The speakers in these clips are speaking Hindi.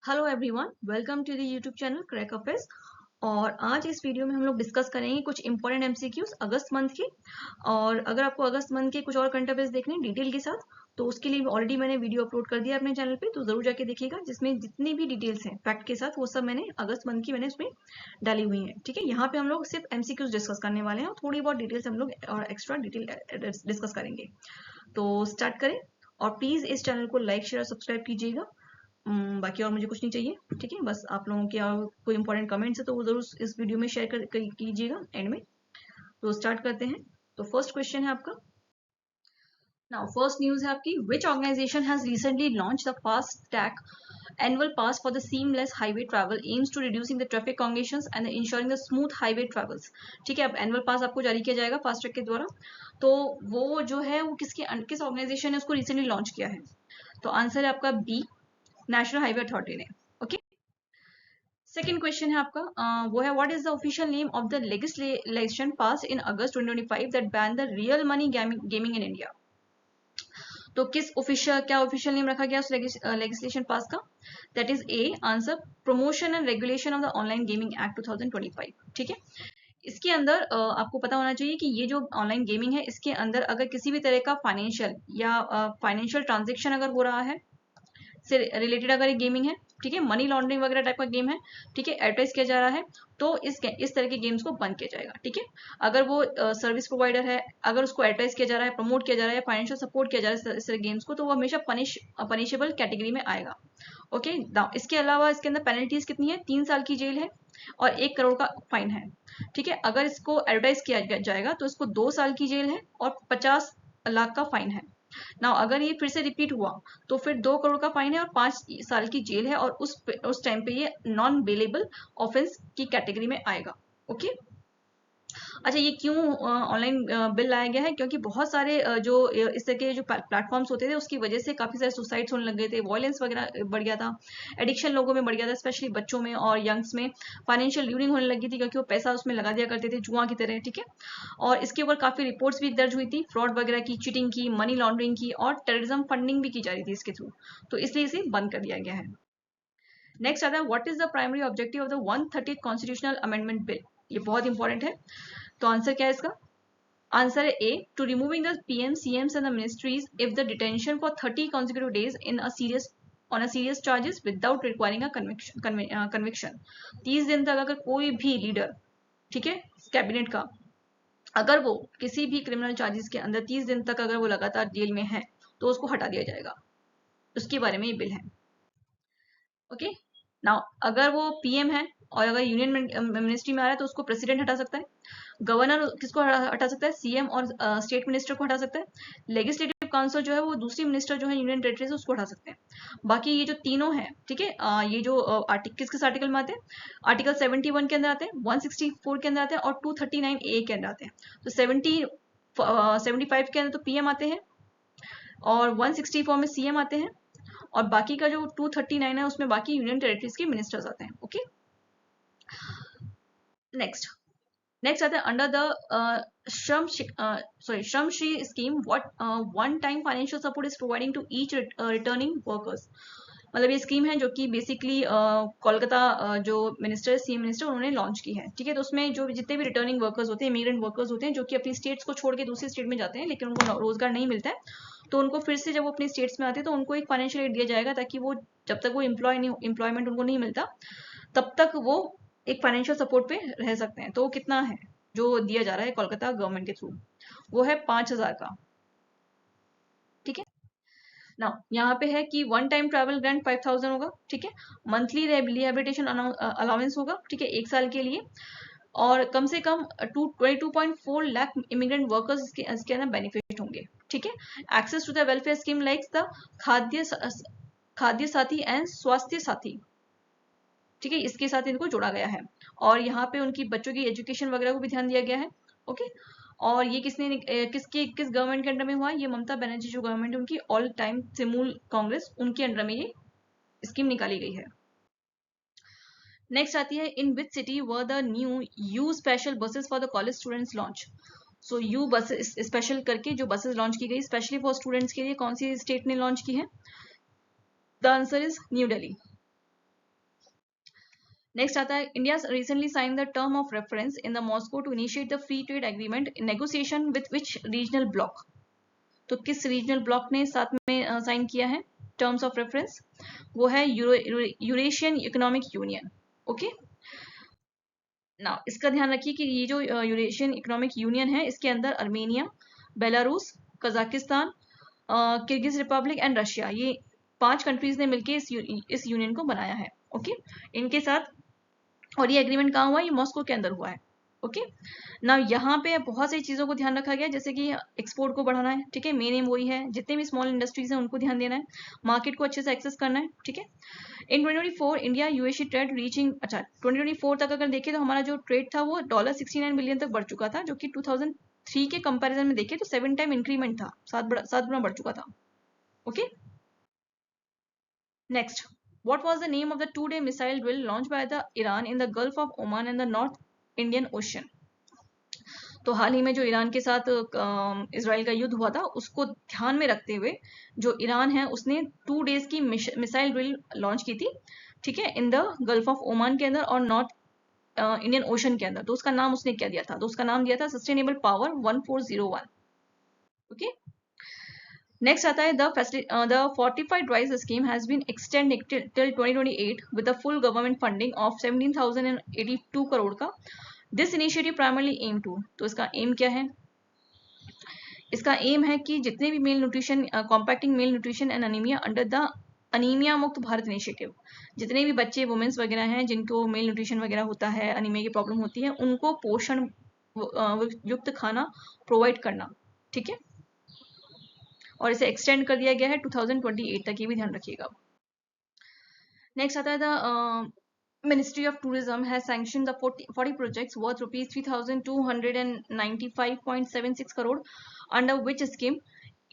Hello everyone, welcome to the YouTube channel Crack Office. और आज इस वीडियो में हम लोग डिस्कस करेंगे कुछ इंपॉर्टेंट एमसीक्यूज अगस्त मंथ के। और अगर आपको अगस्त मंथ के कुछ और करंट अफेयर्स देखने हैं डिटेल के साथ, तो उसके लिए ऑलरेडी मैंने वीडियो अपलोड कर दिया अपने चैनल पे, तो जरूर जाके देखिएगा, जिसमें जितनी भी डिटेल्स हैं फैक्ट के साथ वो सब मैंने अगस्त मंथ की मैंने उसमें डाली हुई हैं। ठीक है, यहाँ पे हम लोग सिर्फ एमसीक्यूज डिस्कस करने वाले हैं और थोड़ी बहुत डिटेल्स हम लोग और एक्स्ट्रा डिटेल डिस्कस करेंगे। तो स्टार्ट करें, और प्लीज इस चैनल को लाइक शेयर और सब्सक्राइब कीजिएगा। बाकी और मुझे कुछ नहीं चाहिए। ठीक है, बस आप लोगों के कोई इंपॉर्टेंट कमेंट्स है तो वो जरूर इस वीडियो में शेयर कीजिएगा एंड में। तो स्टार्ट करते हैं। तो फर्स्ट क्वेश्चन है आपका। नाउ फर्स्ट न्यूज है आपकी, which organisation has recently launch the fast tag annual pass for the seamless highway travel aims to reducing the traffic congestions and ensuring the smooth highway travels। ठीक है, अब एनुअल पास आपको जारी किया जाएगा फास्ट ट्रैक के द्वारा। तो वो जो है वो किस ऑर्गेनाइजेशन ने उसको रिसेंटली लॉन्च किया है? तो आंसर है आपका बी, नेशनल हाईवे अथॉरिटी ने। ओके, सेकेंड क्वेश्चन है आपका, वो है what is the official name of the legislation pass in August 2025 that ban the real money gaming in India. तो क्या ऑफिशियल नेम रखा गया उस लेजिस्लेशन पास का? That is A answer, promotion and regulation of the online gaming act 2025। ठीक है, इसके अंदर आपको पता होना चाहिए कि ये जो ऑनलाइन गेमिंग है, इसके अंदर अगर किसी भी तरह का फाइनेंशियल ट्रांजेक्शन अगर हो रहा है से रिलेटेड, अगर ये गेमिंग है, ठीक है, मनी लॉन्ड्रिंग वगैरह टाइप का गेम है, ठीक है, एडवर्टाइज किया जा रहा है, तो इस तरह के गेम्स को बंद किया जाएगा। ठीक है, अगर वो सर्विस प्रोवाइडर है, अगर उसको एडवर्टाइज किया जा रहा है, प्रमोट किया जा रहा है, फाइनेंशियल सपोर्ट किया जा रहा है इस तरह गेम्स को, तो वो हमेशा पनिशेबल कैटेगरी में आएगा। ओके, इसके अलावा इसके अंदर पेनल्टीज कितनी है? 3 साल की जेल है और 1 करोड़ का फाइन है। ठीक है, अगर इसको एडवर्टाइज किया जाएगा तो इसको 2 साल की जेल है और 50 लाख का फाइन है। ना अगर ये फिर से रिपीट हुआ तो फिर 2 करोड़ का फाइन है और 5 साल की जेल है, और उस टाइम पे ये नॉन बेलेबल ऑफेंस की कैटेगरी में आएगा। ओके, अच्छा, ये क्यों ऑनलाइन बिल लाया गया है? क्योंकि बहुत सारे जो इस तरह के जो प्लेटफॉर्म्स होते थे, उसकी वजह से काफी सारे सुसाइड्स होने लग गए थे, वायलेंस वगैरह बढ़ गया था, एडिक्शन लोगों में बढ़ गया था, स्पेशली बच्चों में और यंग्स में फाइनेंशियल ल्यूरिंग होने लगी थी, क्योंकि वो पैसा उसमें लगा दिया करते थे जुआ की तरह। ठीक है, और इसके ऊपर काफी रिपोर्ट्स भी दर्ज हुई थी, फ्रॉड वगैरह की, चीटिंग की, मनी लॉन्ड्रिंग की, और टेररिज्म फंडिंग भी की जा रही थी इसके थ्रू। तो इसलिए इसे बंद कर दिया गया है। नेक्स्ट आता है, what is the primary objective of the 130th constitutional amendment bill. ये बहुत इंपॉर्टेंट है। तो आंसर क्या है इसका? आंसर है A, to removing the PM CMs and the ministries if the detention for 30 consecutive days in a serious charges without requiring a conviction। 30 दिन तक अगर कोई भी लीडर, ठीक है, कैबिनेट का, अगर वो किसी भी क्रिमिनल चार्जेस के अंदर 30 दिन तक अगर वो लगातार जेल में है, तो उसको हटा दिया जाएगा। उसके बारे में ये बिल है। ओके, नाउ अगर वो पीएम है और अगर यूनियन मिनिस्ट्री में आ रहा है, तो उसको प्रेसिडेंट हटा सकता है। गवर्नर किसको हटा सकता है? सीएम और स्टेट मिनिस्टर को हटा सकता है। लेजिस्लेटिव काउंसिल जो है वो दूसरी मिनिस्टर जो है यूनियन टेरिटरी से, उसको हटा सकते हैं। बाकी ये जो तीनों हैं, ठीक है, ये जो किस आर्टिकल में आते हैं? आर्टिकल 71 के अंदर आते हैं, 164 के अंदर आते हैं, और 239A के अंदर आते हैं। तो 75 के अंदर तो पीएम आते हैं, और 164 में सीएम आते हैं, और बाकी का जो 239 है उसमें बाकी यूनियन टेरिटरीज के मिनिस्टर्स आते हैं। ओके, नेक्स्ट आता है, under the Shramashree scheme what one time financial support is providing to each returning workers. मतलब ये स्कीम है जो कि बेसिकली कोलकाता जो मिनिस्टर, सीएम मिनिस्टर, उन्होंने लॉन्च की है। ठीक है, तो उसमें जो जितने भी रिटर्निंग वर्कर्स होते हैं, इमिग्रेंट वर्कर्स होते हैं, जो कि अपनी स्टेट्स को छोड़ के दूसरी स्टेट में जाते हैं लेकिन उनको रोजगार नहीं मिलता है, तो उनको फिर से जब वो अपनी स्टेट्स में आते हैं तो उनको एक फाइनेंशियल एड दिया जाएगा, ताकि वो जब तक वो एम्प्लॉयमेंट उनको नहीं मिलता तब तक वो एक फाइनेंशियल सपोर्ट पे रह सकते हैं। तो वो कितना है जो दिया जा रहा है कोलकाता गवर्नमेंट के थ्रू? वो है 5,000 का। ठीक है, ना यहाँ पे है कि वन टाइम ट्रैवल ग्रांट 5,000 होगा। ठीक है, मंथली रिहेबिलिटेशन अलाउंस होगा, ठीक है, 1 साल के लिए, और कम से कम 22.4 लाख इमिग्रेंट वर्कर्स इसके अंदर बेनिफिट होंगे। ठीक है, access to the welfare scheme like the Khadya Khadya साथी एंड स्वास्थ्य साथी। ठीक है, इसके साथ इनको जोड़ा गया है, और यहाँ पे उनकी बच्चों की एजुकेशन वगैरह को भी ध्यान दिया गया है। ओके, और ये किस गवर्नमेंट के अंडर में हुआ? ये ममता बनर्जी जो गवर्नमेंट है उनकी, ऑल टाइम तृणमूल कांग्रेस, उनके अंडर में ये स्कीम निकाली गई है। नेक्स्ट आती है, in which city were the new U special buses for the college students launch. So U bus special करके जो बसेस लॉन्च की गई स्पेशली फॉर स्टूडेंट्स के लिए, कौन सी स्टेट ने लॉन्च की है? The answer is New Delhi. Next आता है India recently sign the term of reference in the Moscow to initiate the free trade agreement negotiation with which regional bloc. तो किस रीजनल ब्लॉक ने साथ में साइन किया है टर्म्स ऑफ रेफरेंस? वो है यूरेशियन इकोनॉमिक यूनियन। ओके, ना इसका ध्यान रखिए कि ये जो यूरेशियन इकोनॉमिक यूनियन है इसके अंदर Armenia, Belarus, Kazakhstan, Kyrgyz Republic and Russia, ये 5 कंट्रीज ने मिलकर इस यूनियन को बनाया है। ओके, इनके साथ, और ये एग्रीमेंट कहाँ हुआ? ये मॉस्को के अंदर हुआ है। ओके, ना यहाँ पे बहुत सारी चीजों को ध्यान रखा गया, जैसे कि एक्सपोर्ट को बढ़ाना है, ठीक है, मेन एम वही है, जितने भी स्मॉल इंडस्ट्रीज हैं उनको ध्यान देना है, मार्केट को अच्छे से एक्सेस करना है, ठीक है। इन 2024 इंडिया यूएसए ट्रेड रीचिंग, अच्छा 2024 तक अगर देखें तो हमारा जो ट्रेड था वो $69 बिलियन तक बढ़ चुका था, जो कि 2003 के कंपैरिजन में देखें तो 7 टाइम इंक्रीमेंट था, 7 गुना बढ़ चुका था। Okay, next, what was the name of the 2-day missile drill launched by the Iran in the Gulf of Oman and the North Indian Ocean? तो हाल ही में जो ईरान के साथ इसराइल का युद्ध हुआ था उसको ध्यान में रखते हुए जो ईरान है उसने 2 डेज की मिसाइल ड्रिल लॉन्च की थी, ठीक है, in the gulf of Oman के अंदर और नॉर्थ इंडियन ओशन के अंदर। तो उसका नाम उसने क्या दिया था? तो उसका नाम दिया था सस्टेनेबल पावर 1401। ओके, नेक्स्ट आता है the fortified rice scheme has been extended till 2028 with the full government funding of 17,082 crore का। This initiative primarily aim to, तो इसका एम क्या है? इसका एम है कि जितने भी mail nutrition, compacting mail nutrition and anaemia under the anaemia मुक्त भारत इनिशिएटिव, जितने भी बच्चे वुमेन्स वगैरह हैं जिनको मेल न्यूट्रिशन वगैरह होता है, अनीमिया की प्रॉब्लम होती है, उनको पोषण युक्त खाना प्रोवाइड करना, ठीक है, और इसे एक्सटेंड कर दिया गया है 2028 तक, ये भी ध्यान रखिएगा। नेक्स्ट आता है the Ministry of Tourism has sanctioned the 40 projects worth rupees 3,295.76 crore under which scheme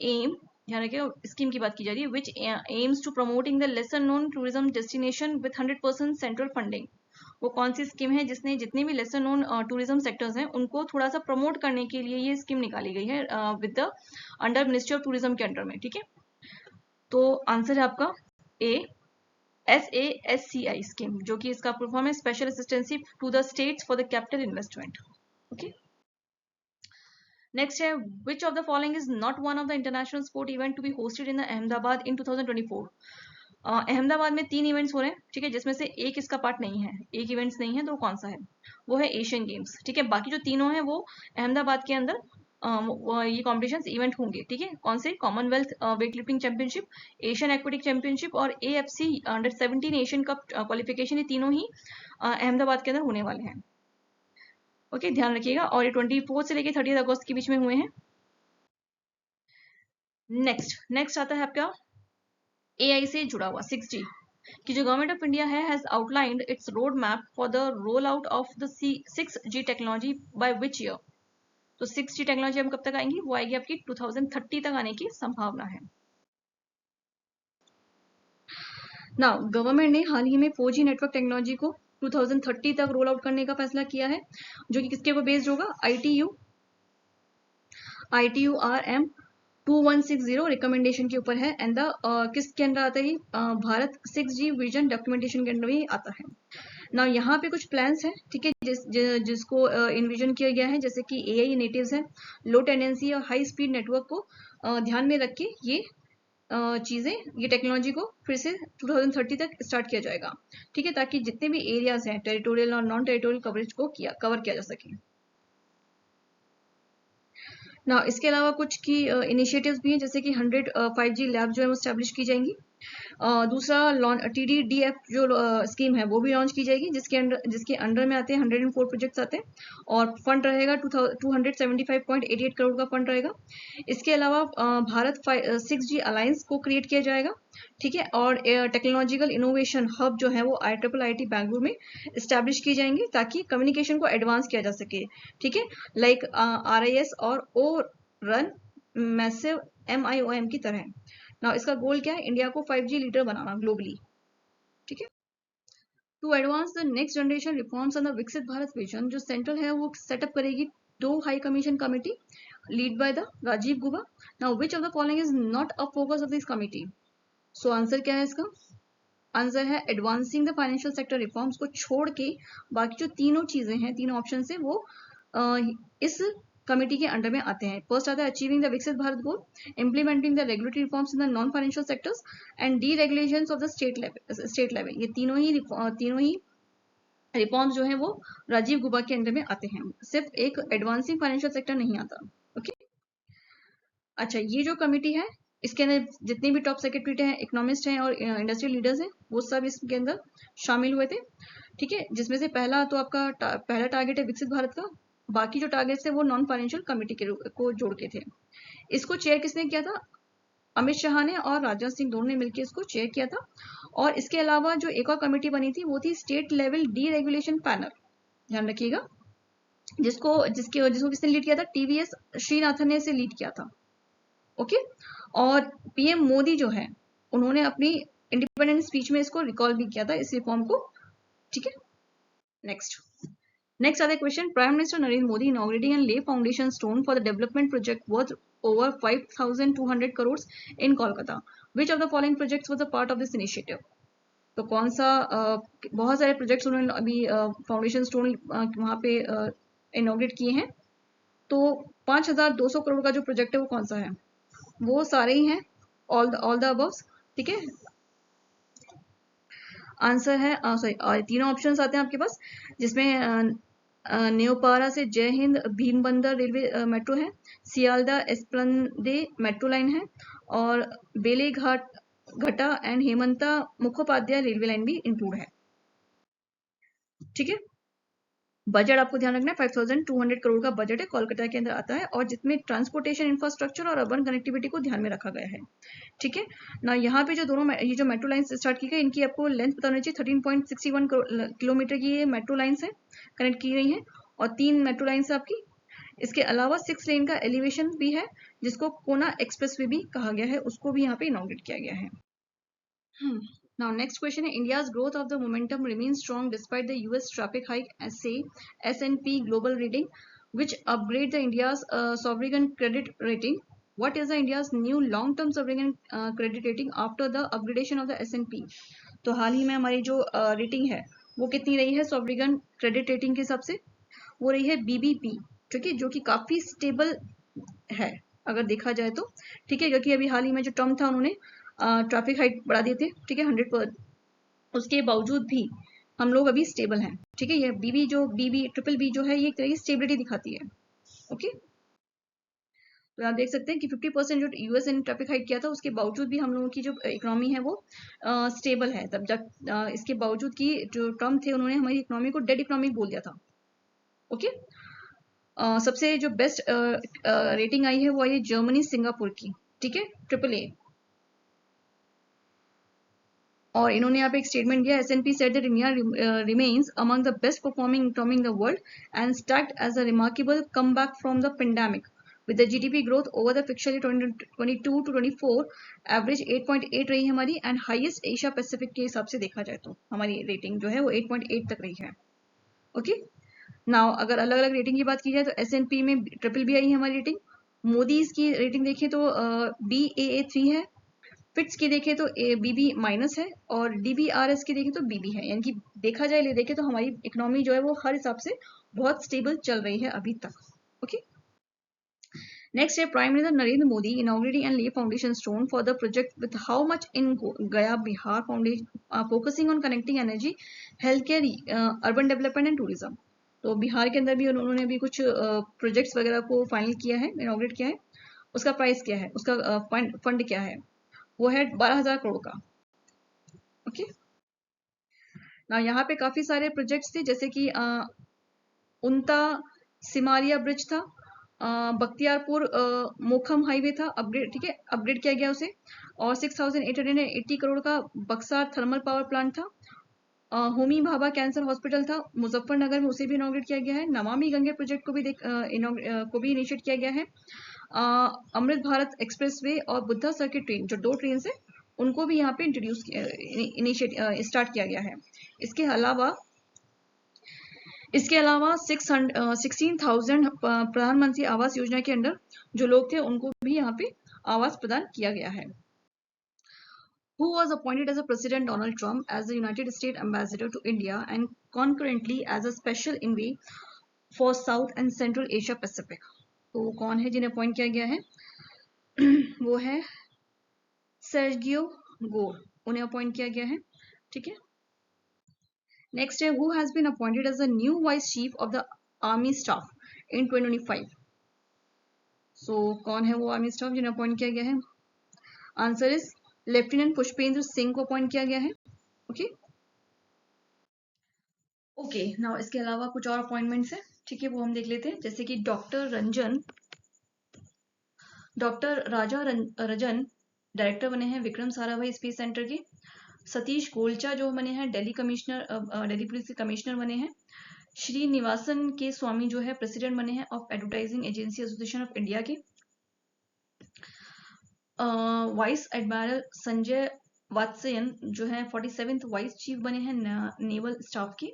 aim, ध्यान रखिए स्कीम की बात की जा रही है, which aims to promoting the lesser known tourism destination with 100% central funding। वो कौन सी स्कीम है जिसने जितने भी लेसर नोन टूरिज्म सेक्टर्स हैं उनको थोड़ा सा प्रमोट करने के लिए ये स्कीम निकाली गई है with the under ministry of tourism के अंडर में, ठीक है। तो आंसर है आपका ए, SASCI स्कीम, जो कि इसका फुल फॉर्म है special assistance to the states for the capital investment. Okay, next है which of the following is not one of the international sport event to be hosted in Ahmedabad in 2024। Ahmedabad में 3 इवेंट्स हो रहे हैं, ठीक है, जिसमें से एक इसका पार्ट नहीं है, एक इवेंट्स नहीं है, तो कौन सा है? वो है एशियन गेम्स, ठीक है। बाकी जो तीनों हैं वो अहमदाबाद के अंदर ये कॉम्पिटिशन इवेंट होंगे, ठीक है। कौन से? Commonwealth weight lifting championship, Asian aquatic championship और AFC under 17 Asian cup qualification, ये तीनों ही अहमदाबाद के अंदर होने वाले हैं। ओके, ध्यान रखिएगा, और ये 24 से लेकर 30 अगस्त के बीच में हुए हैं। नेक्स्ट आता है आपका AI से जुड़ा हुआ 6G, कि जो government of India has outlined it's road map for the roll out of the 6G technology by which year. तो 6G टेक्नोलॉजी हम कब तक आएंगी? वो आएगी आपकी 2030 तक आने की संभावना है। ना गवर्नमेंट ने हाल ही में 4G नेटवर्क टेक्नोलॉजी को 2030 तक रोल आउट करने का फैसला किया है, जो कि किसके ऊपर बेस्ड होगा? ITU RM 2160 रिकमेंडेशन के ऊपर है, एंड द किसके अंदर आता है? भारत 6G विजन डॉक्यूमेंटेशन के अंदर ही आता है ना। यहाँ पे कुछ प्लान्स हैं, ठीक है, जिसको इन्विजन किया गया है, जैसे कि AI नेटिव्स हैं, लो टेंडेंसी और हाई स्पीड नेटवर्क को ध्यान में रख के ये चीजें, ये टेक्नोलॉजी को फिर से 2030 तक स्टार्ट किया जाएगा, ठीक है, ताकि जितने भी एरियाज हैं टेरिटोरियल और नॉन टेरिटोरियल कवरेज को कवर किया जा सके ना। इसके अलावा कुछ की इनिशिएटिव्स भी हैं, जैसे कि 100 5G लैब जो है वो स्टैब्लिश की जाएंगी। दूसरा TDDF जो स्कीम है वो भी लॉन्च की जाएगी, जिसके अंडर में आते हैं 104 प्रोजेक्ट्स आते हैं, और फंड रहेगा 275.88 करोड़ का फंड रहेगा। इसके अलावा भारत 6G अलायंस को क्रिएट किया जाएगा, ठीक है, और टेक्नोलॉजिकल इनोवेशन हब जो है वो IIIT बैंगलोर में इस्टेब्लिश की जाएंगे, ताकि कम्युनिकेशन को एडवांस किया जा सके, ठीक है, लाइक RIS और O रन मैसिव MIOM की तरह ना। इसका गोल क्या है? इंडिया को 5G लीडर बनाना ग्लोबली, ठीक है। To advance the next generation reforms on the Viksit Bharat vision, जो सेंट्रल है वो सेटअप करेगी 2 high commission committee lead by the Rajiv Gauba. Now which of the following is not a focus of this committee? So answer क्या है इसका? आंसर है advancing the financial sector reforms को छोड़ के बाकी जो तीनों चीजें हैं, तीनों ऑप्शन है वो इस कमेटी के अंडर में आते हैं। फर्स्ट आता है achieving the Viksit Bharat goal, implementing the regulatory reforms in the non financial sectors and deregulation of the state level. ये तीनों ही रिफॉर्म्स जो है वो राजीव गुबा के अंडर में आते हैं, सिर्फ एक एडवांसिंग फाइनेंशियल सेक्टर नहीं आता। ओके, अच्छा, ये जो कमेटी है इसके अंदर जितने भी टॉप सेक्रेटरी हैं, इकोनॉमिस्ट हैं और इंडस्ट्रियल लीडर्स हैं, वो सब इसके अंदर शामिल हुए थे। ठीक है, जिसमें से पहला तो आपका पहला टारगेट है विकसित भारत का, बाकी जो टारगेट्स है वो नॉन फाइनेंशियल कमेटी के को जोड़ के थे। इसको चेयर किसने किया था? अमित शाह ने और राजनाथ सिंह दोनों ने मिलकर इसको चेयर किया था। और इसके अलावा जो एक और कमेटी बनी थी वो थी state level D regulation panel, ध्यान रखिएगा, जिसको किसने लीड किया था? टीवीएस श्रीनाथन ने इसे लीड किया था। ओके, और पीएम मोदी जो है उन्होंने अपनी इंडिपेंडेंस स्पीच में इसको रिकॉल भी किया था, इस रिफॉर्म को। ठीक है, नेक्स्ट आता है question, prime minister Narendra Modi inaugurating and lay foundation stone for the development project worth over 5,200 crores in Kolkata. Which of the following projects was a part of this initiative? तो कौन सा बहुत सारे प्रोजेक्ट्स उन्होंने अभी फाउंडेशन स्टोन वहां पे इनॉग्रेट किए हैं, तो 5,200 करोड़ का जो प्रोजेक्ट है वो कौन सा है? वो सारे ही हैं, ऑल द अबव्स। ठीक है, आंसर है सॉरी, तीनों ऑप्शंस आते हैं आपके पास, जिसमें न्योपारा से जय हिंद भीमबंदर रेलवे मेट्रो है, सियालदा एस्प्लंडे मेट्रो लाइन है, और Beleghata and Hemanta Mukhopadhyay railway line भी इंक्लूड है। ठीक है, बजट आपको ध्यान रखना है 5,200 करोड़ का बजट है, कोलकाता के अंदर आता है, और जिसमें ट्रांसपोर्टेशन इंफ्रास्ट्रक्चर और अर्बन कनेक्टिविटी को ध्यान में रखा गया है। ठीक है ना, यहाँ पे जो दोनों ये जो मेट्रो लाइन स्टार्ट की गई, इनकी आपको लेंथ पता होनी चाहिए। 13.61 किलोमीटर की ये मेट्रो लाइन्स है, कनेक्ट की गई है, और 3 मेट्रो लाइन्स है आपकी। इसके अलावा 6 लेन का एलिवेशन भी है, जिसको कोना एक्सप्रेसवे भी कहा गया है, उसको भी यहाँ पे इनॉग्रेट किया गया है। Now next question है, India's growth of the momentum remains strong despite the US traffic hike, as say S&P Global Rating, which upgrade the India's sovereign credit rating. What is the India's new long-term sovereign credit rating after the upgradation of the S&P? तो हाल ही में हमारी जो रेटिंग है वो कितनी रही है सॉवरिगन क्रेडिट रेटिंग के हिसाब से? वो रही है BBP। ठीक है, जो कि काफी स्टेबल है अगर देखा जाए तो। ठीक है, क्योंकि अभी हाल ही में जो टर्म था उन्होंने ट्रैफिक हाइट बढ़ा दिए थे। ठीक है, 100%, उसके बावजूद भी हम लोग अभी स्टेबल हैं। ठीक है, ये ट्रिपल बी जो है ये एक तरह की स्टेबिलिटी दिखाती है। ओके, तो आप देख सकते हैं कि 50% जो यूएस ने ट्रैफिक हाइट किया था उसके बावजूद भी हम लोगों की जो इकोनॉमी है वो स्टेबल है। तब जब इसके बावजूद की जो ट्रम्प थे उन्होंने हमारी इकोनॉमी को डेड इकोनॉमी बोल दिया था। ओके, सबसे जो बेस्ट रेटिंग आई है वो आई है जर्मनी सिंगापुर की। ठीक है, AAA। और इन्होंने यहाँ पे एक स्टेटमेंट दिया, S&P said that India remains among the best performing economy in the world and stacked as a remarkable comeback from the pandemic with the GDP growth over the fiscal year 2022 to 24 average 8.8 रही है हमारी, एंड हाईएस्ट एशिया पैसिफिक के हिसाब से देखा जाए तो हमारी रेटिंग जो है वो 8.8 तक रही है। ओके, नाउ अगर अलग अलग रेटिंग की बात की जाए तो S&P में BBB आई है हमारी रेटिंग, मोदीज की रेटिंग देखें तो Baa3 है, फिट्स की देखें तो BB माइनस है, और DBRS की देखें तो BB है। यानी कि देखा जाए देखें तो हमारी इकोनॉमी जो है वो हर हिसाब से बहुत स्टेबल चल रही है अभी तक। ओके, नेक्स्ट है prime minister Narendra Modi inaugurating and lay foundation stone for the project with how much in Gaya Bihar foundation focusing on connecting energy, health care, urban development and tourism. तो बिहार के अंदर भी उन्होंने अभी कुछ प्रोजेक्ट्स वगैरह को फाइनल किया है, इनॉग्रेट किया है। उसका प्राइस क्या है, उसका फंड क्या है? वो है 12,000 करोड़ का। ओके, ना यहाँ पे काफी सारे प्रोजेक्ट्स थे, जैसे कि उनता सिमारिया ब्रिज था, बख्तियारपुर मोखम हाईवे था, अपग्रेड, ठीक है, अपग्रेड किया गया उसे, और 6,880 करोड़ का बक्सार थर्मल पावर प्लांट था, होमी भाभा कैंसर हॉस्पिटल था मुजफ्फरनगर में, उसे भी इनॉग्रेट किया गया है। नमामि गंगे प्रोजेक्ट को भी इनिशिएट किया गया है। अमृत भारत एक्सप्रेसवे और बुद्धा सर्किट ट्रेन, जो 2 ट्रेन है, उनको भी यहाँ पे इंट्रोड्यूस स्टार्ट किया गया है। इसके अलावा 16,000 प्रधानमंत्री आवास योजना के अंडर जो लोग थे उनको भी यहाँ पे आवास प्रदान किया गया है। Who was appointed as a President Donald Trump as the United States Ambassador to India and concurrently as a special envoy for South and Central Asia Pacific? तो कौन है जिन्हें अपॉइंट किया गया है? वो है सर्जियो गोर, उन्हें अपॉइंट किया गया है. ठीक है. नेक्स्ट है who has been appointed as the new vice chief of the army staff in 2025. So कौन है वो आर्मी स्टाफ जिन्हें अपॉइंट किया गया है? Answer is lieutenant Pushpendra Singh को अपॉइंट किया गया है. ओके ओके नाउ इसके अलावा कुछ और अपॉइंटमेंट्स है. ठीक है, वो हम देख लेते हैं. जैसे कि डॉक्टर राजा रजन डायरेक्टर बने हैं विक्रम साराभाई स्पेस सेंटर के. सतीश गोलचा जो बने हैं दिल्ली पुलिस के कमिश्नर बने हैं. श्रीनिवासन के स्वामी जो है प्रेसिडेंट बने हैं of advertising agency association of India के. वाइस एडमिरल संजय वात्स्यन जो है 47th वाइस चीफ बने हैं नेवल स्टाफ के.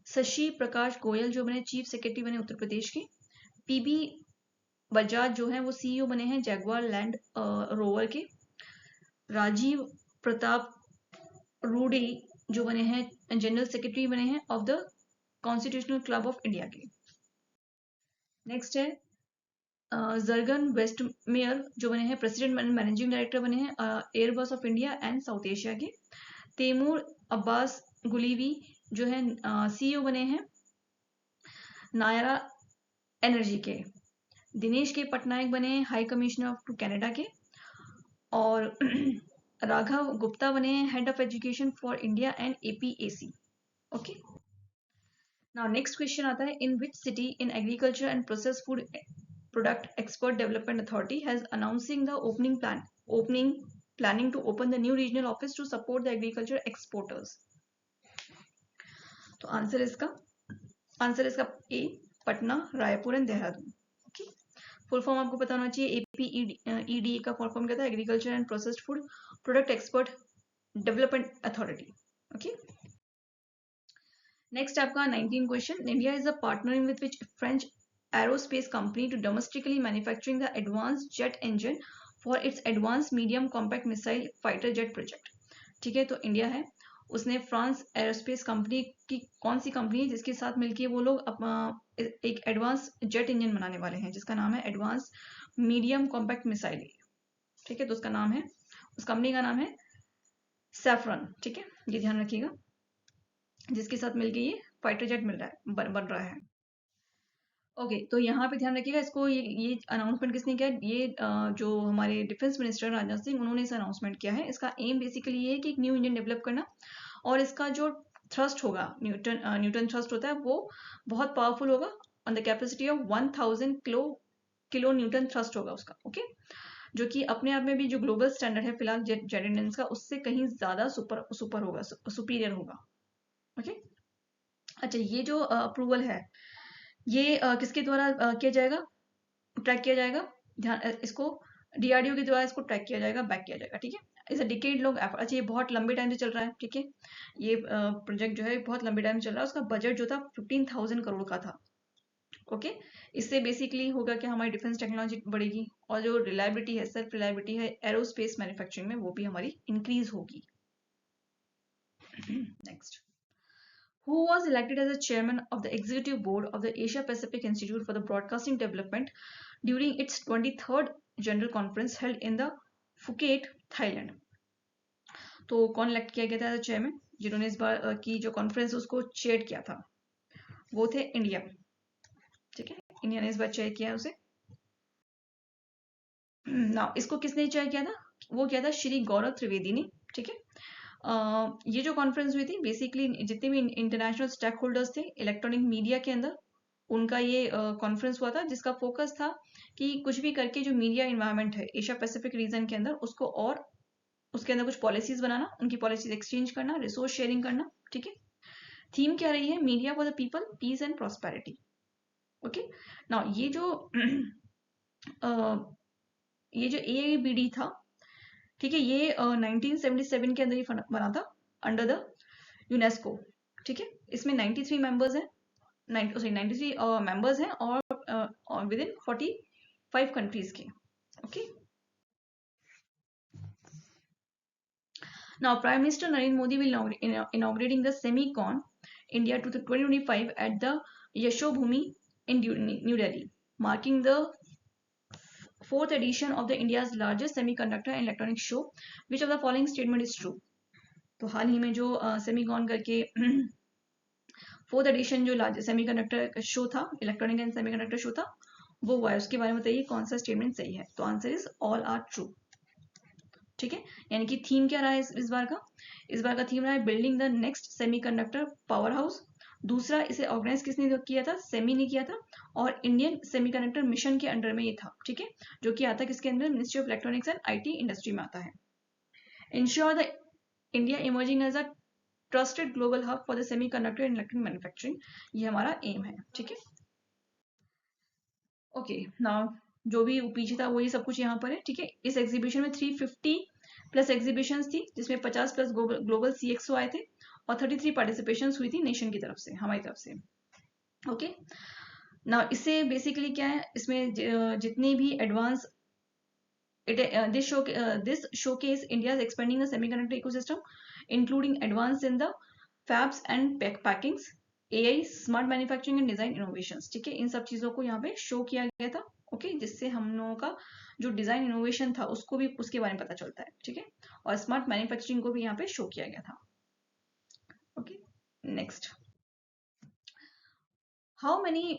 शशि प्रकाश गोयल जो बने चीफ सेक्रेटरी बने उत्तर प्रदेश के. पीबी बजाज जो है वो सीईओ बने हैं जैगवार लैंड रोवर के. राजीव प्रताप रूडी जो बने हैं जनरल सेक्रेटरी बने हैं of the constitutional club of India के. नेक्स्ट है जर्गन वेस्टमेयर जो बने हैं प्रेसिडेंट मैनेजिंग डायरेक्टर बने हैं Airbus of India and south Asia के. तैमूर अब्बास गुलीवी जो है सीईओ बने हैं नायरा एनर्जी के. दिनेश के पटनायक बने हैं high commissioner of to Canada के. और राघव गुप्ता बने हैं head of education for India and APAC. Okay now next question आता है in which city in agriculture and process food product expert development authority has announcing the planning to open the new regional office to support the agriculture exporters. तो आंसर इसका ए Patna, Raipur and Dehradun. Okay full form आपको पता होना चाहिए. एपीईडी का फुल फॉर्म क्या था? Agriculture and processed food product expert development authority. Okay next आपका 19 question. India is a partner in with which French aerospace company to domestically manufacturing the advance jet engine for its advance medium compact missile fighter jet project. ठीक है, तो इंडिया है उसने फ्रांस एरोस्पेस कंपनी की कौन सी कंपनी है जिसके साथ मिलकर वो लोग एक एडवांस जेट इंजन बनाने वाले हैं जिसका नाम है एडवांस मीडियम कॉम्पैक्ट मिसाइल. ठीक है, तो उसका नाम है, उस कंपनी का नाम है सैफरन. ठीक है, ये ध्यान रखिएगा, जिसके साथ मिलकर ये फाइटर जेट बन रहा है. ओके तो यहाँ पे ध्यान रखिएगा इसको. ये अनाउंसमेंट किसने किया? ये जो हमारे डिफेंस मिनिस्टर राजनाथ सिंह उन्होंने इस अनाउंसमेंट किया है. इसका एम बेसिकली ये है कि एक न्यू इंजन डेवलप करना और इसका जो थ्रस्ट होगा न्यूटन थ्रस्ट होता है वो बहुत पावरफुल होगा on the capacity of 1000 kilo Newton thrust होगा उसका. ओके जो कि अपने आप में भी जो ग्लोबल स्टैंडर्ड है फिलहाल जेट इंजन का उससे कहीं ज्यादा सुपर होगा, सुपीरियर होगा. ओके अच्छा ये जो अप्रूवल है ये किसके द्वारा किया जाएगा, ट्रैक किया जाएगा? ध्यान इसको डीआरडीओ के द्वारा इसको ट्रैक किया जाएगा, बैक किया जाएगा. ठीक है, इस डिकेड लोग एफर्ट. अच्छा ये बहुत लंबे टाइम से चल रहा है. ठीक है, ये प्रोजेक्ट जो है बहुत लंबे टाइम से चल रहा है. उसका बजट जो था 15,000 करोड़ का था. ओके इससे बेसिकली होगा कि हमारी डिफेंस टेक्नोलॉजी बढ़ेगी और जो रिलायबिलिटी है, सेल्फ रिलायबिलिटी है एरोस्पेस मैन्युफैक्चरिंग में वो भी हमारी इंक्रीज होगी. Next who was elected as the chairman of the executive board of the Asia Pacific Institute for the Broadcasting Development during its 23rd general conference held in the Phuket, Thailand. तो कौन इलेक्ट किया गया था एज चेयरमैन जिन्होंने इस बार की जो कॉन्फ्रेंस उसको चेयर किया था? वो थे इंडिया. ठीक है, इंडिया ने इस बार चेयर किया उसे. ना इसको किसने चेयर किया था? वो किया था श्री गौरव त्रिवेदी ने. ठीक है, ये जो कॉन्फ्रेंस हुई थी बेसिकली जितने भी इंटरनेशनल स्टेक होल्डर्स थे इलेक्ट्रॉनिक मीडिया के अंदर उनका ये कॉन्फ्रेंस हुआ था जिसका फोकस था कि कुछ भी करके जो मीडिया इन्वायरमेंट है एशिया पैसिफिक रीजन के अंदर उसको और उसके अंदर कुछ पॉलिसीज बनाना, उनकी पॉलिसीज एक्सचेंज करना, रिसोर्स शेयरिंग करना. ठीक है, थीम क्या रही है? Media for the people, peace and prosperity. Okay now ये जो AIBD था, ठीक है, ये 1977 के अंदर ही बना था अंडर द यूनेस्को. ठीक है, इसमें 93 मेंबर्स हैं, 93 मेंबर्स हैं और विद इन 45 कंट्रीज के. Okay Now, Prime Minister Narendra Modi will inaugurating the Semicon India 2025 at the Yashobhumi in New Delhi, marking the fourth edition of the India's largest semiconductor and electronics show. Which of the following statement is true? तो हाल ही में जो सेमीकॉन करके फोर्थ एडिशन जो सेमीकंडक्टर शो था, इलेक्ट्रॉनिक एंड सेमीकंडक्टर शो था, वो हुआ है, उसके बारे में बताइए कौन सा स्टेटमेंट सही है। तो answer is all are true. ठीक है, यानी कि थीम क्या रहा है इस बार का? इस बार का थीम रहा है building the next semiconductor power house. दूसरा, इसे ऑर्गेनाइज किसने किया था? सेमी ने किया था, और इंडियन सेमीकंडक्टर मिशन के अंडर में ये था। ठीक है, जो कि आता है किसके अंदर? Ministry of electronics and IT industry में आता है। Ensure the India emerging as a trusted global hub for the semiconductor and electronic manufacturing, ये हमारा एम है। ठीक है, ओके नाउ जो भी पीछे था वही सब कुछ यहाँ पर है। ठीक है, इस एग्जीबिशन में 350 प्लस एग्जीबिशन थी, जिसमें 50 प्लस ग्लोबल CXO आए थे, और 33 पार्टिसिपेशन हुई थी नेशन की तरफ से, हमारी तरफ से। ओके ना, इससे बेसिकली क्या है, इसमें जितने भी advance this showcase India's expanding the semiconductor ecosystem, including advance in the fabs and packings, AI, smart manufacturing and design innovations। ठीक है, इन सब चीजों को यहाँ पे शो किया गया था। ओके, जिससे हम लोगों का जो डिजाइन इनोवेशन था उसको भी, उसके बारे में पता चलता है। ठीक है, और स्मार्ट मैन्युफैक्चरिंग को भी यहाँ पे शो किया गया था। Okay, next, how many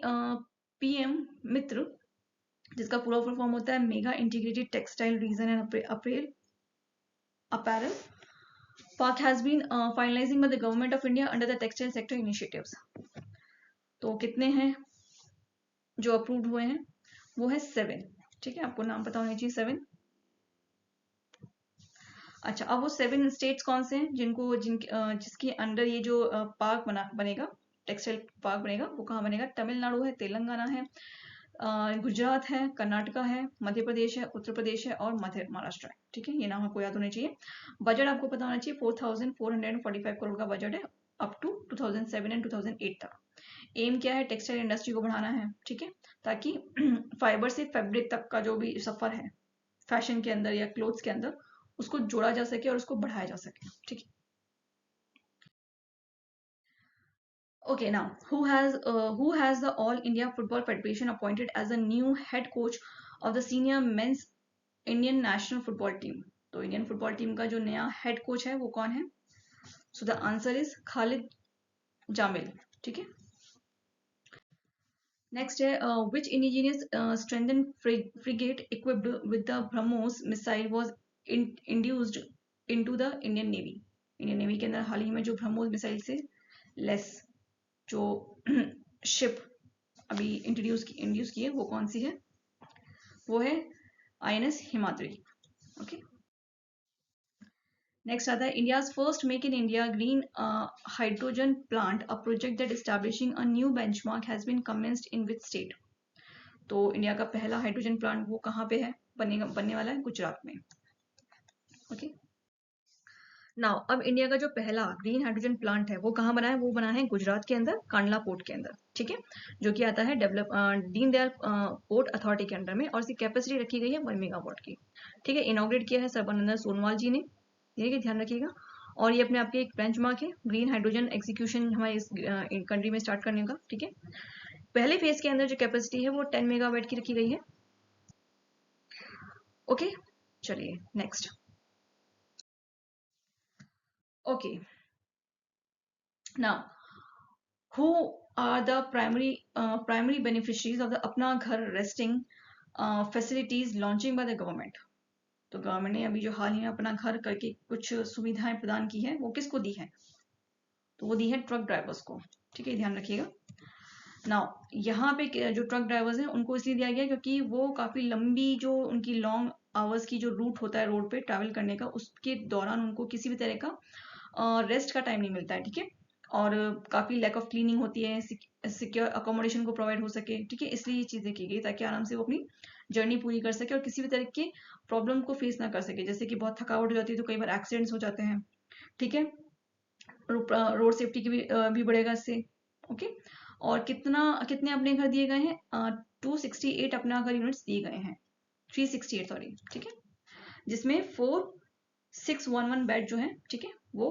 PM मित्र, जिसका पूरा फुल फॉर्म होता है mega integrated textile reason and apparel park has been finalizing by the government of India under the textile sector initiatives। तो कितने हैं जो अप्रूव्ड हुए हैं? वो है 7। ठीक है, आपको नाम पता होना चाहिए 7। अच्छा, अब वो 7 स्टेट्स कौन से हैं जिसके अंडर ये जो पार्क बनेगा, टेक्सटाइल पार्क बनेगा, वो कहाँ बनेगा? तमिलनाडु है, तेलंगाना है, गुजरात है, कर्नाटका है, मध्य प्रदेश है, उत्तर प्रदेश है, और महाराष्ट्र है। ठीक है, ये नाम आपको याद होने चाहिए। बजट आपको पता होना चाहिए, 4445 करोड़ का बजट है अप टू 2007 एंड 2008 तक। एम क्या है? टेक्सटाइल इंडस्ट्री को बढ़ाना है। ठीक है, ताकि फाइबर से फैब्रिक तक का जो भी सफर है फैशन के अंदर या क्लोथ्स के अंदर, उसको जोड़ा जा सके और उसको बढ़ाया जा सके। ठीक है, okay, now who has the All India Football Federation appointed as the new head coach of the senior men's Indian national football team? तो इंडियन फुटबॉल टीम का जो नया हेड कोच है वो कौन है? So the answer is Khalid Jamil. ठीक है, नेक्स्ट है which indigenous strengthened frigate equipped with the BrahMos missile was induced into the Indian Navy? Indian navy के अंदर हाल ही में जो ब्रह्मोस मिसाइल से लेस जो शिप अभी इंट्रोड्यूस की है वो कौन सी है? वो है INS हिमाद्री। ओके, नेक्स्ट आता है India's first make in India green hydrogen plant, a project that establishing a new benchmark has been commenced in which state? तो इंडिया का पहला हाइड्रोजन प्लांट वो कहाँ पे है? बनने वाला है गुजरात में। ओके, नाउ अब इंडिया का जो पहला ग्रीन हाइड्रोजन प्लांट है वो कहाँ बना है? वो बना है गुजरात के अंदर, कांडला पोर्ट के अंदर। ठीक है, जो कि आता है दीनदयाल पोर्ट अथॉरिटी के अंडर में, और इसकी कैपेसिटी रखी गई है 1 मेगावाट की। ठीक है, इनॉग्रेट किया है सर्बानंद सोनोवाल जी ने, ये ध्यान रखिएगा। और ये अपने आपके एक बेंचमार्क है ग्रीन हाइड्रोजन एग्जीक्यूशन हमारे इस कंट्री में स्टार्ट करने का। ठीक है, पहले फेज के अंदर जो कैपेसिटी है वो 10 मेगावाट की रखी गई है। ओके, चलिए next. Okay, now who are the primary beneficiaries of the अपना घर resting facilities launching by the government? तो गवर्नमेंट ने अभी जो हाल ही में अपना घर करके कुछ सुविधाएं प्रदान की है, वो किसको दी है? तो वो दी है ट्रक ड्राइवर्स को। ठीक है, ध्यान रखिएगा। नाउ यहाँ पे जो ट्रक ड्राइवर्स हैं उनको इसलिए दिया गया क्योंकि वो काफी लंबी जो उनकी लॉन्ग आवर्स की जो रूट होता है रोड पे ट्रैवल करने का, उसके दौरान उनको किसी भी तरह का रेस्ट का टाइम नहीं मिलता है। ठीक है, और काफी लैक ऑफ क्लीनिंग होती है, सिक्योर अकोमोडेशन को प्रोवाइड हो सके। ठीक है, इसलिए ये चीजें की गई ताकि आराम से वो अपनी जर्नी पूरी कर सके और किसी भी तरह के प्रॉब्लम को फेस ना कर सके। जैसे कि बहुत थकावट हो जाती है तो कई बार एक्सीडेंट्स हो जाते हैं। ठीक है, रोड सेफ्टी की भी बढ़ेगा इससे। ओके, और कितने अपने घर दिए गए हैं? 268 अपना घर यूनिट्स दिए गए हैं, 368 सॉरी। ठीक है, जिसमें 4 611 बेड जो है, ठीक है, वो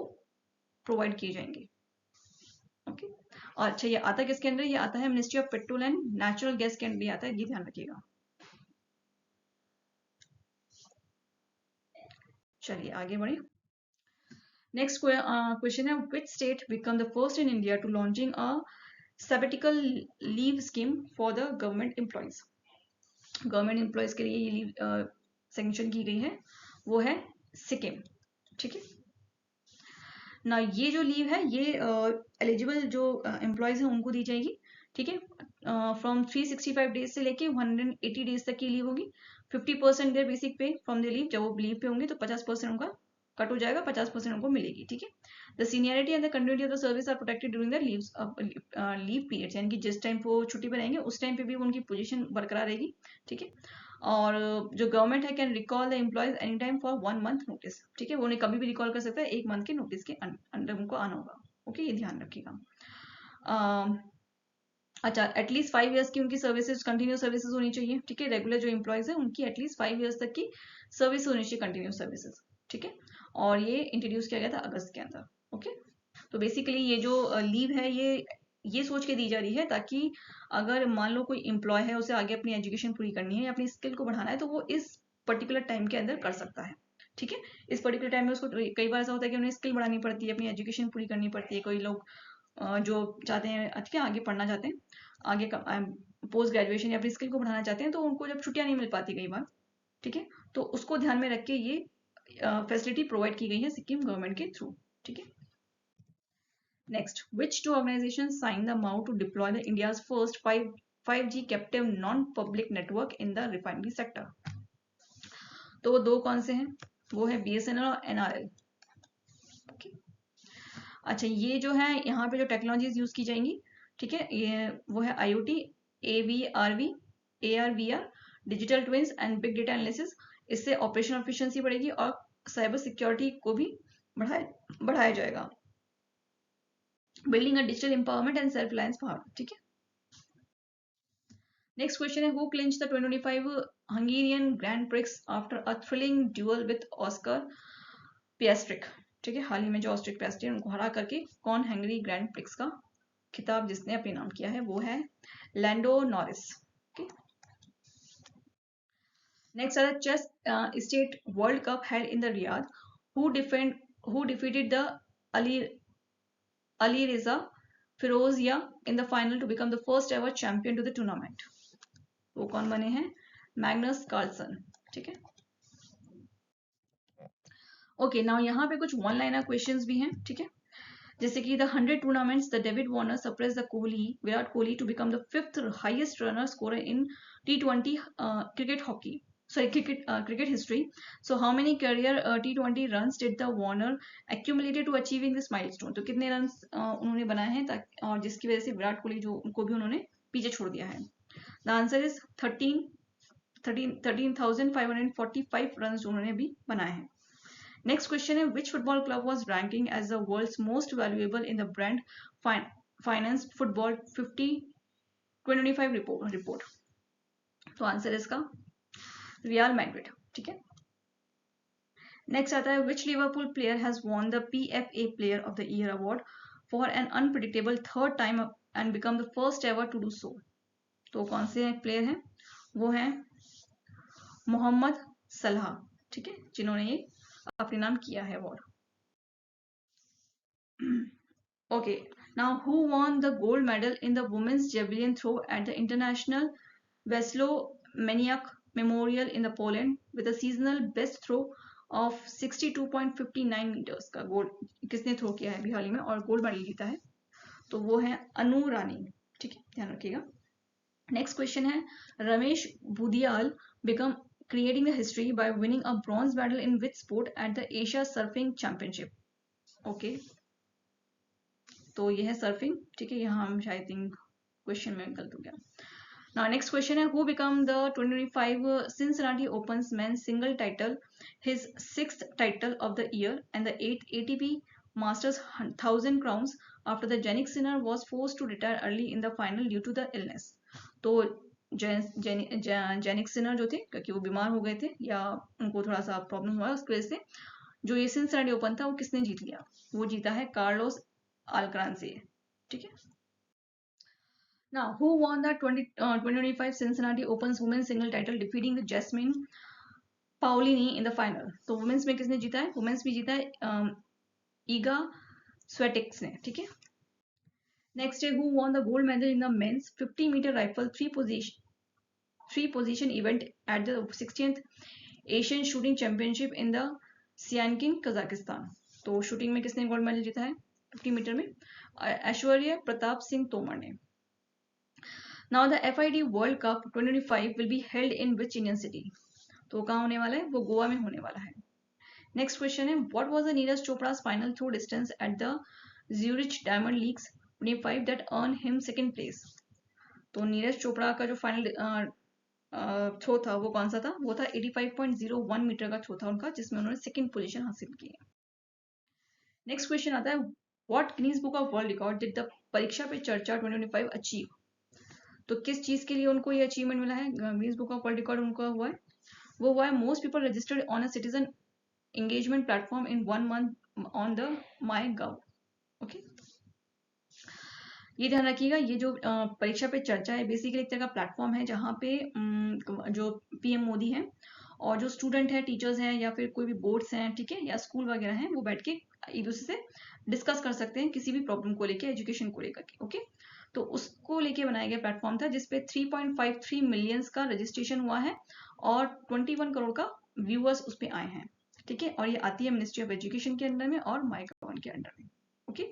प्रोवाइड किए जाएंगे। ओके, और अच्छा ये आता है किसके अंदर? ये आता है ministry of petrol and natural gas के अंदर ही आता है, ये ध्यान रखिएगा। चलिए आगे बढ़े। नेक्स्ट क्वेश्चन है, which state become the first in India to launching a sabbatical leave scheme for the government employees? Government employees के लिए ये लीव सैंक्शन की गई है, वो है सिक्किम। ठीक है ना, ये जो लीव है ये एलिजिबल जो एम्प्लॉयज हैं उनको दी जाएगी। ठीक है, फ्रॉम 365 डेज से लेके 180 डेज तक की लीव होगी। 50% देयर बेसिक पे फ्रॉम द लीव, जब वो लीव पे होंगे तो 50% उनका कट हो जाएगा, 50% उनको मिलेगी। ठीक है, the seniority and the continuity of the service are protected during the leave periods, यानी कि जिस टाइम वो छुट्टी पर रहेंगे उस टाइम पे भी उनकी पोजीशन बरकरार रहेगी। ठीक है, और जो गवर्नमेंट है can recall the employees any time for 1 month notice. ठीक है, वो उन्हें कभी भी रिकॉल कर सकता है, 1 मंथ के नोटिस के अंदर उनको आना होगा। ओके, ये ध्यान रखिएगा। अच्छा, एटलीस्ट 5 ईयर्स की उनकी सर्विसेज, कंटिन्यू सर्विसेज होनी चाहिए। ठीक है, रेगुलर जो एम्प्लॉयज है उनकी एटलीस्ट 5 ईयर्स तक की सर्विस होनी चाहिए, कंटिन्यू सर्विसेज। ठीक है, और ये इंट्रोड्यूस किया गया था अगस्त के अंदर। ओके, तो बेसिकली ये जो लीव है ये सोच के दी जा रही है ताकि अगर मान लो कोई एम्प्लॉय है, उसे आगे अपनी एजुकेशन पूरी करनी है या अपनी स्किल को बढ़ाना है, तो वो इस पर्टिकुलर टाइम के अंदर कर सकता है। ठीक है, इस पर्टिकुलर टाइम में उसको कई बार ऐसा होता है कि उन्हें स्किल बढ़ानी पड़ती है, अपनी एजुकेशन पूरी करनी पड़ती है। कोई लोग जो चाहते हैं, ठीक है, आगे पढ़ना चाहते हैं, आगे पोस्ट ग्रेजुएशन या अपनी स्किल को बढ़ाना चाहते हैं, तो उनको जब छुट्टियां नहीं मिल पाती कई बार, ठीक है, तो उसको ध्यान में रख के ये फैसिलिटी प्रोवाइड की गई है सिक्किम गवर्नमेंट के थ्रू। ठीक है, next, which two organizations signed the MoU to deploy the India's first 5G captive non-public network in the refinery sector? तो वो दो कौन से हैं? वो है BSNL और NRL। okay. अच्छा, ये जो है यहाँ पे जो टेक्नोलॉजीज यूज की जाएंगी, ठीक है, ये वो है IoT, AVRV, ARVR, digital twins and big data analysis. इससे ऑपरेशनल एफिशिएंसी बढ़ेगी और साइबर सिक्योरिटी को भी बढ़ाया जाएगा। Building a digital empowerment and self reliance for. ठीक है, नेक्स्ट क्वेश्चन है, who clinched the 2025 Hungarian grand prix after a thrilling duel with Oscar Piastri? ठीक है, हाल ही में जो ऑस्ट्रिक पिएस्ट्रिक उनको हरा करके कौन हंगरी ग्रैंड प्रिक्स का खिताब जिसने अपने नाम किया है, वो है लैंडो नॉरिस। नेक्स्ट है chess state world cup held in the Riyadh, who defeated the Ali Alireza Firozia in the final to become the first ever champion to the tournament? वो कौन बने हैं? Magnus Carlsen. ठीक है, ओके, नाउ यहाँ पे कुछ वन लाइनर क्वेश्चंस भी हैं। ठीक है, जैसे कि the 100 tournaments the David Warner surprise the Virat Kohli to become the 5th highest runner scorer in T20 cricket hockey. Sorry, cricket history. So how many career T20 runs did the Warner accumulated to achieving this milestone? तो कितने runs उन्होंने बनाए हैं और जिसकी वजह से विराट कोहली जो उनको भी उन्होंने पीछे छोड़ दिया है? The answer is 13,545 runs जो उन्होंने भी बनाए हैं। नेक्स्ट क्वेश्चन है, which football club was ranking as the world's most valuable in the brand finance football 2025 report? तो आंसर इसका रियल मैड्रिड। ठीक है, नेक्स्ट आता है, which Liverpool player has won the PFA player of the year award for an unpredictable third time and become the first ever to do so? तो कौन से प्लेयर हैं? वो हैं मोहम्मद सलाह। ठीक है, जिन्होंने ये अपने नाम किया है award. Okay, now who won the gold medal in the women's javelin throw at the International Wrestlemania Memorial in the Poland with a seasonal best throw of 62.59 meters का गोल्ड किसने थ्रो किया है अभी हाल ही में और गोल्ड मेडल जीता है? तो वो है अनु रानी। ठीक है, ध्यान रखिएगा। नेक्स्ट क्वेश्चन है, Ramesh Budiyal become creating the history by winning a bronze medal in which sport at the Asia Surfing Championship? Okay, तो ये है सर्फिंग। ठीक है, यहाँ हम शायद क्वेश्चन में गलत हो गया। Now next question है, who become the 2025 Cincinnati Open's men's single title, his 6th title of the year and the 8th ATP Masters 1000 crowns after the Jannik Sinner was forced to retire early in the final due to the illness? तो जेनिक सिनर जो थे, क्योंकि वो बीमार हो गए थे या उनको थोड़ा सा प्रॉब्लम हुआ उसकी वजह से जो ये सिंसिनाटी ओपन था वो किसने जीत लिया? वो जीता है कार्लोस अल्काराज से, ठीक है। Now, who won the 2025 Cincinnati Open's women's single title, defeating the Jasmine Paolini in the final? तो वुमेन्स में किसने जीता है? वुमेन्स भी जीता है ईगा स्वेटिक्स ने, ठीक है। नेक्स्ट है, who won the gold medal in the men's 50-meter rifle three position event at the 16th Asian Shooting Championship in the Siankin, Kazakhstan? तो शूटिंग में किसने गोल्ड मेडल जीता है 50 मीटर में? ऐश्वर्या प्रताप सिंह तोमर ने। Now the FID World Cup 2025 will be held in which Indian city? तो कहाँ होने वाला है? वो गोवा में होने वाला है। नेक्स्ट क्वेश्चन है, what was the Neeraj Chopra's final throw distance at the Zurich Diamond Leagues 25 that earned him second place? तो नीरज चोपड़ा का जो फाइनल थ्रो था वो कौन सा था? वो था 85.01 मीटर का थ्रो था उनका, जिसमें उन्होंने सेकंड पोजीशन हासिल की है। नेक्स्ट क्वेश्चन आता है, what Guinness book of world record did the परीक्षा पे चर्चा 2025 अचीव? तो किस चीज के लिए उनको ये अचीवमेंट मिला है? Guinness book of world record उनका हुआ है, वो हुआ है most people registered on a citizen engagement platform in 1 month on the my gov. Okay, ये ध्यान रखिएगा, ये जो परीक्षा पे चर्चा है बेसिकली एक तरह का प्लेटफॉर्म है जहाँ पे जो पीएम मोदी हैं और जो स्टूडेंट है, टीचर्स हैं या फिर कोई भी बोर्ड्स हैं, ठीक है, या स्कूल वगैरह हैं, वो बैठ के एक दूसरे से डिस्कस कर सकते हैं किसी भी प्रॉब्लम को लेके, एजुकेशन को लेकर के। ओके, तो उसको लेके बनाया गया प्लेटफॉर्म था जिसपे 3.53 मिलियंस का रजिस्ट्रेशन हुआ है और 21 करोड़ का व्यूअर्स उस पर आए हैं, ठीक है। और ये आती है मिनिस्ट्री ऑफ एजुकेशन के अंडर में और माई गवर्न के अंडर में। ओके,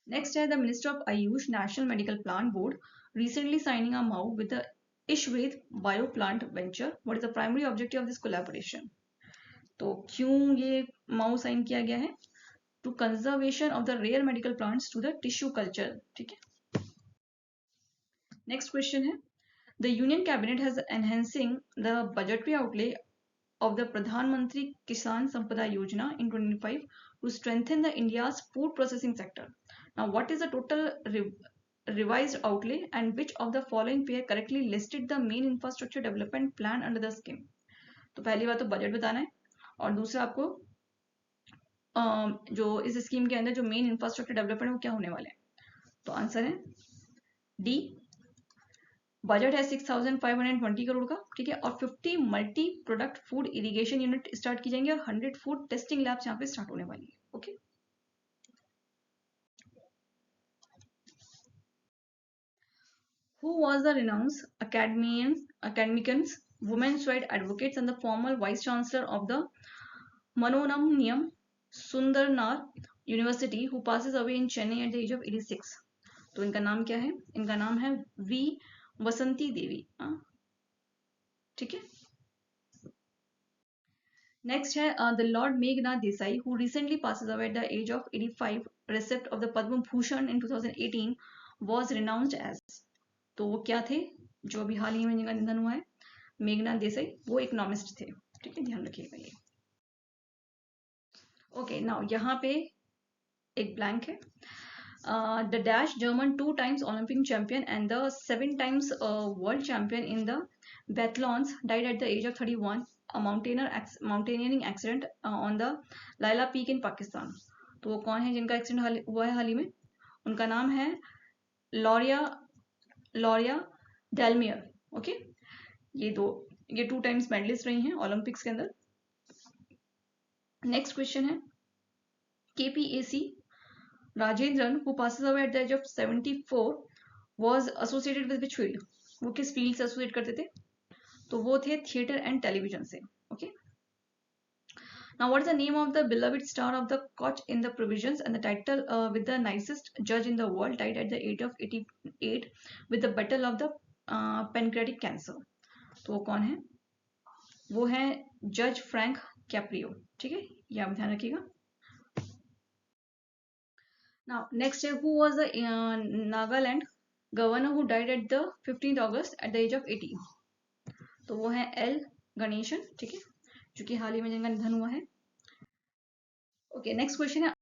नेक्स्ट है, the minister of Ayush national medical plant board recently signing a MOU with the Ishwed Bioplant Venture. What is the primary objective of this collaboration? तो क्यों ये MOU साइन किया गया है? To conservation of the rare medical plants to the tissue culture, ठीक है। नेक्स्ट क्वेश्चन है, the union cabinet has enhancing the budgetary outlay of the Pradhan Mantri Kisan Sampada Yojana in 2025 to strengthen the India's food processing sector. Now, what is the total revised outlay and which of the following pair correctly listed the main infrastructure development plan under the scheme? तो पहली बात तो बजट बताना है और दूसरा आपको जो इस स्कीम के अंदर जो मेन इंफ्रास्ट्रक्चर डेवलपमेंट है वो क्या होने वाले हैं। तो आंसर है डी, बजट है 6,520 करोड़ का, ठीक है, और 50 multi product food irrigation unit start की जाएंगे और 100 फूड टेस्टिंग लैब्स यहाँ पे स्टार्ट होने वाली है। Okay, who was the renounce academicians, women's rights advocates and the former vice chancellor of the Manoramniyam Sundarnar University who passes away in Chennai at the age of 86? तो इनका नाम क्या है? इनका नाम है वी वसंती देवी, ठीक है। नेक्स्ट है the lord Meghnad Desai who recently passes away at the age of 85, receipt of the Padma Bhushan in 2018 was renounced as. तो वो क्या थे जो अभी हाल ही में जिनका निधन हुआ है? मेघनाथ देसाई, वो इकोनॉमिस्ट थे, ठीक है, ध्यान रखिएगा ये। ओके, नाउ यहाँ पे एक ब्लैंक है, the dash German 2 times Olympic champion and the 7 times world champion in the biathlons died at the age of 31, a mountaineering accident on the Laila Peak in Pakistan. तो वो कौन है जिनका एक्सीडेंट हुआ है हाल ही में? उनका नाम है लॉरिया डेलमियर। ओके, ये 2 टाइम्स मेडलिस्ट रही हैं ओलंपिक्स के अंदर। नेक्स्ट क्वेश्चन है, KPAC Rajendran, who passes away at the age of 74, was associated with which field? वो किस फील्ड से एसोसिएट करते थे? तो वो थे थिएटर एंड टेलीविजन से। Okay, now what is the name of the beloved star of the Koch in the provisions and the title with the nicest judge in the world died at the age of 88 with the battle of the pancreatic cancer? तो वो कौन है? वो है जज फ्रैंक कैप्रियो, ठीक है, ये आप ध्यान रखिएगा। Now, next, who was the Nagaland governor who died at the 15th August at the age of 80? तो वो है एल गणेशन, ठीक है, जो कि हाल ही में जिनका निधन हुआ है। ओके, नेक्स्ट क्वेश्चन है,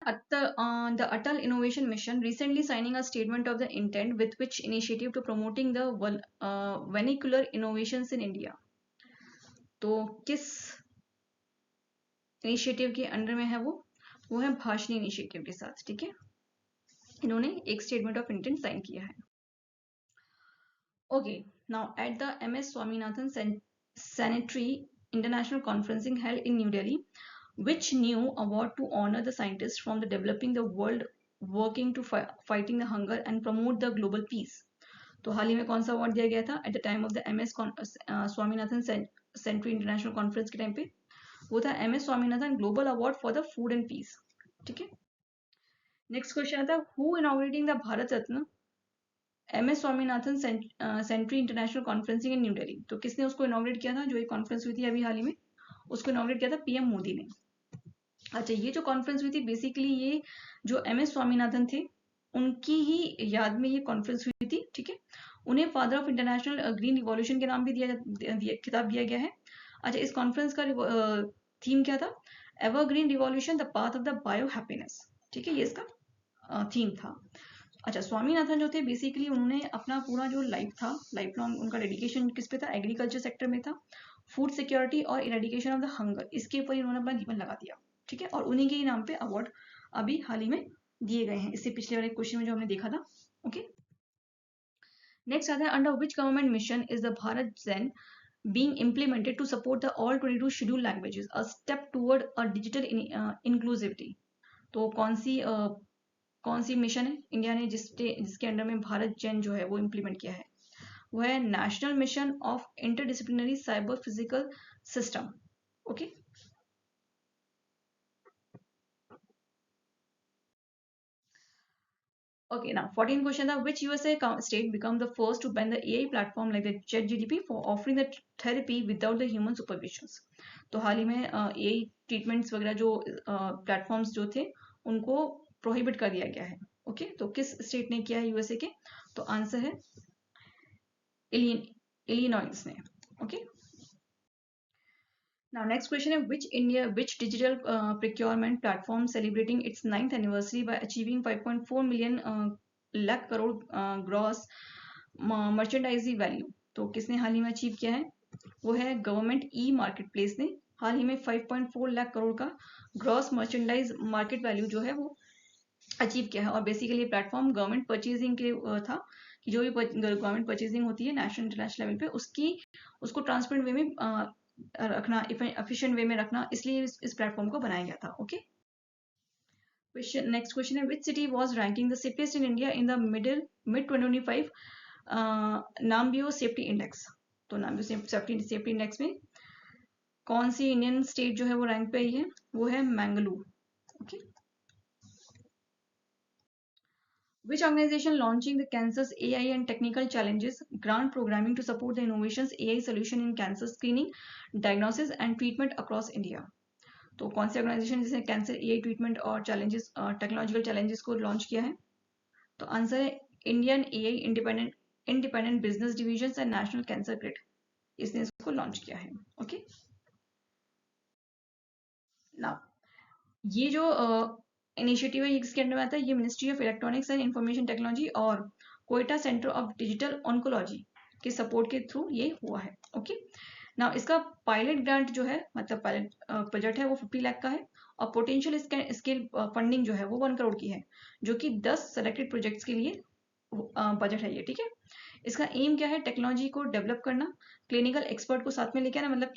the Atal innovation mission recently signing a statement of the intent with which initiative to promoting the vernacular innovations in India? तो किस इनिशिएटिव के अंडर में है वो है भाषणी इनिशिएटिव के साथ, ठीक है। इन्होंने एक स्टेटमेंट ऑफ इंटेंट साइन किया है। Okay, now at the MS Swaminathan Sanitary International Conferencing held in New Delhi, which new award to honor the scientists from the developing the world working to fighting the hunger and promote the global peace. तो हाल ही में कौन सा अवार्ड दिया गया था at the time of the MS Swaminathan century international conference के टाइम पे? वो था MS Swaminathan global award for the food and peace, ठीक है। नेक्स्ट क्वेश्चन आता है who inaugurating the Bharat Ratna MS Swaminathan century international conferencing in new Delhi? तो किसने उसको इनॉग्रेट किया था? जो एक कॉन्फ्रेंस हुई थी अभी हाल ही में, उसको इनॉग्रेट किया था PM मोदी ने। अच्छा, ये जो कॉन्फ्रेंस हुई थी बेसिकली ये जो MS स्वामीनाथन थे उनकी ही याद में ये कॉन्फ्रेंस हुई थी, ठीक है। उन्हें father of international green revolution के नाम भी खिताब दिया गया है। अच्छा, इस कॉन्फ्रेंस का थीम क्या था? Evergreen revolution the path of the bio happiness, ठीक है, ये इसका थीम था। अच्छा, स्वामीनाथन जो थे बेसिकली उन्होंने अपना पूरा जो लाइफ लॉन्ग उनका डेडिकेशन किस पे था? एग्रीकल्चर सेक्टर में था। फूड सिक्योरिटी और इरेडिकेशन ऑफ द हंगर, इसके ऊपर उन्होंने अपना जीवन लगा दिया, ठीक है। और उन्हीं के नाम पे अवार्ड अभी हाल ही में दिए गए हैं, इससे पिछले वाले क्वेश्चन में जो हमने देखा था। ओके, नेक्स्ट आता है under which government mission is the Bharat gen being implemented to support the all 22 scheduled languages, a step toward a digital inclusivity? तो कौन सी मिशन है इंडिया ने जिसके अंडर में भारत जेन जो है वो इम्प्लीमेंट किया है? वो है national mission of interdisciplinary cyber physical system. Okay, okay, now 14th question था which USA state become the first to ban the AI platform like the ChatGPT for offering the therapy without the human supervisions? तो हाल ही में AI ट्रीटमेंट्स वगैरह जो प्लेटफॉर्म्स जो थे उनको प्रोहिबिट कर दिया गया है। ओके, तो किस स्टेट ने किया है यूएसए के? तो आंसर है इलिनॉइस ने। Okay, now next question is which digital procurement platform celebrating its 9th anniversary by achieving 5.4 million lakh crore gross merchandise value? तो किसने हाल ही में अचीव किया है? वो है गवर्नमेंट ई मार्केट प्लेस ने हाल ही में 5.4 लाख करोड़ का ग्रॉस मर्चेंडाइज मार्केट वैल्यू जो है वो अचीव किया है। और बेसिकली प्लेटफॉर्म गवर्नमेंट परचेजिंग के था कि जो भी गवर्नमेंट परचेजिंग होती है नेशनल इंटरनेशनल लेवल पे उसको ट्रांसपेरेंट वे में रखना, एफिशिएंट वे में रखना, इसलिए इस प्लेटफॉर्म को बनाया गया था। ओके, नेक्स्ट क्वेश्चन है which city was ranking the safest in India in the mid 2025 Numbeo safety index? तो नाम्बियो सेफ्टी इंडेक्स में कौन सी इंडियन स्टेट जो है वो रैंक पे आई है? वो है Mangalore. Okay, which organization launching the cancer's AI and technical challenges grant programming to support the innovations AI solution in cancer screening, diagnosis and treatment across India? तो कौन सी ऑर्गेनाइजेशन जिसने कैंसर एआई ट्रीटमेंट और चैलेंजेस टेक्नोलॉजिकल चैलेंजेस को लॉन्च किया है? तो आंसर है Indian AI independent business division and national cancer grid, इसने इसको लॉन्च किया है। ओके, नाउ ये जो इनिशिएटिव है ये किसके अंडर में आता है? ये ministry of electronics and information technology और Koita centre of digital oncology के सपोर्ट के थ्रू ये हुआ है। ओके, ना इसका पायलट ग्रांट जो है मतलब पायलट बजट है वो 50 लाख का है और पोटेंशियल स्केल फंडिंग जो है वो 1 करोड़ की है, जो कि 10 सेलेक्टेड प्रोजेक्ट्स के लिए बजट है ये, ठीक है। इसका एम क्या है? टेक्नोलॉजी को डेवलप करना, क्लिनिकल एक्सपर्ट को साथ में लेके आना, मतलब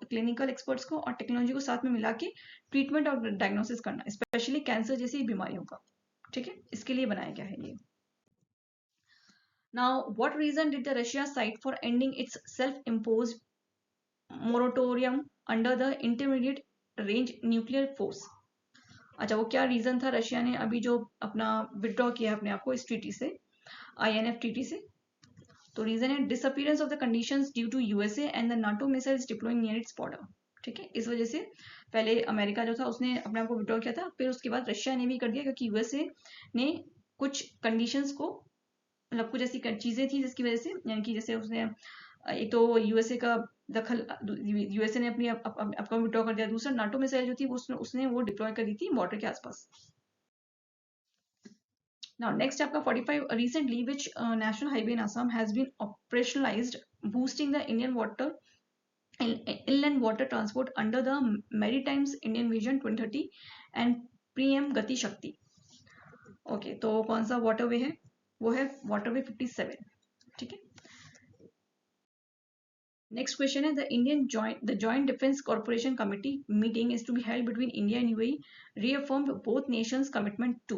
क्लिनिकल एक्सपर्ट्स को और टेक्नोलॉजी को साथ में मिला के ट्रीटमेंट और डायग्नोसिस करना, स्पेशली कैंसर जैसी बीमारियों का, ठीक है, इसके लिए बनाया गया है ये। Now what reason did the Russia cite for ending its self imposed moratorium under the intermediate range nuclear force? अच्छा, वो क्या रीजन था रशिया ने अभी जो अपना विड्रॉ किया अपने आप को इस ट्रीटी से, INF ट्रीटी से? तो रीजन है disappearance of the conditions due to USA and the NATO missiles deploying near its border, ठीक है। इस वजह से पहले अमेरिका जो था उसने अपने आप को विड्रॉ किया था, फिर उसके बाद रशिया ने भी कर दिया क्योंकि यूएसए ने कुछ कंडीशंस को, मतलब कुछ ऐसी चीजें थी जिसकी वजह से, यानी कि जैसे उसने एक तो यूएसए का दखल, यूएसए ने अपनी आपका विड्रॉ कर दिया, दूसरा नाटो मिसाइल जो थी उसने वो डिप्लॉय कर दी थी बॉर्डर के आसपास। Now, next आपका 45 recently which national highway in Assam has been operationalized boosting the Indian water inland water transport under the Maritime's Indian Vision 2030 and PM गति शक्ति। ओके, तो कौन सा वाटरवे है? वो है वाटरवे 57। ठीक है, नेक्स्ट क्वेश्चन है the joint defence corporation committee meeting is to be held between India and UAE reaffirmed both nations commitment to.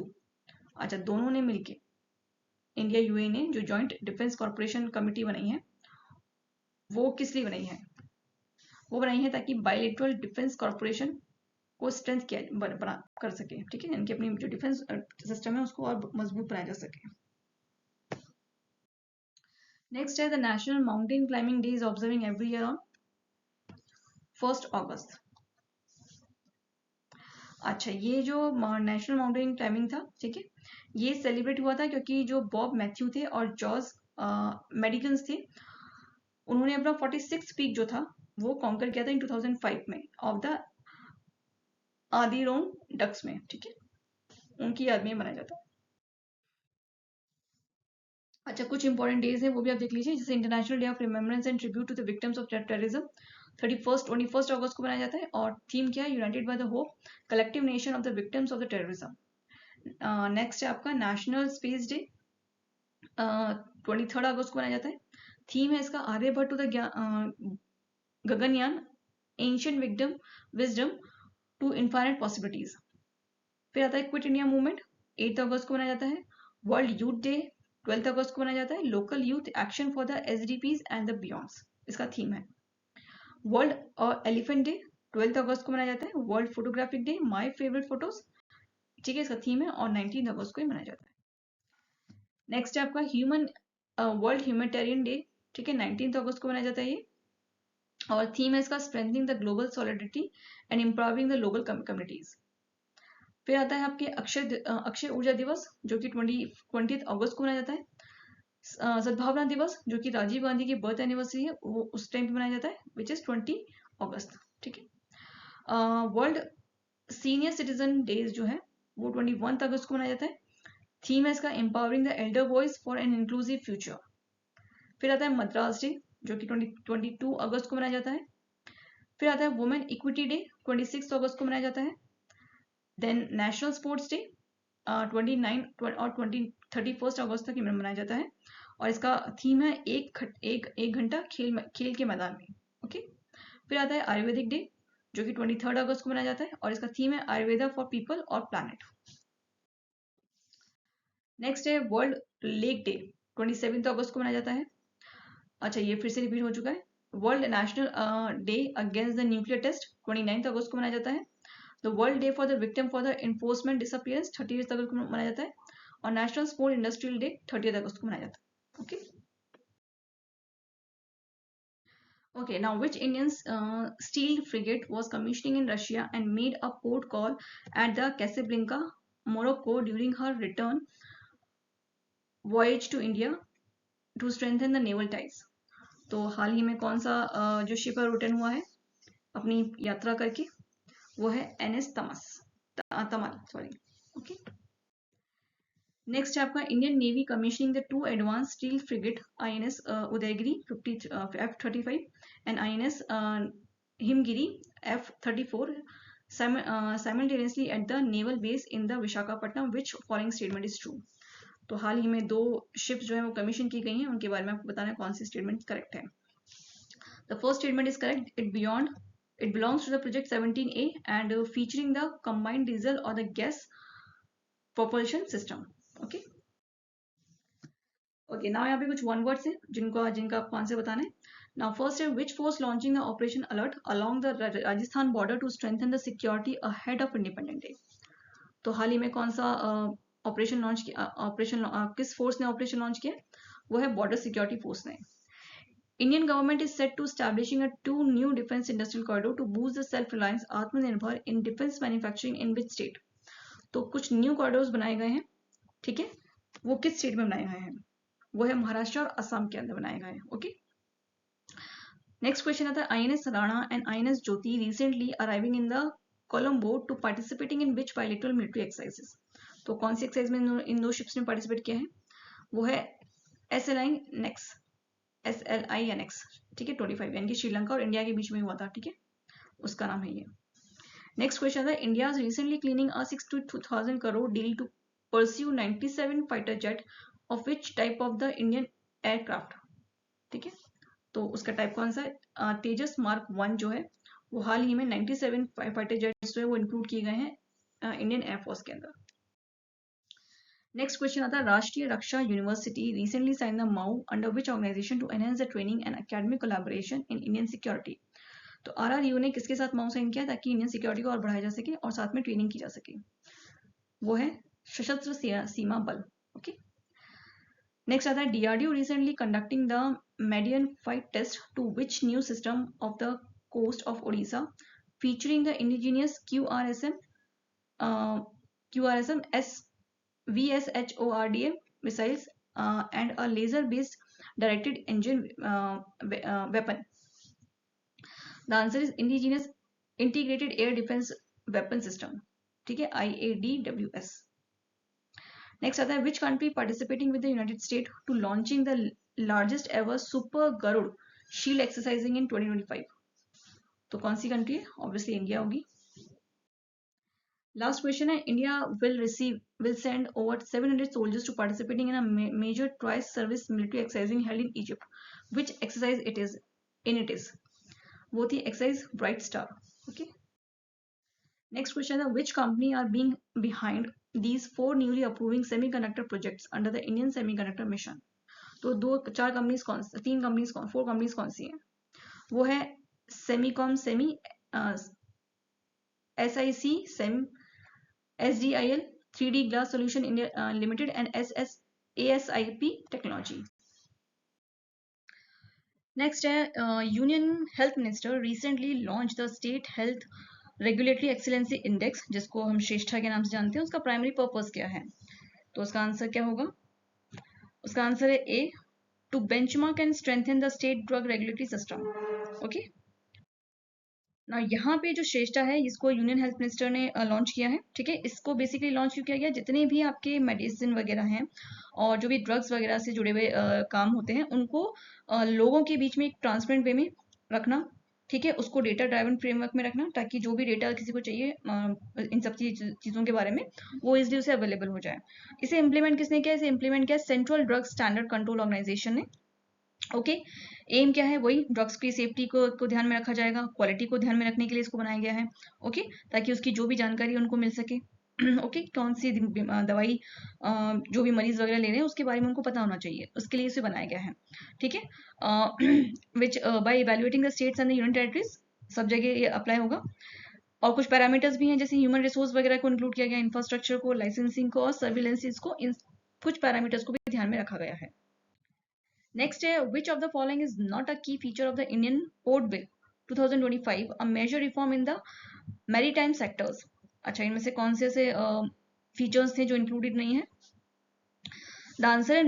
अच्छा, दोनों ने मिलके, इंडिया यूएई ने जो जॉइंट डिफेंस कॉर्पोरेशन कमिटी बनाई है वो किस लिए बनाई है? वो बनाई है ताकि बायलेटरल डिफेंस कॉर्पोरेशन को स्ट्रेंथ किया बना कर सके। ठीक है, इनकी अपनी जो डिफेंस सिस्टम है उसको और मजबूत बनाया जा सके। नेक्स्ट है the national mountain climbing day is observing every year on 1 अगस्त। अच्छा, ये जो नेशनल माउंटेन क्लाइंबिंग था, ठीक है, ये सेलिब्रेट हुआ था क्योंकि जो बॉब मैथ्यू थे और जॉर्ज मेडिकन्स थे, उन्होंने अपना 46 पीक जो था वो कॉन्कर किया था इन 2005 में ऑफ द आदिरोन डक्स में। ठीक है, उनकी याद में मनाया जाता है। अच्छा, कुछ इंपॉर्टेंट डेज है वो भी आप देख लीजिए, जैसे international day of remembrance and tribute to the victims of terrorism 21 अगस्त को मनाया जाता है, और थीम क्या है? United by the hope, collective nation of the victims of the terrorism. Next है आपका नेशनल स्पेस डे 23 अगस्त को मनाया जाता है। थीम है इसका Aryabhata to the Gaganyaan, ancient wisdom to infinite possibilities. फिर आता है क्विट इंडिया मूवमेंट 8 अगस्त को मनाया जाता है। वर्ल्ड यूथ डे 12 अगस्त को मनाया जाता है। Local youth action for the SDPs and the beyonds, इसका थीम है। वर्ल्ड एलिफेंट डे 12 अगस्त को मनाया जाता है। World photographic day, my favourite photos, ठीक है, इसका थीम है, और 19 अगस्त को ही मनाया जाता है। नेक्स्ट है आपका वर्ल्ड ह्यूमैनिटेरियन डे, ठीक है, 19 अगस्त को मनाया जाता है ये, और थीम है इसका strengthening the global solidarity and improving the local communities. फिर आता है आपके अक्षय ऊर्जा दिवस, जो कि 20 अगस्त को मनाया जाता है। सद्भावना दिवस, जो कि राजीव गांधी की बर्थ एनिवर्सरी है, वो उस टाइम पे मनाया जाता है, विच इज 20 अगस्त। ठीक है, वर्ल्ड सीनियर सिटीजन डेज जो है वो 21 अगस्त को मनाया जाता है। थीम है इसका empowering the Elder voice for an inclusive future. फिर आता है मद्रास डे, जो कि 22 अगस्त को मनाया जाता है। फिर आता है वुमेन इक्विटी डे 26 अगस्त को मनाया जाता है। देन नेशनल स्पोर्ट्स डे 29 और 31 अगस्त तक मनाया जाता है, और इसका थीम है एक घंटा खेल के मैदान में। ओके, फिर आता है आयुर्वेदिक डे, जो कि 23 अगस्त को मनाया जाता है, और इसका थीम है आयुर्वेदा फॉर पीपल और प्लैनेट। नेक्स्ट है वर्ल्ड लेक डे 27 अगस्त को मनाया जाता है। अच्छा, ये फिर से रिपीट हो चुका है। World national day against the nuclear test 29 अगस्त को मनाया जाता है। The world day for the victim for the enforcement disappearance 30 अगस्त को मनाया जाता है, और नेशनल स्पोर्ट इंडस्ट्रियल डे 30 अगस्त को मनाया जाता है। Okay, okay, now which Indian steel frigate was commissioning in Russia and made a port call at the Casablanca, Morocco during her return voyage to India to strengthen the naval ties? तो हाल ही में कौन सा जो शिप रिटर्न हुआ है अपनी यात्रा करके, वो है NS Tamal, sorry. Okay, next है आपका Indian navy commissioning the 2 advance steel frigate INS Udaygiri F-35 and INS Himgiri F-34 simultaneously at the naval base in the Visakhapatnam, which following statement is true? तो हाल ही में 2 शिप्स जो है वो कमीशन की गई हैं, उनके बारे में आपको बताना है कौन सी स्टेटमेंट करेक्ट है। The first statement is correct. It belongs to the project 17A and featuring the combined diesel or the gas propulsion system. Okay. Okay. Now यहाँ पे कुछ one words हैं जिनका आपको आंसर बताना है. Now first है which force launching the Operation Alert along the Rajasthan border to strengthen the security ahead of Independence Day. तो हाल ही में कौन सा किस फोर्स ने ऑपरेशन लॉन्च किया? वो है बॉर्डर सिक्योरिटी फोर्स ने. Indian government is set to establishing 2 new defense industrial corridor to boost the self-reliance आत्मनिर्भर in defense manufacturing in which state? तो कुछ न्यू कॉरिडोर्स बनाए गए हैं, ठीक है, वो किस स्टेट में बनाए गए हैं? वो है महाराष्ट्र और असम के अंदर बनाए गए हैं. ओके, नेक्स्ट क्वेश्चन आता है INS Rana and INS Jyoti recently arriving in the Colombo to participating in which bilateral military exercises? तो कौन सी एक्सरसाइज में इन दो शिप्स ने पार्टिसिपेट किया है? वो है SLI नेक्स. SLINX, ठीक है, 25, यानी कि श्रीलंका और इंडिया के बीच में हुआ था, ठीक है, उसका नाम है ये। नेक्स्ट क्वेश्चन है, India is recently cleaning a 6 to 2000 crore deal to pursue 97 fighter jet of which type of the Indian aircraft, ठीक है, तो उसका टाइप कौन सा है? तेजस मार्क 1 जो है वो हाल ही में 97 फाइटर जेट्स जो है वो इंक्लूड किए गए हैं इंडियन एयरफोर्स के अंदर। नेक्स्ट क्वेश्चन आता है, Rashtriya Raksha university recently sign the MoU under which organisation to enhance the training and academic collaboration in Indian security. तो आरआरयू ने किसके साथ माउ साइन किया ताकि इंडियन सिक्योरिटी को और बढ़ाया जा सके और साथ में ट्रेनिंग की जा सके? वो है सशस्त्र सीमा बल। ओके, नेक्स्ट आता है, DRDO recently conducting the median fight test to which new system of the coast of Odisha featuring the indigenous QRSM VSHORDA missiles and a laser-based directed engine weapon. The answer is indigenous integrated air defense weapon system, ठीक है, IADWS. Next आता है, which country participating with the United States to launching the largest ever Super Garud shield exercising in 2025? तो कौन सी कंट्री है? ऑब्वियसली इंडिया होगी। लास्ट क्वेश्चन है, India will send over 700 soldiers to participating in a major twice service military exercising held in Egypt. Which exercise it is? वो थी exercise Bright Star. Okay. Next question है, which company are being behind these 4 newly approving semiconductor projects under the Indian Semiconductor Mission? तो 4 कंपनीज कौन, 3 कंपनीज कौन, 4 कंपनीज कौन सी हैं? वो है Semicom semi, SIC Sem, SDIL 3D Glass Solution India Limited and ASIP Technology. Next है, Union Health Minister recently launched the State Health Regulatory Excellency Index, जिसको हम श्रेष्ठा के नाम से जानते हैं। उसका प्राइमरी पर्पस क्या है? तो उसका आंसर क्या होगा? उसका आंसर है A, to benchmark and strengthen the state drug regulatory system. Okay. ना यहाँ पे जो श्रेष्ठा है इसको यूनियन हेल्थ मिनिस्टर ने लॉन्च किया है, ठीक है। इसको बेसिकली लॉन्च क्यों किया गया? जितने भी आपके मेडिसिन वगैरह हैं और जो भी ड्रग्स वगैरह से जुड़े हुए काम होते हैं उनको लोगों के बीच में एक ट्रांसपेरेंट वे में रखना, ठीक है, उसको डेटा ड्राइवन फ्रेमवर्क में रखना ताकि जो भी डेटा किसी को चाहिए इन सब चीज़ों के बारे में वो इजली उसे अवेलेबल हो जाए। इसे इम्प्लीमेंट किसने किया? इसे इम्प्लीमेंट किया central drug standard control organisation ने। ओके, एम क्या है? वही ड्रग्स की सेफ्टी को ध्यान में रखा जाएगा, क्वालिटी को ध्यान में रखने के लिए इसको बनाया गया है। ओके, ताकि उसकी जो भी जानकारी उनको मिल सके। ओके, कौन सी दवाई जो भी मरीज वगैरह ले रहे हैं उसके बारे में उनको पता होना चाहिए, उसके लिए इसे बनाया गया है, ठीक है। विच bye evaluating the states and the union territories, सब जगह ये अप्लाई होगा। और कुछ पैरामीटर्स भी हैं जैसे ह्यूमन रिसोर्स वगैरह को इंक्लूड किया गया, इंफ्रास्ट्रक्चर को, लाइसेंसिंग को और सर्विलेंस को, इन कुछ पैरामीटर्स को भी ध्यान में रखा गया है। नेक्स्ट है, which of the following is not a key feature of the Indian Port Bill 2025, a major reform in the maritime sectors? अच्छा, इनमें से कौन से ऐसे फीचर्स थे जो इंक्लूडेड नहीं है? द आंसर है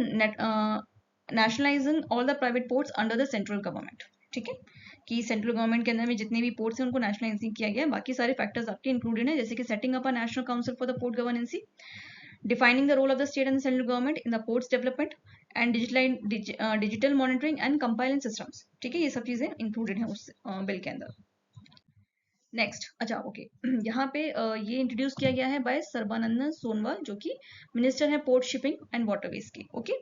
nationalising all the private ports under the central government, ठीक है, कि सेंट्रल गवर्नमेंट के अंदर में जितने भी पोर्ट्स हैं उनको नेशनलाइजिंग किया गया है। बाकी सारे फैक्टर्स आपके इंक्लूडेड हैं, जैसे कि setting up a national council for the port governance, defining the role of the state and the central government in the ports development and digital monitoring and compliance systems, ठीक है, ये सब चीजें इंक्लूडेड हैं उस बिल के अंदर। नेक्स्ट, अच्छा ओके, यहाँ पे ये इंट्रोड्यूस किया गया है बाय सर्बानंद सोनोवाल जो कि मिनिस्टर है पोर्ट शिपिंग एंड वाटरवेज के। ओके,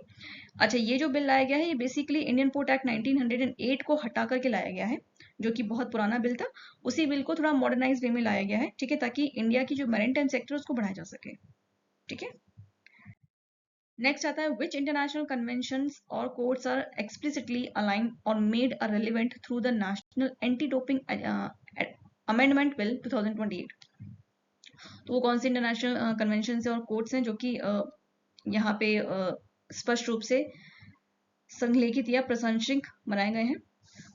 अच्छा, ये जो बिल लाया गया है ये बेसिकली इंडियन पोर्ट एक्ट 1908 को हटा करके लाया गया है, जो कि बहुत पुराना बिल था। उसी बिल को थोड़ा मॉडर्नाइज वे में लाया गया है, ठीक है, ताकि इंडिया की जो मैरीटाइम सेक्टर उसको बढ़ाया जा सके, ठीक है। नेक्स्ट आता है, विच इंटरनेशनल कन्वेंशंस और कोड्स आर एक्सप्लिसिटली अलाइन और made a relevant through the national anti doping amendment bill 2028? तो वो कौन से इंटरनेशनल कन्वेंशन और कोड्स हैं जो कि यहाँ पे स्पष्ट रूप से संलेखित या प्रशंसित बनाए गए हैं?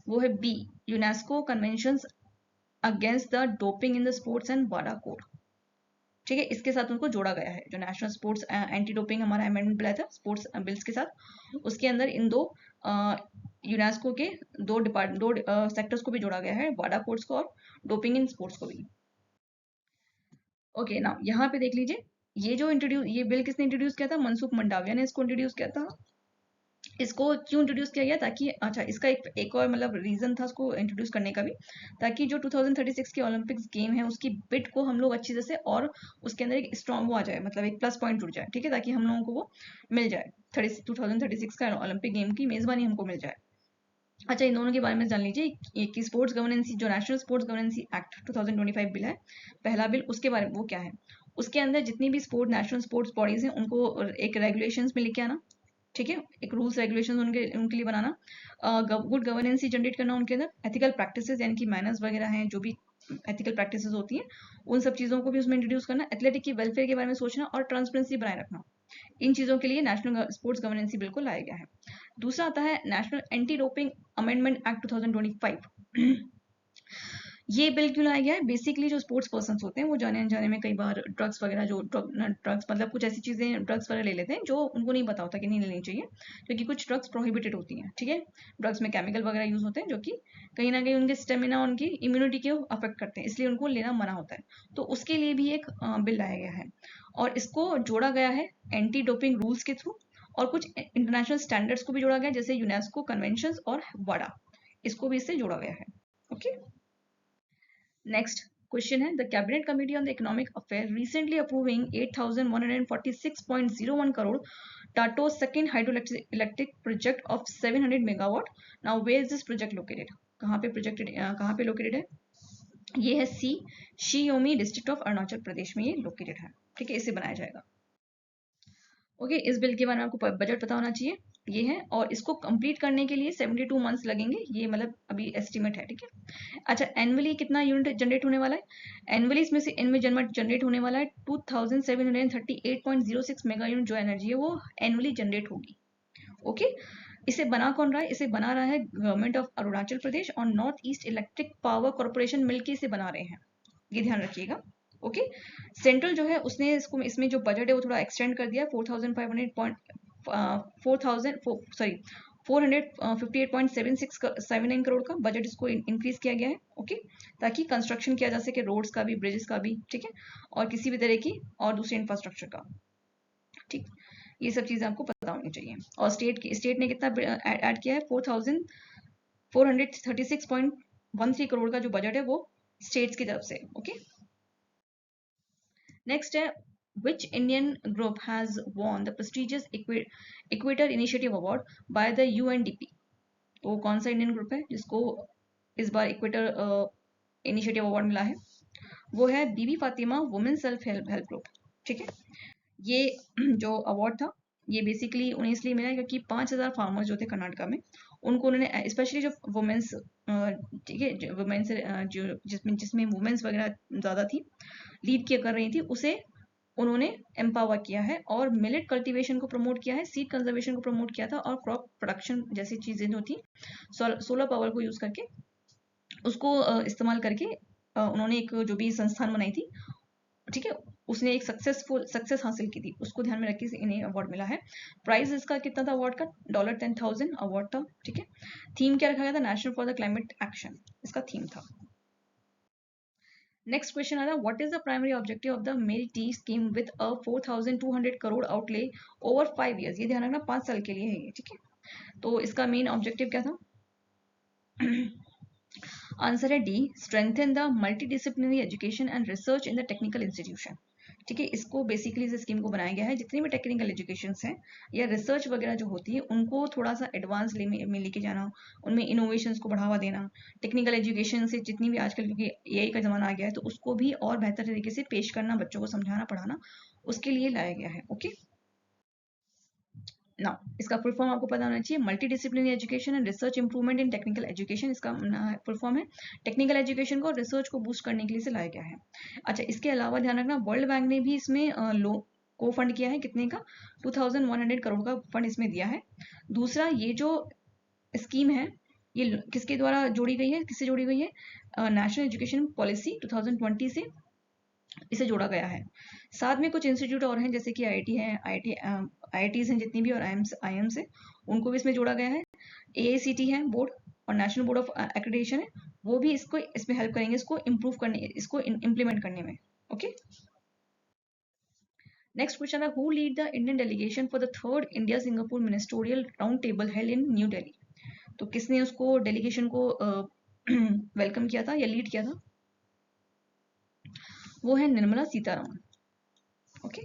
वो है B, UNESCO convention against the doping in the sports and वाडा कोड, ठीक है, इसके साथ उनको जोड़ा गया है। जो नेशनल स्पोर्ट्स एंटी डोपिंग हमारा अमेंडमेंट बिल था स्पोर्ट्स बिल्स के साथ, उसके अंदर इन दो यूनेस्को के दो सेक्टर्स को भी जोड़ा गया है, वाडा कोड्स को और डोपिंग इन स्पोर्ट्स को भी। ओके, ना यहाँ पे देख लीजिए, ये बिल किसने इंट्रोड्यूस किया था? मनसुख मंडाविया ने इसको इंट्रोड्यूस किया था। इसको क्यों इंट्रोड्यूस किया गया, ताकि अच्छा इसका एक और मतलब रीजन था उसको इंट्रोड्यूस करने का भी, ताकि जो 2036 के ओलंपिक्स गेम है उसकी बिट को हम लोग अच्छी तरह से और उसके अंदर एक स्ट्रॉन्ग वो आ जाए, मतलब एक प्लस पॉइंट जुड़ जाए, ठीक है, ताकि हम लोगों को वो मिल जाए, 2036 का ओलंपिक गेम की मेजबानी हमको मिल जाए। अच्छा, इन दोनों के बारे में जान लीजिए कि स्पोर्ट्स गवर्नेंस जो national sports governance act 2025 bill है, पहला बिल, उसके बारे में वो क्या है, उसके अंदर जितनी भी नेशनल स्पोर्ट्स बॉडीज हैं उनको एक रेगुलेशंस में लेके आना, ठीक है, एक रूल्स रेगुलेशन उनके लिए बनाना, गुड गवर्नेंस ही जनरेट करना उनके अंदर, एथिकल प्रैक्टिसेस यानी कि मैनर्स वगैरह हैं, जो भी एथिकल प्रैक्टिसेस होती हैं उन सब चीज़ों को भी उसमें इंट्रोड्यूस करना, एथलेटिक की वेलफेयर के बारे में सोचना और ट्रांसपेरेंसी बनाए रखना। इन चीज़ों के लिए नेशनल स्पोर्ट्स गवर्नेंस बिल को लाया गया है। दूसरा आता है national anti doping amendment act 2025। ये बिल क्यों लाया गया है, बेसिकली जो स्पोर्ट्स पर्सन होते हैं वो जाने अनजाने में कई बार ड्रग्स वगैरह, जो ड्रग्स मतलब कुछ ऐसी चीज़ें ड्रग्स वगैरह ले लेते हैं जो उनको नहीं पता होता कि नहीं लेनी चाहिए, क्योंकि कुछ ड्रग्स प्रोहिबिटेड होती हैं, ठीक है, ड्रग्स में केमिकल वगैरह यूज होते हैं जो कि कहीं ना कहीं उनके स्टेमिना, उनकी इम्यूनिटी को अफेक्ट करते हैं, इसलिए उनको लेना मना होता है। तो उसके लिए भी एक बिल लाया गया है और इसको जोड़ा गया है एंटी डोपिंग रूल्स के थ्रू, और कुछ इंटरनेशनल स्टैंडर्ड्स को भी जोड़ा गया है, जैसे यूनेस्को कन्वेंशन और वाडा, इसको भी इससे जोड़ा गया है। ओके, नेक्स्ट क्वेश्चन है, the cabinet committee on the economic affair recently approving 8146.01 crore Tato second hydro electric project of 700 megawatt. Now where is this project located, कहाँ पे लोकेटेड है, ये है शियोमी डिस्ट्रिक्ट ऑफ अरुणाचल प्रदेश में ये लोकेटेड है, ठीक है, इसे बनाया जाएगा। ओके, इस बिल के बारे में आपको बजट पता होना चाहिए, ये है, और इसको कंप्लीट करने के लिए 72 मंथ्स लगेंगे, ये मतलब अभी एस्टिमेट है, ठीक है। अच्छा, एनुअली कितना यूनिट जनरेट होने वाला है, एनुअली इसमें से इनमें जनरेट होने वाला है 2738.06 मेगा यूनिट, जो एनर्जी है वो एनुअली जनरेट होगी। ओके, इसे बना कौन रहा है, इसे बना रहा है गवर्नमेंट ऑफ अरुणाचल प्रदेश और north east electric power corporation मिलकर इसे बना रहे हैं, ये ध्यान रखिएगा। ओके, सेंट्रल जो है उसने इसको, इसमें जो बजट है वो थोड़ा एक्सटेंड कर दिया, 458.79 करोड़ का बजट इसको इंक्रीज किया गया है। ओके, ताकि कंस्ट्रक्शन किया जा सके रोड्स का भी, ब्रिजेस का भी, ठीक है, और किसी भी तरह की और दूसरे इंफ्रास्ट्रक्चर का, ठीक, ये सब चीजें आपको पता होनी चाहिए। और स्टेट ने कितना ऐड किया है, 4,436.13 करोड़ का जो बजट है वो स्टेट्स की तरफ से। ओके, नेक्स्ट है, which Indian group has won the prestigious Equator Initiative Award by the UNDP? तो कौन सा इंडियन ग्रुप है जिसको इस बार इक्वेटर इनिशिएटिव अवार्ड मिला है, वो है Bibi Fatima women self help group, ठीक है। ये जो अवार्ड था ये बेसिकली उन्हें इसलिए मिला क्योंकि 5,000 फार्मर्स जो थे कर्नाटका में, उनको उन्होंने स्पेशली जो वुमेन्स, ठीक है, वुमेन्स जो जिसमें वुमेन्स वगैरह ज़्यादा थी, लीड किया कर रही थी, उसे उन्होंने एम्पावर किया है और मिलेट कल्टीवेशन को प्रमोट किया है, सीड कंजर्वेशन को प्रमोट किया था, और क्रॉप प्रोडक्शन जैसी चीज़ें जो थी सोलर पावर को यूज़ करके, उसको इस्तेमाल करके उन्होंने एक जो भी संस्थान बनाई थी, ठीक है, उसने एक सक्सेस हासिल की थी, उसको ध्यान में रखकर इन्हें अवार्ड मिला है। प्राइस इसका कितना था अवार्ड का, $10,000 अवार्ड था, ठीक है। थीम क्या रखा गया था, national for the climate action, इसका थीम था। नेक्स्ट क्वेश्चन आ रहा है, what is the primary objective of the MERITE scheme with a 4,200 crore outlay over 5 years, ये ध्यान रखना 5 साल के लिए है ये, ठीक है। तो इसका मेन ऑब्जेक्टिव क्या था, आंसर है D, strengthen the multidisciplinary education and research in the technical institution, ठीक है। इसको बेसिकली इस स्कीम को बनाया गया है, जितनी भी टेक्निकल एजुकेशन हैं या रिसर्च वगैरह जो होती है उनको थोड़ा सा एडवांस में लेके जाना, उनमें इनोवेशंस को बढ़ावा देना, टेक्निकल एजुकेशन से जितनी भी आजकल, क्योंकि एआई का जमाना आ गया है, तो उसको भी और बेहतर तरीके से पेश करना, बच्चों को समझाना पढ़ाना, उसके लिए लाया गया है। ओके, ना इसका फुल फॉर्म आपको पता होना चाहिए, multi disciplinary education and research improvement in technical education, इसका फुल फॉर्म है। टेक्निकल एजुकेशन को रिसर्च को बूस्ट करने के लिए से लाया गया है। अच्छा, इसके अलावा ध्यान रखना, वर्ल्ड बैंक ने भी इसमें को फंड किया है, कितने का, 2,100 करोड़ का फंड इसमें दिया है। दूसरा, ये जो स्कीम है ये किसके द्वारा जोड़ी गई है, किससे जोड़ी गई है, नेशनल एजुकेशन पॉलिसी 2020 से इसे जोड़ा गया है। साथ में कुछ इंस्टीट्यूट और हैं, जैसे कि आईआईटी है, आईआईटीज हैं जितनी भी, और आईएम्स है, उनको भी इसमें जोड़ा गया है। एआईसीटी है बोर्ड, और नेशनल बोर्ड ऑफ एक्रेडिटेशन है, वो भी इसको इसमें हेल्प करेंगे, इसको इम्प्रूव करने, इसको इम्प्लीमेंट करने में। ओके, नेक्स्ट क्वेश्चन है, who lead the Indian delegation for the third India Singapore ministerial round table held in new Delhi? तो किसने उसको डेलीगेशन को वेलकम किया था या लीड किया था? वो है निर्मला सीतारमण। ओके।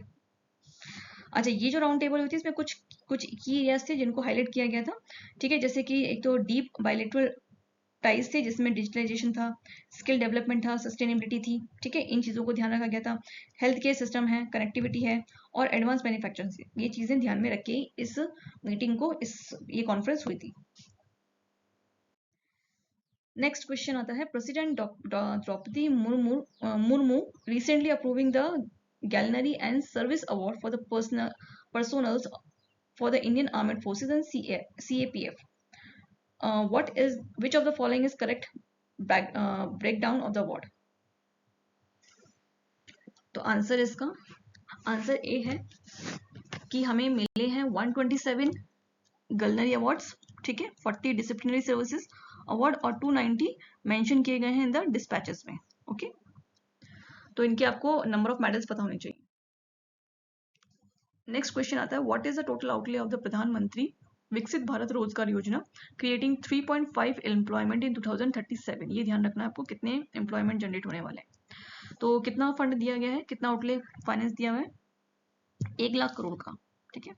अच्छा, ये जो राउंड टेबल हुई थी इसमें कुछ कुछ की एरियाज थे जिनको हाईलाइट किया गया था। ठीक है, जैसे कि एक तो डीप बायलेटरल टाइज थे जिसमें डिजिटलाइजेशन था, स्किल डेवलपमेंट था, सस्टेनेबिलिटी थी। ठीक है, इन चीज़ों को ध्यान रखा गया था। हेल्थ केयर सिस्टम है, कनेक्टिविटी है और एडवांस मैन्युफैक्चरिंग, ये चीज़ें ध्यान में रख के इस मीटिंग को ये कॉन्फ्रेंस हुई थी। नेक्स्ट क्वेश्चन आता है, president Droupadi Murmu recently approving the gallantry and service award for the personnels for the Indian armed forces and CAPF. Which of the following is correct breakdown of the award? तो आंसर इसका आंसर ए है कि हमें मिले हैं 127 गलनरी अवार्ड्स। ठीक है, 40 डिसिप्लिनरी सर्विसेज अवार्ड और 290 मेंशन किए गए हैं इन द डिस्पैचेस में। ओके, तो इनके आपको नंबर ऑफ मेडल्स पता होने चाहिए। नेक्स्ट क्वेश्चन आता है, what is the total outlay of the प्रधानमंत्री विकसित भारत रोजगार योजना क्रिएटिंग 3.5 एम्प्लॉयमेंट इन 2037? ये ध्यान रखना है आपको, कितने एम्प्लॉयमेंट जनरेट होने वाले हैं। तो कितना फंड दिया गया है, कितना आउटले फाइनेंस दिया हुआ है? 1 लाख करोड़ का। ठीक है।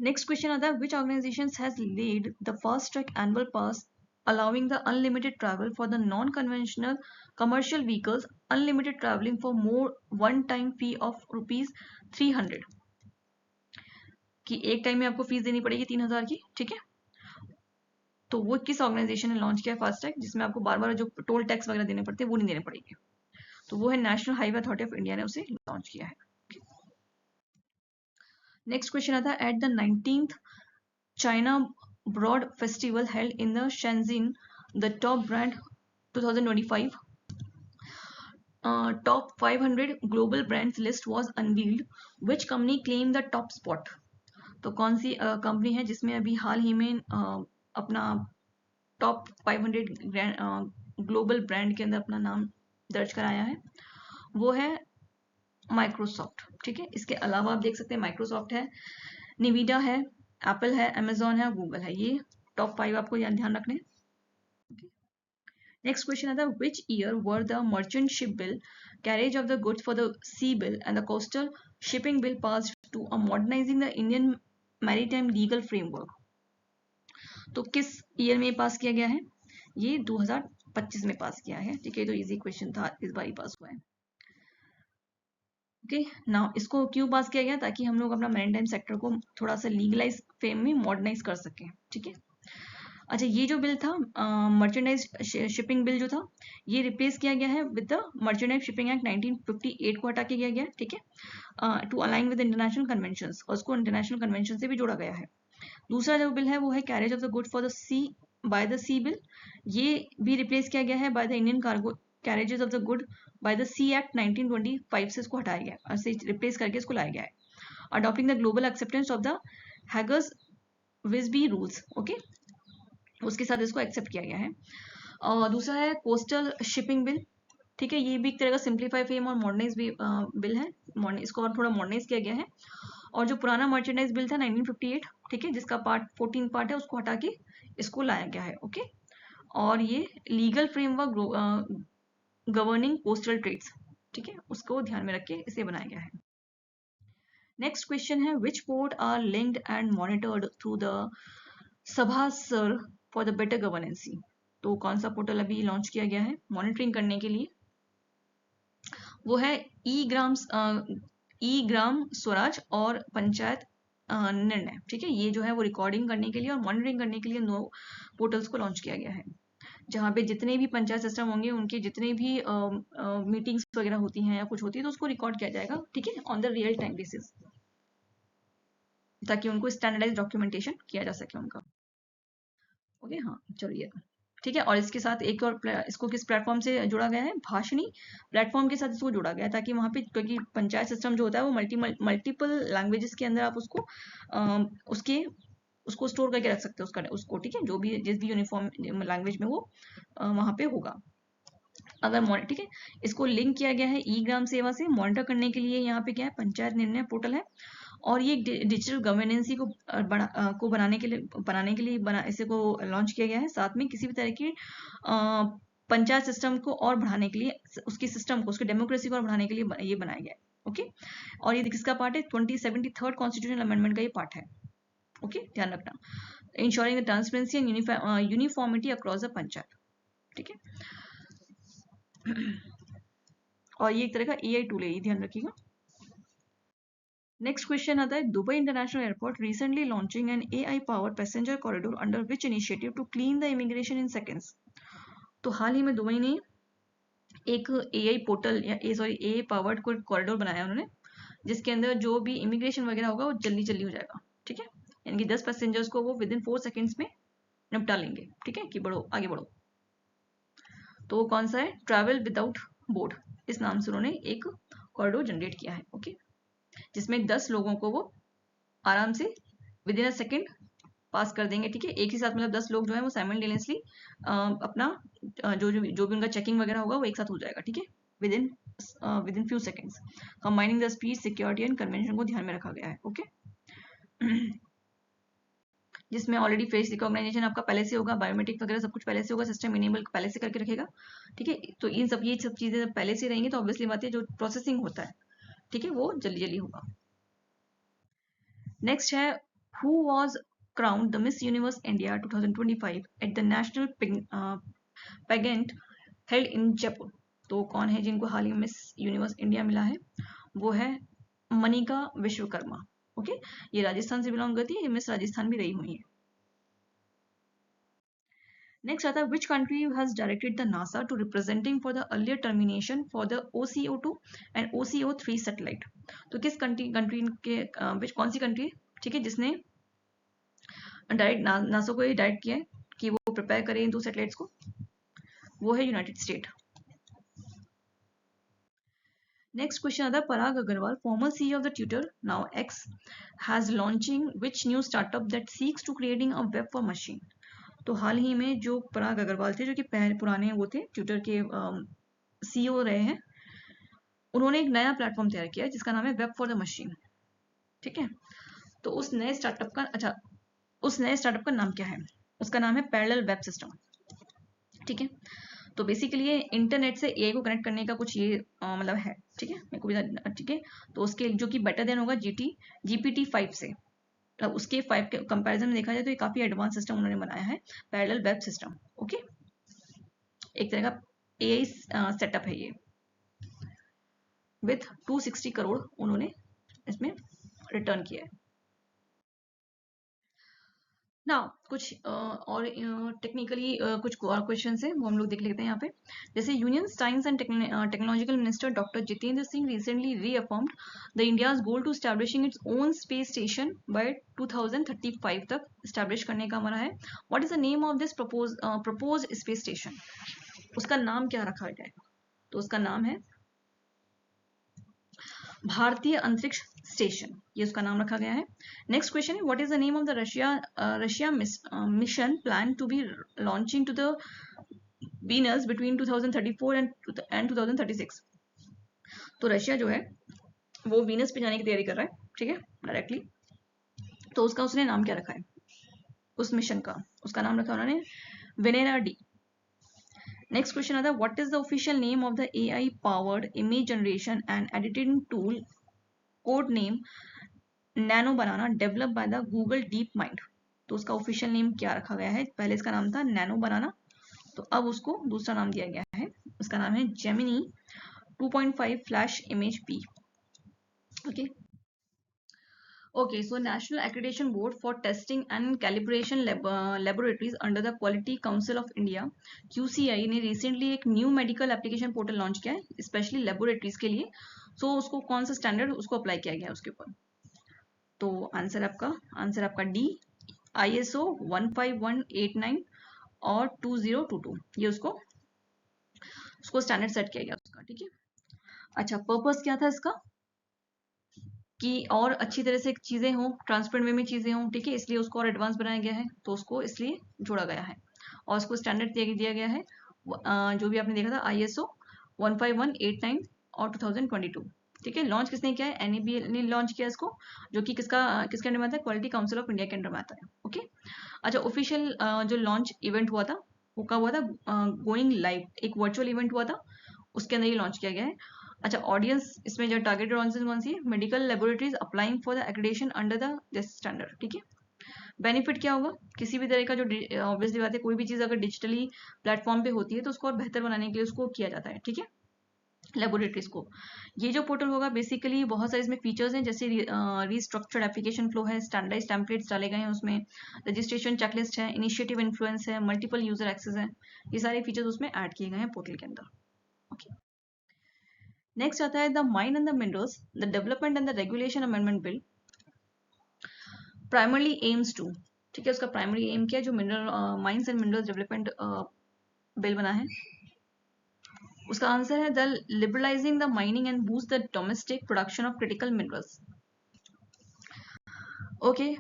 नेक्स्ट क्वेश्चन आता है, which organisation has led the fast track annual pass allowing the unlimited travel for the non-conventional commercial vehicles, unlimited traveling for more one-time fee of ₹300 कि एक टाइम में आपको फीस देनी पड़ेगी 3000 की। ठीक है, तो वो किस ऑर्गेनाइजेशन ने लॉन्च किया फास्ट ट्रैक, जिसमें आपको बार बार जो टोल टैक्स वगैरह देने पड़ते हैं वो नहीं देने पड़ेंगे? तो वो है national highway authority of India ने उसे लॉन्च किया है। नेक्स्ट क्वेश्चन आता है, at the 19th China Broad Festival held in the Shenzhen, the top brand 2025 top 500 global brands list was unveiled. Which company claimed the top spot? तो कौन सी कंपनी है जिसमें अभी हाल ही में अपना टॉप 500 ग्लोबल ब्रांड के अंदर अपना नाम दर्ज कराया है? वो है माइक्रोसॉफ्ट। ठीक है, इसके अलावा आप देख सकते हैं माइक्रोसॉफ्ट है, निविडा है, एप्पल है, अमेजोन है, गूगल है। ये टॉप 5 आपको ध्यान रखने। नेक्स्ट क्वेश्चन आता है, which year were the merchant ship bill, carriage of the goods for the sea bill and the coastal shipping bill pass to a modernising the Indian maritime legal framework? तो किस ईयर में पास किया गया है? ये 2025 में पास किया है। ठीक है, तो इजी क्वेश्चन था, इस बार ही पास हुआ है। ओके, नाउ इसको क्यों पास किया गया? ताकि हम लोग अपना मैरीटाइम सेक्टर को थोड़ा सा लीगलाइज फेम में मॉडर्नाइज कर सकें। ठीक है। अच्छा, ये जो बिल था मर्चेंडाइज शिपिंग बिल जो था, ये रिप्लेस किया गया है with the merchandise shipping act 1958 को हटा के किया गया। ठीक है, to align with international conventions, और उसको इंटरनेशनल कन्वेंशन से भी जोड़ा गया है। दूसरा जो बिल है वो है carriage of the good for the sea by the sea bill, ये भी रिप्लेस किया गया है by the Indian cargo carriages of the good by the sea act 1925 से इसको हटाया गया और से रिप्लेस करके इसको लाया गया है। Adopting the global acceptance of the हैगर्स विजबी रूल्स। ओके, उसके साथ इसको एक्सेप्ट किया गया है। और दूसरा है कोस्टल शिपिंग बिल। ठीक है, ये भी एक तरह का सिंप्लीफाई फेम और मॉडर्नाइज बिल है, इसको और थोड़ा मॉडर्नाइज किया गया है। और जो पुराना मर्चेंडाइज बिल था 1958, ठीक है, जिसका पार्ट 14 पार्ट है, उसको हटा के इसको लाया गया है। ओके, और ये legal framework governing postal trades, ठीक है, उसको ध्यान में रख के इसे बनाया गया है। नेक्स्ट क्वेश्चन है, which port are linked and monitored through the सभा सर फॉर द बेटर गवर्नेंसी? तो कौन सा पोर्टल अभी लॉन्च किया गया है मॉनिटरिंग करने के लिए? वो है ई ग्राम स्वराज और पंचायत निर्णय। ठीक है, ये जो है वो रिकॉर्डिंग करने के लिए और मॉनिटरिंग करने के लिए 9 पोर्टल्स को लॉन्च किया गया है, जहाँ पे जितने भी पंचायत सिस्टम होंगे उनके जितने भी मीटिंग्स वगैरह होती हैं या कुछ होती है तो उसको रिकॉर्ड किया जाएगा। ठीक है, on the real time basis, ताकि उनको स्टैंडर्डाइज डॉक्यूमेंटेशन किया जा सके उनका। ओके, हाँ चलिए, ठीक है। और इसके साथ एक और इसको किस प्लेटफॉर्म से जोड़ा गया है? भाषणी प्लेटफॉर्म के साथ इसको जोड़ा गया है, ताकि वहाँ पे, क्योंकि पंचायत सिस्टम जो होता है वो मल्टीपल लैंग्वेजेस के अंदर आप उसको स्टोर करके रख सकते हो उसको। ठीक है, जो भी जिस भी यूनिफॉर्म लैंग्वेज में वो वहाँ पे होगा। अगर ठीक है, इसको लिंक किया गया है ई ग्राम सेवा से। मॉनिटर करने के लिए यहाँ पे क्या है, पंचायत निर्णय पोर्टल है। और ये डिजिटल गवर्नेंसी को बनाने के लिए इसे को लॉन्च किया गया है। साथ में किसी भी तरह की पंचायत सिस्टम को और बढ़ाने के लिए, उसकी सिस्टम को, उसकी डेमोक्रेसी को और बढ़ाने के लिए ये बनाया गया है। ओके, और ये किसका पार्ट है, 2073 कॉन्स्टिट्यूशनल अमेंडमेंट का ये पार्ट है। ओके, ध्यान रखना, ensuring the transparency and uniformity across the panchayat. ठीक है, और ये एक तरह का एआई टूल है, ये ध्यान रखिएगा। नेक्स्ट क्वेश्चन आता है, Dubai international airport recently launching an AI power passenger corridor under which initiative to clean the immigration in seconds. तो हाल ही में दुबई ने एक एआई पोर्टल या एआई पावर्ड कॉरिडोर बनाया उन्होंने, जिसके अंदर जो भी इमिग्रेशन वगैरह होगा वो जल्दी जल्दी हो जाएगा। ठीक है, यानी कि 10 पैसेंजर्स को वो विद इन 4 सेकेंड्स में निपटा लेंगे। ठीक है, कि बढ़ो आगे बढ़ो। तो वो कौन सा है, ट्रैवल विदाउट बोर्ड, इस नाम से उन्होंने एक कॉरिडोर जनरेट किया है। ओके, जिसमें 10 लोगों को वो आराम से विद इन अ सेकेंड पास कर देंगे। ठीक है, एक ही साथ, मतलब 10 लोग जो है वो साइमल्टेनियसली अपना जो भी उनका चेकिंग वगैरह होगा वो एक साथ हो जाएगा। ठीक है, with in few seconds, combining the speed, security and convention को ध्यान में रखा गया है। ओके, जिसमें ऑलरेडी फेस रिकॉग्नाइजेशन आपका पहले से होगा, बायोमेट्रिक वगैरह सब कुछ पहले से होगा, सिस्टम इनेबल पहले से करके रखेगा। ठीक है, तो ये सब चीजें पहले से रहेंगी तो ऑब्वियसली बात है जो प्रोसेसिंग होता है, ठीक है, वो जल्दी जल्दी होगा। नेक्स्ट है, who was crowned the Miss Universe India 2025 at the National Pageant held in Jaipur। तो कौन है जिनको हाल ही में मिस यूनिवर्स इंडिया मिला है, वो है मनिका विश्वकर्मा। ओके, ये राजस्थान से बिलोंग करती है, ये मिस राजस्थान भी रही हुई है। नेक्स्ट आता है, which country has directed the NASA to representing for the earlier termination for the OCO2 and OCO3 satellite. तो किस कंट्री के कौन सी कंट्री, ठीक है, जिसने डायरेक्ट नासा को ये डायरेक्ट किया है कि वो प्रिपेयर करें इन 2 सैटेलाइट्स को, वो है यूनाइटेड स्टेट। नेक्स्ट क्वेश्चन आता है, Parag Agrawal, former CEO of the Twitter now X, has launching which new startup that seeks to creating a web for machine. तो हाल ही में जो पराग अग्रवाल थे, जो कि पुराने वो थे ट्विटर के CEO रहे हैं, उन्होंने एक नया प्लेटफॉर्म तैयार किया है जिसका नाम है वेब फॉर द मशीन। ठीक है, तो उस नए स्टार्टअप का नाम क्या है, उसका नाम है पैरेलल वेब सिस्टम। ठीक है, तो बेसिकली ये इंटरनेट से एआई को कनेक्ट करने का कुछ ये मतलब है। ठीक है, मेरे को भी ठीक है, तो उसके जो कि बेटर देन होगा GPT-5 से, मतलब उसके 5 के कंपैरिजन में देखा जाए तो ये काफी एडवांस सिस्टम उन्होंने बनाया है, पैरेलल वेब सिस्टम। ओके, एक तरह का एआई सेटअप है ये, विथ 260 करोड़ उन्होंने इसमें रिटर्न किया है। ना कुछ और टेक्निकली कुछ और क्वेश्चन है वो हम लोग देख लेते हैं यहाँ पे। जैसे union science and technological minister doctor Jitendra Singh recently reaffirmed the India's goal to establishing its own space station by 2035 तक स्टैब्लिश करने का हमारा है। What is the name of this propose space station, उसका नाम क्या रखा गया है, तो उसका नाम है भारतीय अंतरिक्ष स्टेशन, ये उसका नाम रखा गया है। नेक्स्ट क्वेश्चन है, what is the name of the Russia mission plan to be launching to the Venus between 2034 and 2036। तो रशिया जो है वो वीनस पे जाने की तैयारी कर रहा है, ठीक है, डायरेक्टली। तो उसका उसने नाम क्या रखा है उस मिशन का, उसका नाम रखा उन्होंने वेनेरा डी। नेक्स्ट क्वेश्चन आता है, what is the official name of the AI powered image generation and editing tool code name nano banana develop by the Google deep mind. तो उसका ऑफिशियल नेम क्या रखा गया है, पहले इसका नाम था नैनो बनाना, तो अब उसको दूसरा नाम दिया गया है, उसका नाम है Gemini 2.5 flash image P. Okay okay, so national accreditation board for testing and calibration laboratories under the quality council of India QCI ने रिसेंटली एक new medical application portal launch किया है स्पेशली लेबोरेटरीज के लिए। सो उसको कौन सा स्टैंडर्ड उसको अप्लाई किया गया है उसके ऊपर, तो आंसर आपका डी ISO 15189 और 2022, ये उसको स्टैंडर्ड सेट किया गया उसका। ठीक है, अच्छा, पर्पस क्या था इसका कि और अच्छी तरह से चीजें हों, ट्रांसपेरेंट वे में चीजें हों, ठीक है, इसलिए उसको और एडवांस बनाया गया है, तो उसको इसलिए जोड़ा गया है और उसको स्टैंडर्ड दिया गया है जो भी आपने देखा था ISO 15189 और 2022। ठीक है, लॉन्च किसने किया है? NABL ने लॉन्च किया इसको, जो कि किसके अंडर में आता है? क्वालिटी काउंसिल ऑफ इंडिया के अंडर में आता है। ओके, अच्छा, ऑफिशियल जो लॉन्च इवेंट हुआ था वो कब हुआ था? गोइंग लाइव, एक वर्चुअल इवेंट हुआ था, उसके अंदर ही लॉन्च किया गया है। अच्छा, ऑडियंस इसमें जो टारगेटेड ऑडियंस कौन सी है? Medical laboratories applying for the accreditation under the this standard. ठीक है, बेनिफिट क्या होगा? किसी भी तरह का जो ऑब्वियसली बात है, कोई भी चीज़ अगर डिजिटली प्लेटफॉर्म पे होती है तो उसको और बेहतर बनाने के लिए उसको किया जाता है। ठीक है, लेबोरेटरीज को। ये जो पोर्टल होगा बेसिकली बहुत सारे इसमें फीचर्स हैं, जैसे रीस्ट्रक्चर्ड एप्लीकेशन फ्लो है, स्टैंडर्डाइज टेम्पलेट्स डाले गए हैं उसमें, रजिस्ट्रेशन चेकलिस्ट है, इनिशिएटिव इन्फ्लुएंस है, मल्टीपल यूजर एक्सेस है, ये सारे फीचर्स उसमें ऐड किए गए हैं पोर्टल के अंदर। ओके, नेक्स्ट आता है the mine and the minerals, the development and the regulation amendment bill primarily aims to. ठीक है, उसका प्राइमरी एम क्या है? जो mineral mines and minerals development bill बना है, उसका आंसर है the liberalising the mining and boost the domestic production of critical minerals. Okay,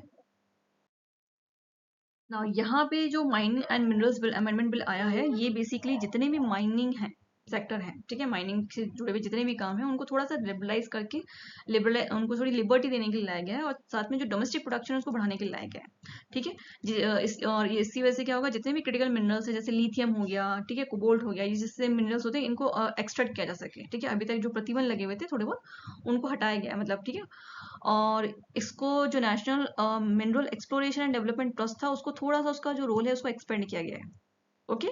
now यहाँ पे जो mining and minerals bill amendment bill आया है, ये बेसिकली जितने भी माइनिंग है सेक्टर है, ठीक है, माइनिंग से जुड़े हुए जितने भी काम है उनको थोड़ा सा लिबरलाइज करके उनको थोड़ी लिबर्टी देने के लिए लाया गया है, और साथ में जो डोमेस्टिक प्रोडक्शन है उसको बढ़ाने के लिए लाया गया है। ठीक है, और इसी वजह से क्या होगा, जितने भी क्रिटिकल मिनरल्स है, जैसे लिथियम हो गया, ठीक है, कोबाल्ट हो गया, ये जिससे मिनरल्स होते हैं इनको एक्सट्रैक्ट किया जा सके। ठीक है, अभी तक जो प्रतिबंध लगे हुए थे थोड़े बहुत उनको हटाया गया है, मतलब। ठीक है, और इसको जो national mineral exploration and development trust था, उसको थोड़ा सा उसका जो रोल है उसको एक्सपेंड किया गया है। ओके,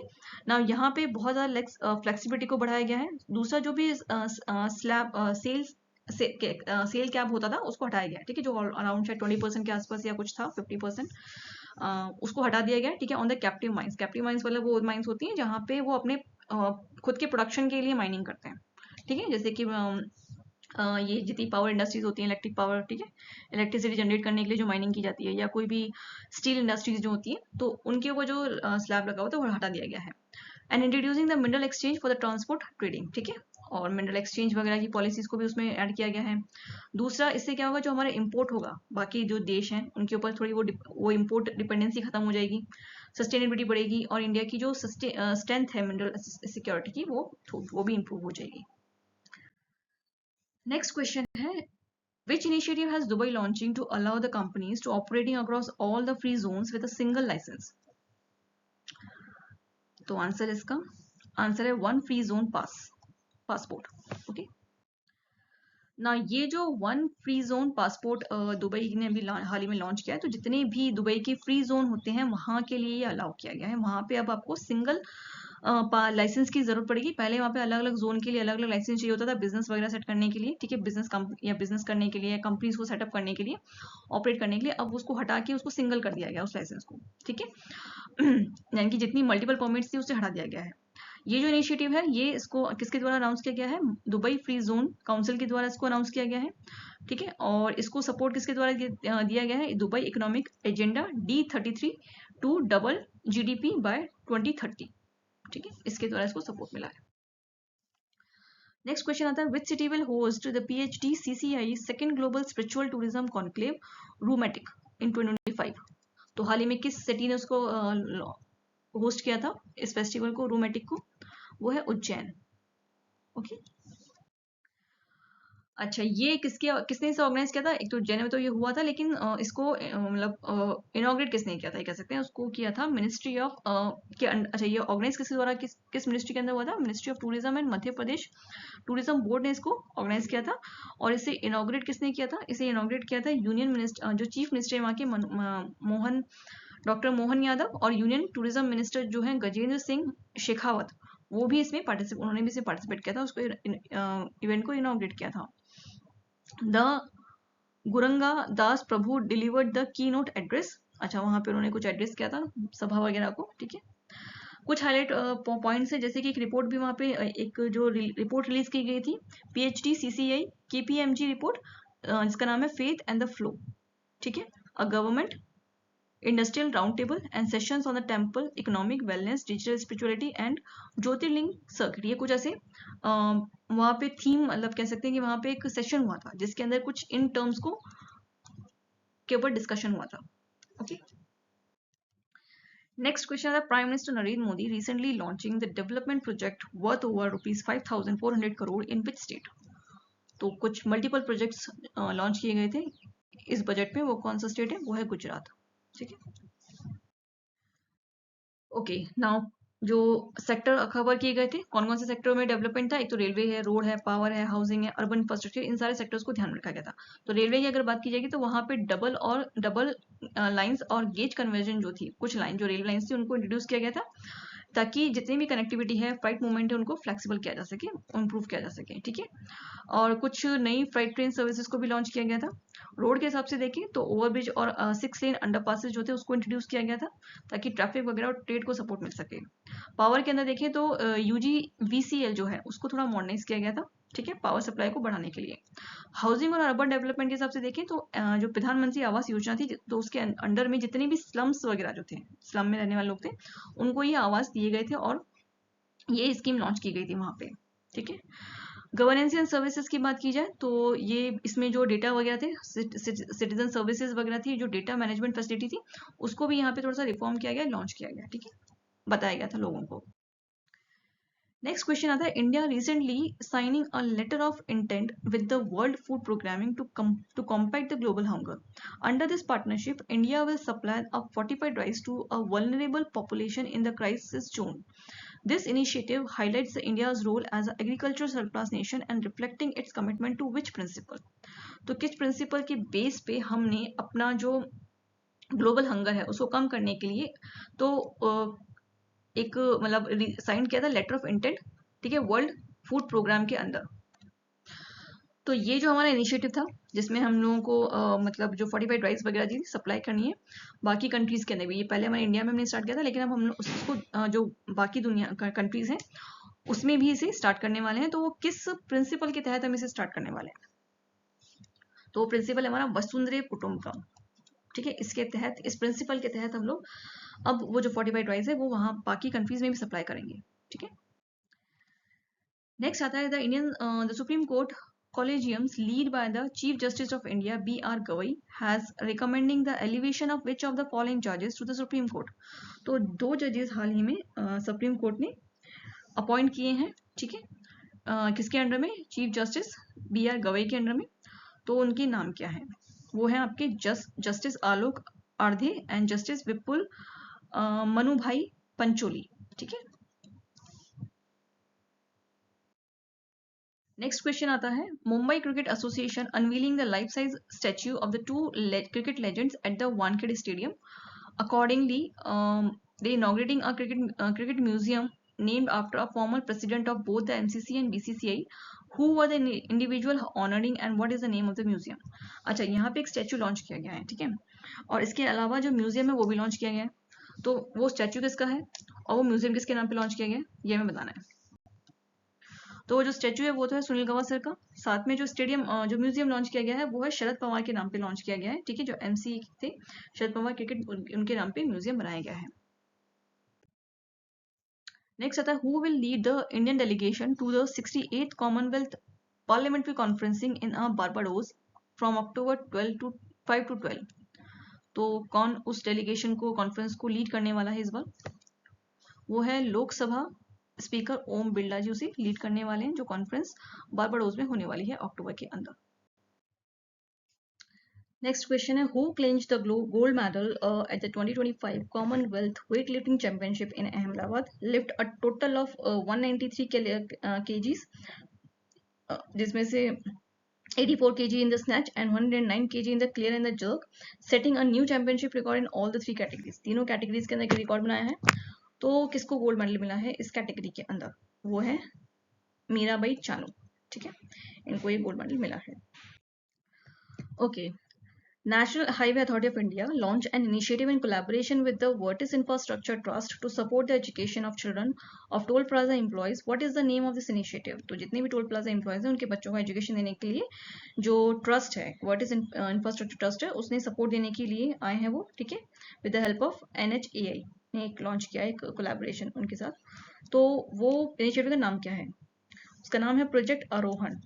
ना यहाँ पे बहुत ज़्यादा फ्लेक्सिबिलिटी को बढ़ाया गया है। दूसरा, जो भी स्लैब सेल्स सेल कैप होता था उसको हटाया गया। ठीक है, जो अराउंड शायद 20% के आसपास या कुछ था, 50%, उसको हटा दिया गया। ठीक है, on the captive mines. Captive mines मतलब वो माइंस होती हैं जहाँ पे वो अपने खुद के प्रोडक्शन के लिए माइनिंग करते हैं। ठीक है, जैसे कि ये जितनी पावर इंडस्ट्रीज होती हैं, इलेक्ट्रिक पावर, ठीक है, इलेक्ट्रिसिटी जनरेट करने के लिए जो माइनिंग की जाती है, या कोई भी स्टील इंडस्ट्रीज जो होती है, तो उनके ऊपर जो स्लैब लगा हुआ था वो हटा दिया गया है। And introducing the mineral exchange for the transport trading. ठीक है, और मिनरल एक्सचेंज वगैरह की पॉलिसीज को भी उसमें ऐड किया गया है। दूसरा, इससे क्या होगा, जो हमारा इम्पोर्ट होगा बाकी जो देश हैं उनके ऊपर थोड़ी वो इम्पोर्ट डिपेंडेंसी खत्म हो जाएगी, सस्टेनेबिलिटी बढ़ेगी, और इंडिया की जो स्ट्रेंथ है मिनरल सिक्योरिटी की, वो भी इंप्रूव हो जाएगी। नेक्स्ट क्वेश्चन है, which initiative has Dubai launching to allow the companies to operating across all the free zones with a single license? तो आंसर इसका आंसर है one free zone passport. Okay, ना ये जो one free zone passport Dubai ने अभी हाल ही में लॉन्च किया है, तो जितने भी दुबई के फ्री जोन होते हैं वहां के लिए ये अलाउ किया गया है। वहां पे अब आपको सिंगल लाइसेंस की जरूरत पड़ेगी। पहले वहाँ पे अलग अलग जोन के लिए अलग अलग लाइसेंस चाहिए होता था, बिजनेस वगैरह सेट करने के लिए। ठीक है, बिजनेस करने के लिए, कंपनीज को सेटअप करने के लिए, ऑपरेट करने के लिए। अब उसको हटा के उसको सिंगल कर दिया गया उस लाइसेंस को। ठीक है, यानी कि जितनी मल्टीपल परमिट्स थी उससे हटा दिया गया है। ये जो इनिशिएटिव है, ये इसको किसके द्वारा अनाउंस किया गया है? दुबई फ्री जोन काउंसिल के द्वारा इसको अनाउंस किया गया है। ठीक है, और इसको सपोर्ट किसके द्वारा दिया गया है? Dubai economic agenda D33 to double GDP by 2030। ठीक है, इसके द्वारा इसको सपोर्ट मिला है। नेक्स्ट क्वेश्चन आता है, which city will host the PhD CCI second global spiritual tourism conclave रूमेटिक इन 2025? तो हाल ही में किस सिटी ने उसको होस्ट किया था, इस फेस्टिवल को, रूमेटिक को? वो है उज्जैन। ओके, अच्छा, ये किसने इसे ऑर्गेनाइज किया था? एक तो उज्जैन में तो ये हुआ था, लेकिन इसको मतलब इनॉग्रेट किसने किया था, ये कह सकते हैं, उसको किया था मिनिस्ट्री ऑफ अच्छा, ये ऑर्गेनाइज किसके द्वारा, किस मिनिस्ट्री के अंदर हुआ था? Ministry of tourism and Madhya Pradesh tourism board ने इसको ऑर्गेनाइज किया था। और इसे इनॉग्रेट किसने किया था? इसे इनॉग्रेट किया था यूनियन मिनिस्टर, जो चीफ मिनिस्टर है वहाँ के, डॉक्टर मोहन यादव, और यूनियन टूरिज्म मिनिस्टर जो है गजेंद्र सिंह शेखावत, वो भी इसमें उन्होंने भी इसमें पार्टिसिपेट किया था, उसको इवेंट को इनॉग्रेट किया था। The Gauranga Das Prabhu delivered the keynote address. अच्छा, वहां पे उन्होंने कुछ एड्रेस किया था सभा वगैरह को। ठीक है, कुछ हाईलाइट पॉइंट्स है, जैसे कि एक रिपोर्ट भी वहां पे एक जो रिपोर्ट रिलीज की गई थी, PhD CCI KPMG रिपोर्ट, जिसका नाम है फेथ एंड द फ्लो। ठीक है, a government industrial round table and sessions on the temple economic wellness digital spirituality and Jyotirlinga circuit. ये कुछ ऐसे वहां पे थीम, मतलब कह सकते हैं कि वहां पे एक सेशन हुआ था जिसके अंदर कुछ इन टर्म्स के ऊपर डिस्कशन हुआ था। ओके, नेक्स्ट क्वेश्चन है, prime minister Narendra Modi recently launching the development project worth over ₹5,400 crore in which state? तो कुछ मल्टीपल प्रोजेक्ट्स लॉन्च किए गए थे इस बजट में, वो कौन सा स्टेट है? वो है गुजरात। ठीक है, ओके नाउ जो सेक्टर कवर किए गए थे, कौन कौन से सेक्टर में डेवलपमेंट था? एक तो रेलवे है, रोड है, पावर है, हाउसिंग है, अर्बन इंफ्रास्ट्रक्चर, इन सारे सेक्टर्स को ध्यान में रखा गया था। तो रेलवे की अगर बात की जाएगी तो वहां पे डबल लाइंस और गेज कन्वर्जन जो थी, कुछ लाइन जो रेलवे लाइन्स थी उनको इंट्रोड्यूस किया गया था, ताकि जितनी भी कनेक्टिविटी है, फ्लाइट मूवमेंट है, उनको फ्लेक्सिबल किया जा सके, इम्प्रूव किया जा सके। ठीक है, और कुछ नई फ्लाइट ट्रेन सर्विसेज को भी लॉन्च किया गया था। रोड के हिसाब से देखें तो ओवरब्रिज और 6 लेन अंडरपासेज जो थे उसको इंट्रोड्यूस किया गया था, ताकि ट्रैफिक वगैरह और ट्रेड को सपोर्ट मिल सके। पावर के अंदर देखें तो UGVCL जो है उसको थोड़ा मॉडर्नाइज किया गया था। ठीक है, पावर सप्लाई को बढ़ाने के लिए। हाउसिंग और अर्बन डेवलपमेंट के हिसाब से देखें तो जो प्रधानमंत्री आवास योजना थी, तो उसके अंडर में जितने भी स्लम्स वगैरह जो थे, स्लम में रहने वाले लोग थे, उनको ये आवास दिए गए थे और ये स्कीम लॉन्च की गई थी वहां पे। ठीक है, गवर्नेंस एंड सर्विसेज की बात की जाए तो ये इसमें जो डेटा वगैरह थे, सिटीजन सर्विसेज वगैरह थी, जो डेटा मैनेजमेंट फैसिलिटी थी, उसको भी यहाँ पे थोड़ा सा रिफॉर्म किया गया, लॉन्च किया गया। ठीक है, बताया गया था लोगों को। नेक्स्ट क्वेश्चन आता है, India recently signing a letter of intent with the world food programming to combat the global hunger. Under this partnership, India will supply a fortified rice to a vulnerable population in the crisis zone. This initiative highlights India's role as an agricultural surplus nation and reflecting its commitment to which principle? तो किस प्रिंसिपल के बेस पे हमने अपना जो ग्लोबल हंगर है उसको कम करने के लिए तो एक मतलब साइन किया था लेटर ऑफ इंटेंट, ठीक है, वर्ल्ड फूड प्रोग्राम के अंदर। तो ये जो हमारा इनिशिएटिव था, जिसमें हम लोगों को मतलब जो फोर्टिफाइड राइस वगैरह जी सप्लाई करनी है बाकी कंट्रीज के अंदर भी। ये पहले हमारे इंडिया में हमने स्टार्ट किया था, लेकिन अब हम लोग उसको जो बाकी दुनिया कंट्रीज हैं उसमें भी इसे स्टार्ट करने वाले हैं। तो वो किस प्रिंसिपल के तहत हम इसे स्टार्ट करने वाले हैं? तो प्रिंसिपल हमारा वसुंधरे कुटुंबकम। ठीक है, इसके तहत, इस प्रिंसिपल के तहत हम लोग अब वो जो फोर्टिफाइड राइस है वो वहां बाकी कंट्रीज में भी सप्लाई करेंगे। ठीक है, नेक्स्ट आता है the supreme court collegiums lead by the Chief Justice of India B.R. Gavai has recommending the elevation of which of the following judges to the Supreme Court. तो 2 जजेस हाल ही में सुप्रीम कोर्ट ने अपॉइंट किए हैं। ठीक है, किसके अंडर में? Chief justice B.R. गवई के अंडर में। तो उनके नाम क्या है? वो है आपके जस्टिस आलोक आर्धे एंड जस्टिस विपुल मनुभाई पंचोली। ठीक है, नेक्स्ट क्वेश्चन आता है, Mumbai cricket association unveiling the life size statue of the 2 cricket legends at the Wankhede stadium. Accordingly, they inaugurating a cricket museum named after a former president of both the MCC and BCCI. Who were the individual honoring and what is the name of the museum? अच्छा, यहाँ पे एक स्टैचू लॉन्च किया गया है। ठीक है, और इसके अलावा जो म्यूजियम है वो भी लॉन्च किया गया है। तो वो स्टैचू किसका है और वो म्यूजियम किसके नाम पे लॉन्च किया गया है, ये हमें बताना है। तो जो स्टैचू है वो तो है सुनील गावस्कर का। साथ में जो स्टेडियम जो म्यूजियम लॉन्च किया गया है वो है शरद पवार के नाम पे लॉन्च किया गया है। ठीक है, जो MC थे शरद पवार क्रिकेट, उनके नाम पे म्यूजियम बनाया गया है। नेक्स्ट आता है, who will lead the Indian delegation to the 68th Commonwealth parliamentary conferencing in Barbados from October 5 to 12. तो कौन उस डेलीगेशन को, कॉन्फ्रेंस को लीड करने वाला है इस बार? वो है लोकसभा स्पीकर ओम बिरला जी उसे लीड करने वाले हैं, जो कॉन्फ्रेंस बारबाडोस में होने वाली है अक्टूबर के अंदर। नेक्स्ट क्वेश्चन है, who clench the gold medal at the 2025 Commonwealth weight lifting championship in Ahmedabad, lift a total of 193 kgs, जिसमें से 84 kg in the snatch and 109 kg in the clear and the jerk, setting a new championship record in all the 3 categories. तीनों कैटेगरीज के अंदर रिकॉर्ड बनाया है। तो किसको गोल्ड मेडल मिला है इस कैटेगरी के अंदर? वो है मीराबाई चानू। ठीक है, इनको ये गोल्ड मेडल मिला है। Okay, National Highway Authority of India launched an initiative in collaboration with the Vertis Infrastructure Trust to support the education of children of toll plaza employees. What is the name of this initiative? तो जितने भी टोल प्लाजा एम्प्लॉयज हैं उनके बच्चों का एजुकेशन देने के लिए जो ट्रस्ट है, वर्टिस इंफ्रास्ट्रक्चर ट्रस्ट है, उसने सपोर्ट देने के लिए आए हैं वो। ठीक है, with the help of NHAI ने एक लॉन्च किया है, एक कोलैबोरेशन उनके साथ। तो वो इनिशिएटिव का नाम क्या है? उसका नाम है प्रोजेक्ट आरोहण।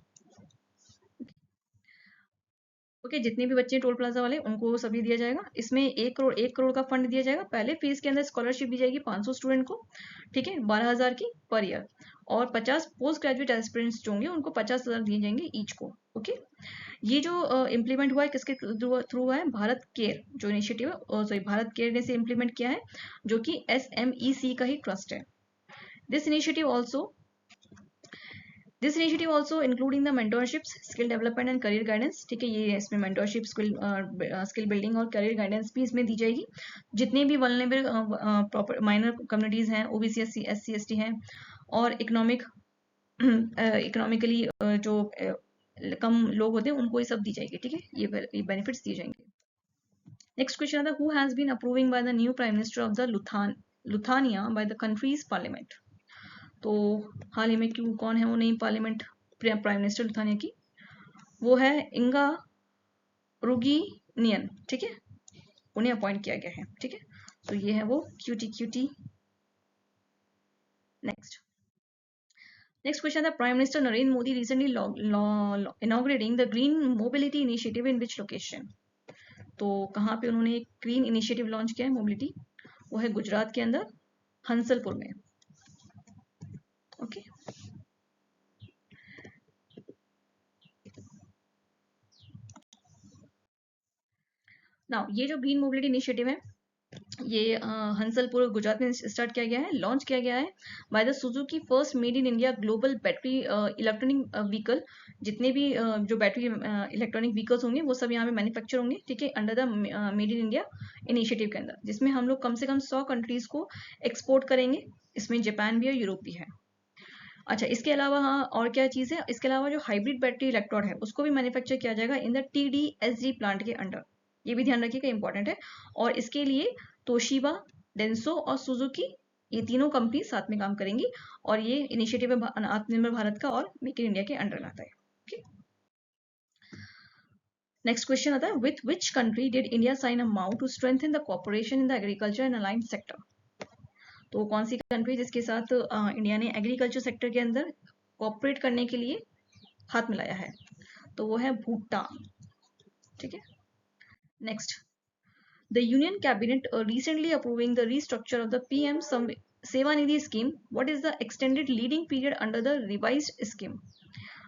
ओके, जितने भी बच्चे टोल प्लाजा वाले उनको सभी दिया जाएगा। इसमें 1 करोड़ का फंड दिया जाएगा। पहले फेज के अंदर स्कॉलरशिप दी जाएगी 500 स्टूडेंट को, ठीक है, 12,000 की पर ईयर। और 50 पोस्ट ग्रेजुएट एस्पिरेंट्स जो होंगे उनको 50,000 दिए जाएंगे ईच को। ओके, ये जो इम्प्लीमेंट हुआ है किसके थ्रू हुआ है? भारत केयर जो इनिशिएटिव है, सॉरी, भारत केयर ने से इम्प्लीमेंट किया है, जो कि SMEC का ही ट्रस्ट है। This initiative also including the mentorships, skill development and career guidance, ठीक है, ये इसमें मेंटोरशिप, स्किल बिल्डिंग और करियर गाइडेंस भी इसमें दी जाएगी। जितने भी वल्नरेबल माइनर कम्युनिटीज हैं, OBC, SC ST हैं, और इकोनॉमिकली जो कम लोग होते हैं उनको ये सब दी जाएगी, ठीक है, ये बेनिफिट्स दिए जाएंगे। नेक्स्ट क्वेश्चन आता है, who has been approving by the new prime minister of the Lithuania by the countries parliament. तो हाल ही में क्यों, कौन है वो नई पार्लियामेंट प्राइम मिनिस्टर लुथानिया की? वो है इंगा रुगीनियन, ठीक है, उन्हें अपॉइंट किया गया है, ठीक है। तो ये है वो QT। नेक्स्ट क्वेश्चन था, prime minister Narendra Modi recently inaugurating the green mobility initiative in which location. तो कहाँ पे उन्होंने एक ग्रीन इनिशिएटिव लॉन्च किया है मोबिलिटी? वो है गुजरात के अंदर हंसलपुर में। ओके, नाउ ये जो ग्रीन मोबिलिटी इनिशिएटिव है, ये हंसलपुर गुजरात में स्टार्ट किया गया है, लॉन्च किया गया है by the Suzuki first made in India global battery electronic vehicle. जितने भी जो बैटरी इलेक्ट्रॉनिक व्हीकल्स होंगे वो सब यहाँ पे मैन्युफैक्चर होंगे, ठीक है, under the made in India initiative के अंदर, जिसमें हम लोग कम से कम 100 कंट्रीज को एक्सपोर्ट करेंगे। इसमें जापान भी है, यूरोप भी है। अच्छा, इसके अलावा हाँ और क्या चीज़ है, इसके अलावा जो हाइब्रिड बैटरी इलेक्ट्रोड है उसको भी मैन्युफैक्चर किया जाएगा इन द TDSG प्लांट के अंडर। ये भी ध्यान रखिएगा, इंपॉर्टेंट है। और इसके लिए तोशिबा, डेंसो और सुजुकी, ये तीनों कंपनी साथ में काम करेंगी। और ये इनिशिएटिव है आत्मनिर्भर भारत का और मेक इन इंडिया के अंडर आता है। ओके, नेक्स्ट क्वेश्चन आता है, with which country did India sign a MoU to strengthen the corporation in the agriculture and allied sector. तो कौन सी कंट्री जिसके साथ इंडिया ने एग्रीकल्चर सेक्टर के अंदर कॉपरेट करने के लिए हाथ मिलाया है? तो वो है भूटान, ठीक है। Next, the union cabinet recently approving the restructure of the PM Svanidhi scheme, what is the extended leading period under the revised scheme.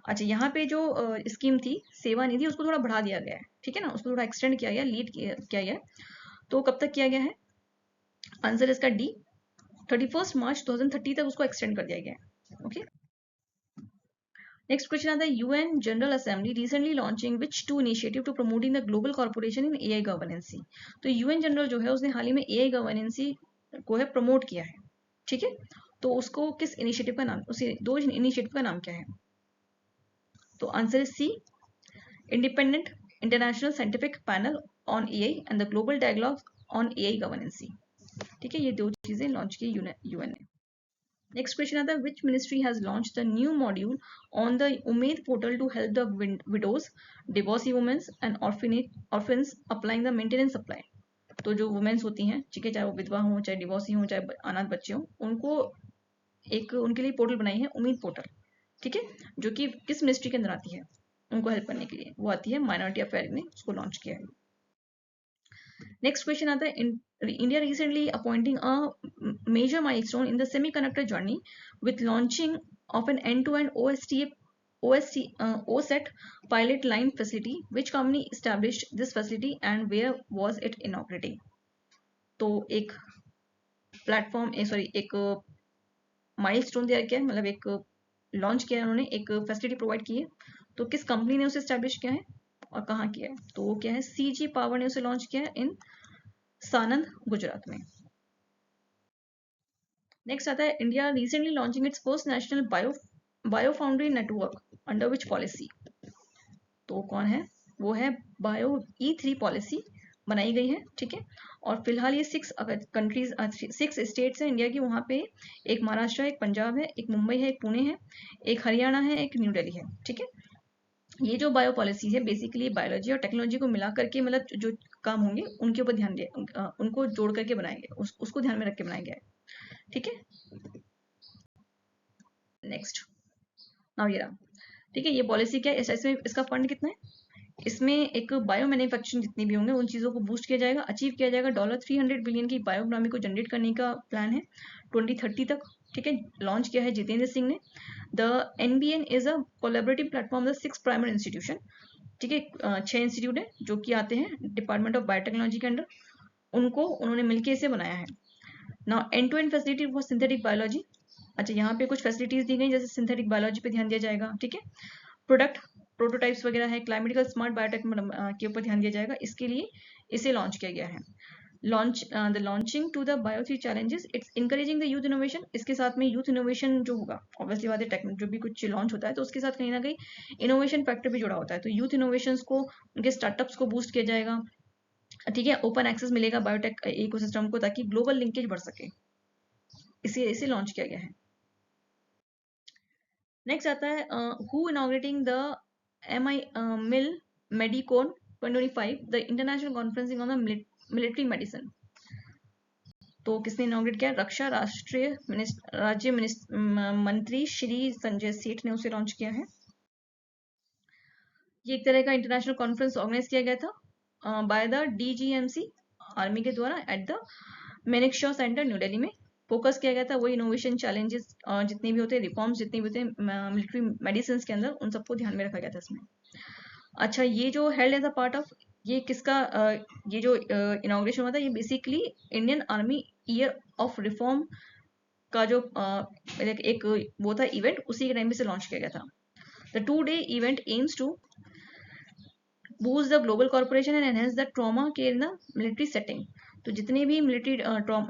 अच्छा, यहाँ पे जो स्कीम थी सेवानिधि, उसको थोड़ा बढ़ा दिया गया है, ठीक है ना, उसको थोड़ा एक्सटेंड किया गया, लीड किया गया है। तो कब तक किया गया है? आंसर इसका D, 31 मार्च 2030 तक उसको एक्सटेंड कर दिया गया है। ओके, नेक्स्ट क्वेश्चन आता है, UN general assembly recently launching which to initiative to promoting the global corporation in AI governance. तो UN जनरल जो है उसने हाल ही में AI गवर्नेंसी को है प्रमोट किया है, ठीक है। तो उसको किस इनिशिएटिव का नाम, उसे दो इनिशिएटिव का नाम क्या है? तो आंसर है C, independent international scientific panel on AI and the global dialogue on AI governance, ठीक है, ये दो चीजें लॉन्च की UN ने। नेक्स्ट क्वेश्चन आता है, which ministry has launch the new module on the Umeed portal to help the widows, divorcee womens and orphans applying the maintenance supply. तो जो वुमेन्स होती हैं, ठीक है, चाहे वो विधवा हो, चाहे डिवोर्सी हो, चाहे अनाथ बच्चे हो, उनको एक उनके लिए पोर्टल बनाई है, उम्मीद पोर्टल, ठीक है, जो कि किस मिनिस्ट्री के अंदर आती है उनको हेल्प करने के लिए? वो आती है माइनॉरिटी अफेयर ने उसको लॉन्च किया है। नेक्स्ट क्वेश्चन आता है, India recently appointing a major milestone in the semiconductor journey with launching of an end to end OSET pilot line facility. Which company established this facility and where was it inaugurating? तो एक प्लेटफॉर्म, सॉरी, एक माइलस्टोन तैयार किया है, मतलब एक लॉन्च किया है उन्होंने, एक फैसिलिटी प्रोवाइड की है। तो किस कंपनी ने उसे एस्टेब्लिश किया है और कहाँ किया है? तो वो क्या है, CG पावर ने उसे लॉन्च किया है इन सानंद, गुजरात में। नेक्स्ट आता है, India recently launching it's first national bio foundry network under which policy. तो कौन है? वो है बायो E3 पॉलिसी बनाई गई है, ठीक है। और फिलहाल ये 6 कंट्रीज, 6 स्टेट्स हैं इंडिया की, वहाँ पे एक महाराष्ट्र है, एक पंजाब है, एक मुंबई है, एक पुणे है, एक हरियाणा है, एक न्यू दिल्ली है, ठीक है। ये जो बायो पॉलिसी है बेसिकली बायोलॉजी और टेक्नोलॉजी को मिला करके, मतलब जो काम होंगे उनके ऊपर ध्यान दिया, उनको जोड़ करके बनाएंगे, उसको ध्यान में रख के बनाया गया है, ठीक है। नेक्स्ट, नाउ ये रहा, ठीक है, ये पॉलिसी क्या है, इसमें इसका फंड कितना है? इसमें एक बायो मैन्युफैक्चरिंग जितनी भी होंगे उन चीज़ों को बूस्ट किया जाएगा, अचीव किया जाएगा। $300 बिलियन की बायो इकोनॉमी को जनरेट करने का प्लान है 2030 तक, ठीक है। लॉन्च किया है जितेंद्र सिंह ने। The NBN is a collaborative platform the 6 primary institution, ठीक है। 6 इंस्टीट्यूट है जो कि आते हैं डिपार्टमेंट ऑफ बायोटेक्नोलॉजी के अंडर, उनको उन्होंने मिलकर इसे बनाया है। Now end to end facility for synthetic biology, अच्छा यहाँ पे कुछ फैसिलिटीज दी गई, जैसे सिंथेटिक बायोलॉजी पे ध्यान दिया जाएगा, ठीक है। प्रोडक्ट प्रोटोटाइप्स वगैरह है, क्लाइमेटिकल स्मार्ट बायोटेक के ऊपर ध्यान दिया जाएगा, इसके लिए इसे लॉन्च किया गया है। The launching to the bio 3 challenges, it's encouraging the youth innovation. इसके साथ में यूथ इनोवेशन जो होगा, ऑब्वियसली बात है, टेक्निक जो भी कुछ लॉन्च होता है तो उसके साथ कहीं ना कहीं इनोवेशन फैक्टर भी जुड़ा होता है, तो यूथ इनोवेशंस को, उनके स्टार्टअप्स को बूस्ट किया जाएगा, ठीक है। ओपन एक्सेस मिलेगा बायोटेक इकोसिस्टम को ताकि ग्लोबल लिंकेज बढ़ सके, इसे लॉन्च किया गया है। नेक्स्ट आता है who inaugurating the MIL Medicon 2025, the international conferencing on the military medicine. तो किसने इनॉग्रेट किया? रक्षा राज्य मंत्री श्री संजय सेठ ने उसे लॉन्च किया है। ये एक तरह का इंटरनेशनल कॉन्फ्रेंस ऑर्गेनाइज किया गया था बाय द DGMC आर्मी के द्वारा at the Manekshaw centre New Delhi में। फोकस किया गया था वही इनोवेशन चैलेंजेस जितने भी होते हैं, रिफॉर्म्स जितने भी होते हैं मिलिट्री मेडिसिन के अंदर, उन सबको ध्यान में रखा गया था इसमें। अच्छा, ये जो held as a part of, ये किसका ये जो इनॉग्रेशन हुआ था, ये basically Indian army year of reform का जो एक वो था इवेंट, उसी के टाइम पे से लॉन्च किया गया था। The 2-day event aims to boost the global corporation and enhance the trauma care in the military setting. तो जितने भी मिलिट्री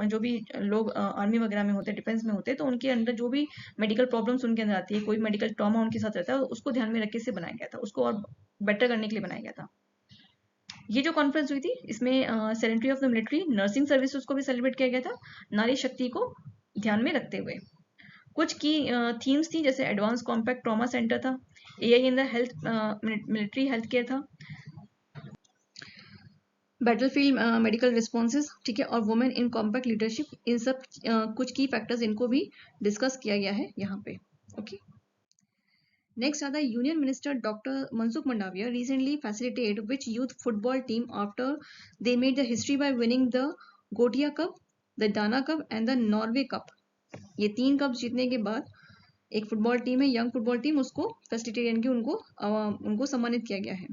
जो भी लोग आर्मी वगैरह में होते हैं, डिफेंस में होते हैं, तो उनके अंदर जो भी मेडिकल प्रॉब्लम्स उनके अंदर आती है, कोई मेडिकल ट्रॉमा उनके साथ रहता है, उसको ध्यान में रख के इसे बनाया गया था, उसको और बेटर करने के लिए बनाया गया था। ये जो कॉन्फ्रेंस हुई थी, इसमें sanitary of the military nursing services को भी सेलिब्रेट किया गया था, नारी शक्ति को ध्यान में रखते हुए। कुछ की थीम्स थी, जैसे एडवांस कॉम्पैक्ट ट्रॉमा सेंटर था, AI in the health military health care था, बैटलफील्ड मेडिकल रिस्पॉन्सेज, ठीक है, और वुमेन इन कॉम्पैक्ट लीडरशिप। इन सब कुछ की फैक्टर्स इनको भी डिस्कस किया गया है यहाँ पे, ओके। नेक्स्ट आता है union minister doctor Mansukh Mandaviya recently facilitate which youth football team after they made the history by winning the Gothia cup, the Dana cup and the Norway cup. ये 3 कप जीतने के बाद एक फुटबॉल टीम है, यंग फुटबॉल टीम, उसको फैसिलिटेट यानी कि उनको सम्मानित किया गया है।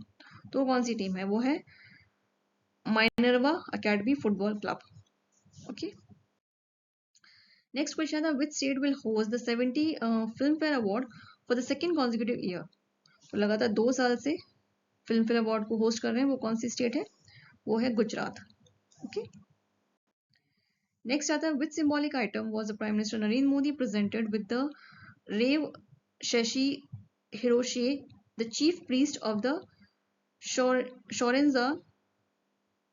तो कौन सी टीम है? वो है Minerva academy football club, okay. Next question था which state will host the 70 Filmfare award for the second consecutive year. तो लगातार 2 साल से फिल्म फेयर अवार्ड को होस्ट कर रहे हैं, वो कौन सी स्टेट है? वो है गुजरात, ओके। नेक्स्ट आता है which symbolic item was the prime minister Narendra Modi presented with the Rev Seishi Hirose, the chief priest of the Shorinzan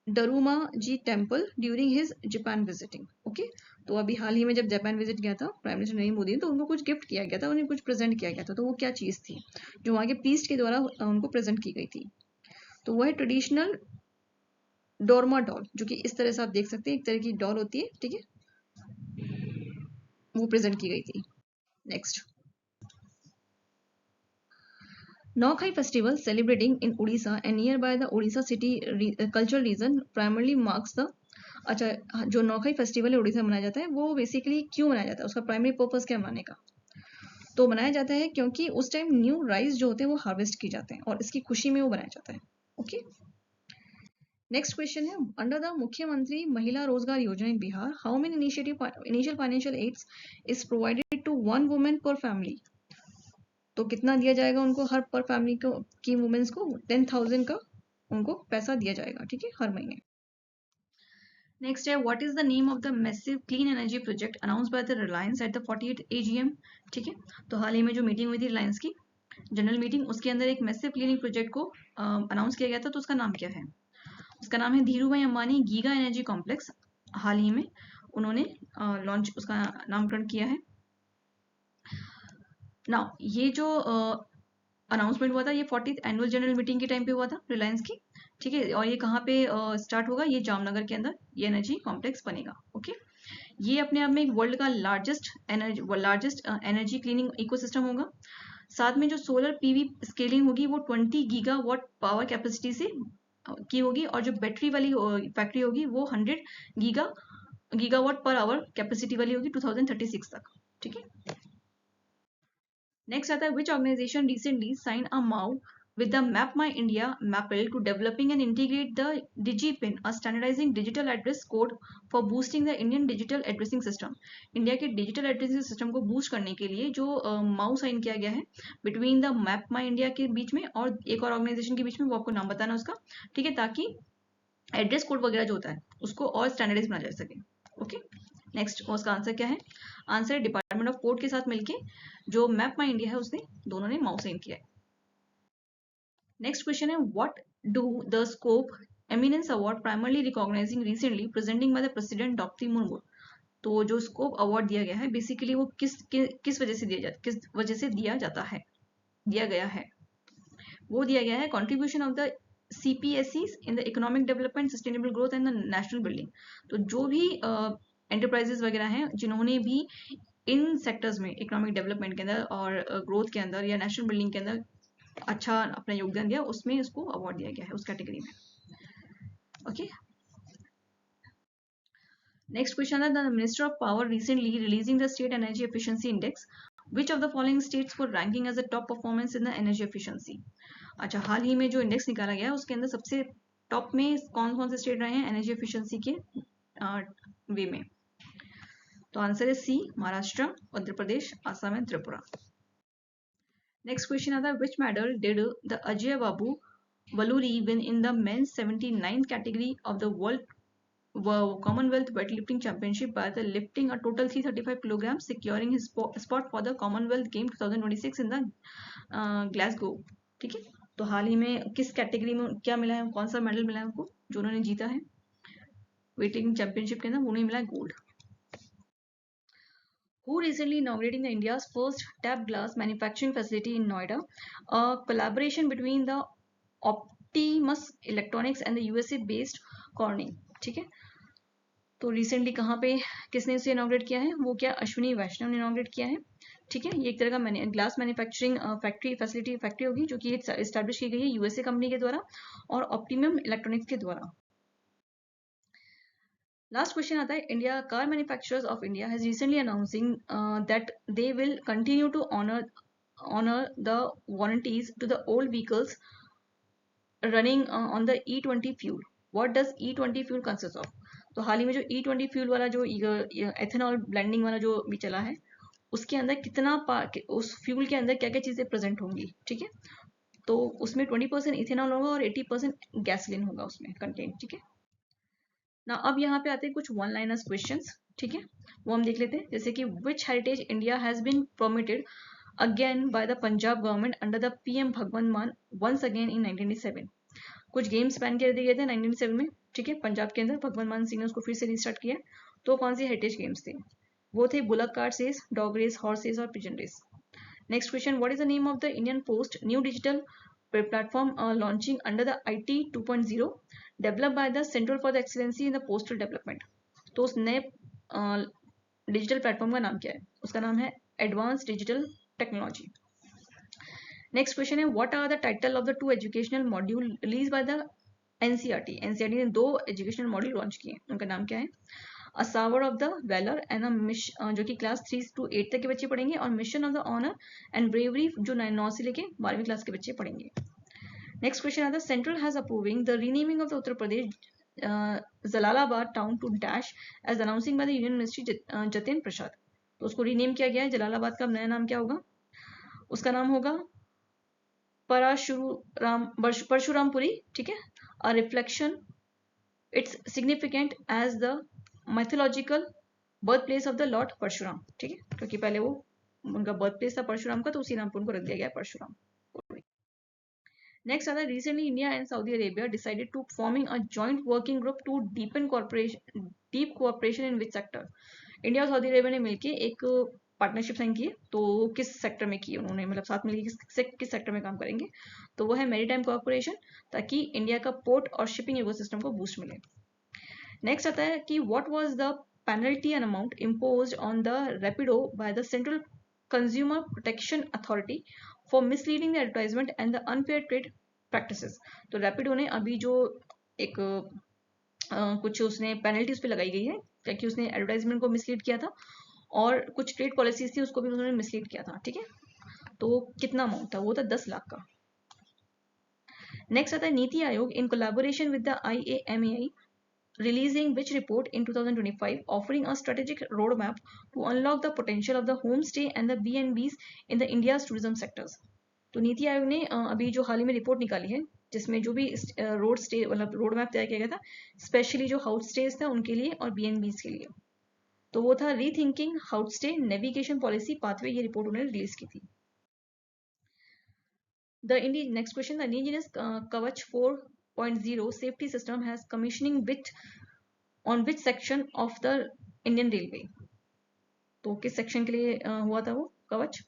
Daruma ji temple during his Japan visiting, okay. तो अभी हाल ही में जब जापान विजिट किया था प्राइम मिनिस्टर नरेंद्र मोदी, तो उनको कुछ गिफ्ट किया गया था, उन्हें कुछ प्रेजेंट किया गया था। तो वो क्या चीज थी जो वहाँ के प्रीस्ट के द्वारा उनको प्रेजेंट की गई थी? तो वो है ट्रेडिशनल डोरमा डॉल, जो कि इस तरह से आप देख सकते हैं, एक तरह की डॉल होती है, ठीक है, वो प्रेजेंट की गई थी। Next, Nuakhai festival celebrating in Odisha and nearby the Odisha city cultural region primarily marks the, अच्छा, जो नौखाई फेस्टिवल है उड़ीसा मनाया जाता है, वो बेसिकली क्यों मनाया जाता है, उसका प्राइमरी पर्पस क्या मनाने का? तो मनाया जाता है क्योंकि उस टाइम न्यू राइस जो होते हैं वो हार्वेस्ट की जाते हैं, और इसकी खुशी में वो बनाया जाता है, ओके। नेक्स्ट क्वेश्चन है under the Mukhyamantri Mahila Rozgar Yojana in Bihar how many initial financial aids is provided to one women per family. तो कितना दिया जाएगा उनको, हर पर फैमिली को की वुमेन्स को 10,000 का उनको पैसा दिया जाएगा, ठीक है, हर महीने। नेक्स्ट है what is the name of the massive clean energy project announced by the Reliance at the 48 AGM, ठीक है। तो हाल ही में जो मीटिंग हुई थी रिलायंस की जनरल मीटिंग, उसके अंदर एक मैसिव क्लीनिंग प्रोजेक्ट को अनाउंस किया गया था। तो उसका नाम क्या है? उसका नाम है धीरू भाई अंबानी गीगा एनर्जी कॉम्प्लेक्स। हाल ही में उन्होंने लॉन्च उसका नामकरण किया है। नाउ ये जो अनाउंसमेंट हुआ था, ये 40th एनुअल जनरल मीटिंग के टाइम पे हुआ था रिलायंस की, ठीक है। और ये कहाँ पे स्टार्ट होगा? ये जामनगर के अंदर ये एनर्जी कॉम्प्लेक्स बनेगा, ओके। ये अपने आप में एक वर्ल्ड का लार्जेस्ट एनर्जी क्लीनिंग इकोसिस्टम होगा। साथ में जो सोलर पीवी स्केलिंग होगी वो 20 गीगावाट पावर कैपेसिटी से की होगी, और जो बैटरी वाली फैक्ट्री होगी वो 100 गीगावाट पर आवर कैपेसिटी वाली होगी 2036 तक। ठीक है। नेक्स्ट आता है which organisation recently sign a MoU with the Map My India MAPL to developing and integrate the DigiPin, a standardizing digital address code for boosting the Indian digital addressing system. India के डिजिटल एड्रेसिंग सिस्टम को बूस्ट करने के लिए जो माउ साइन किया गया है between the map my India के बीच में और एक और ऑर्गेनाइजेशन के बीच में, वो आपको नाम बताना उसका। ठीक है, ताकि एड्रेस कोड वगैरह जो होता है उसको और स्टैंडर्डाइज बना जा सके। ओके, नेक्स्ट उसका आंसर क्या है? आंसर डिपार्टमेंट ऑफ पोर्ट के साथ मिलके जो मैप माई इंडिया है उसने दोनों ने माउ साइन किया है। नेक्स्ट क्वेश्चन है what do the scope eminence award primarily recognising recently presenting by the president Droupadi Murmu. तो जो स्कोप अवार्ड दिया गया है बेसिकली वो किस वजह से दिया गया है, वो दिया गया है contribution of the CPSEs in the economic development, sustainable growth and the national building. तो जो भी एंटरप्राइजेस वगैरह हैं जिन्होंने भी इन सेक्टर्स में इकोनॉमिक डेवलपमेंट के अंदर और ग्रोथ के अंदर या नेशनल बिल्डिंग के अंदर अच्छा अपना योगदान दिया, उसमें इसको अवार्ड दिया गया है उस कैटेगरी में। ओके, नेक्स्ट क्वेश्चन है the minister of power recently releasing the state energy efficiency index, which of the following states for ranking as a top performance in the energy efficiency. अच्छा, हाल ही में जो इंडेक्स निकाला गया है उसके अंदर सबसे टॉप में कौन कौन से स्टेट रहे हैं एनर्जी एफिशिएंसी के वे में? तो आंसर है C, Maharashtra, Madhya Pradesh, Assam and Tripura. Next question आता है which medal did the Ajay Babu Valluri win in the men's 79 category of the world Commonwealth weightlifting championship by the lifting a total 335 kilograms, securing his spot for the Commonwealth Game 2026 in the Glasgow। ठीक है, तो हाल ही में किस कैटेगरी में क्या मिला है, कौन सा मेडल मिला है उनको जो उन्होंने जीता है वेटलिफ्टिंग चैंपियनशिप के अंदर? उन्हें मिला है gold. Who recently inaugurating the India's first tap glass manufacturing facility in Noida, a collaboration between the Optimus Electronics and the USA based Corning। ठीक है, तो रिसेंटली कहाँ पे किसने इसे इनॉग्रेट किया है? वो क्या अश्विनी वैष्णव ने इनॉग्रेट किया है। ठीक है, ये एक तरह का ग्लास मैन्युफैक्चरिंग फैक्ट्री होगी जो कि एस्टैब्लिश की गई है यूएसए कंपनी के द्वारा और ऑप्टिमम इलेक्ट्रॉनिक्स के द्वारा। लास्ट क्वेश्चन आता है India car manufacturers of India has recently announcing that they will continue to honour the warranties to the old vehicles running on the E20 fuel. What does E20 fuel consist of? तो हाल ही में जो E20 फ्यूल वाला जो एथेनॉल ब्लेंडिंग वाला जो भी चला है उसके अंदर कितना उस फ्यूल के अंदर क्या क्या चीजें प्रेजेंट होंगी। ठीक है, तो उसमें 20% इथेनॉल होगा और 80% गैसोलीन होगा उसमें कंटेंट। ठीक है ना, अब यहाँ पे आते हैं कुछ वन लाइनर्स क्वेश्चंस। ठीक है, वो हम देख लेते हैं, जैसे कि which heritage India has been permitted again by the Punjab government under the PM Bhagwant Mann once again in 1997। कुछ गेम्स बैन कर दिए गए थे 1997 में। ठीक है, पंजाब के अंदर भगवंत मान सिंह ने उसको फिर से रिस्टार्ट किया। तो कौन सी हेरिटेज गेम्स थे? वो थे bullock cart race, dog race, horse race और pigeon race. Next question, what is the name of the Indian post new digital platform launching under the IT 2.0 develop by the centre for the excellency in the postal development. तो उस नए डिजिटल प्लेटफॉर्म का नाम क्या है? उसका नाम है advance digital technology. Next question है what are the title of the 2 educational module release by the NCERT। NCERT ने 2 एजुकेशनल मॉड्यूल लॉन्च किए, उनका नाम क्या है? अ सावर ऑफ द वैलर एंड जो कि क्लास 3 to 8 तक के बच्चे पढ़ेंगे, और mission of the honour and bravery जो 9 से लेके 12वीं क्लास के बच्चे पढ़ेंगे। नेक्स्ट क्वेश्चन आता है central has approving the renaming of the Uttar Pradesh Jalalabad town to dash as announcing by the union ministry Jitendra Prasad. तो उसको रीनेम किया गया है, जलालाबाद का नया नाम क्या होगा? उसका नाम होगा परशुरामपुरी। ठीक है, a reflection it's significant as the mythological birthplace of the Lord Parshuram. ठीक है, क्योंकि पहले वो उनका बर्थ प्लेस था परशुराम का, तो उसी नाम पर उनको रख दिया गया परशुराम। नेक्स्ट आता है recently India and Saudi Arabia decided to forming a joint working group to deep cooperation in which sector. India और सऊदी अरेबिया ने मिलकर एक पार्टनरशिप साइन की है, तो किस सेक्टर में की उन्होंने, मतलब साथ मिलकर किस सेक्टर में काम करेंगे? तो वो है मैरीटाइम कोऑपरेशन, ताकि इंडिया का पोर्ट और शिपिंग इकोसिस्टम को बूस्ट मिले। नेक्स्ट आता है कि what was the penalty and amount imposed on the Rapido by the central consumer protection authority for misleading the advertisement and the unfair trade practices. तो रैपिडो ने अभी जो एक कुछ उसने पेनल्टी उस पर लगाई गई है क्योंकि उसने एडवर्टाइजमेंट को मिसलीड किया था और कुछ ट्रेड पॉलिसीज थी उसको भी उन्होंने मिसलीड किया था, ठीक है। तो कितना अमाउंट था, वो था 10 लाख का। नेक्स्ट आता है NITI Aayog in collaboration with the IAMAI releasing which report in 2025 offering a strategic roadmap to unlock the potential of the homestay and the B&Bs in the India's tourism sectors। तो नीति आयोग ने अभी जो हाल ही में रिपोर्ट निकाली है जिसमें जो भी रोड स्टे मतलब रोड मैप तैयार किया गया था स्पेशली जो हाउस स्टेज था उनके लिए और B&Bs के लिए, तो वो था rethinking house stay navigation policy pathway, ये रिपोर्ट उन्होंने रिलीज की थी। नेक्स्ट क्वेश्चन, द इंडिजिनस कवच 4.0 safety system has commissioning with on which section of the Indian Railway। तो किस सेक्शन के लिए हुआ था वो कवच,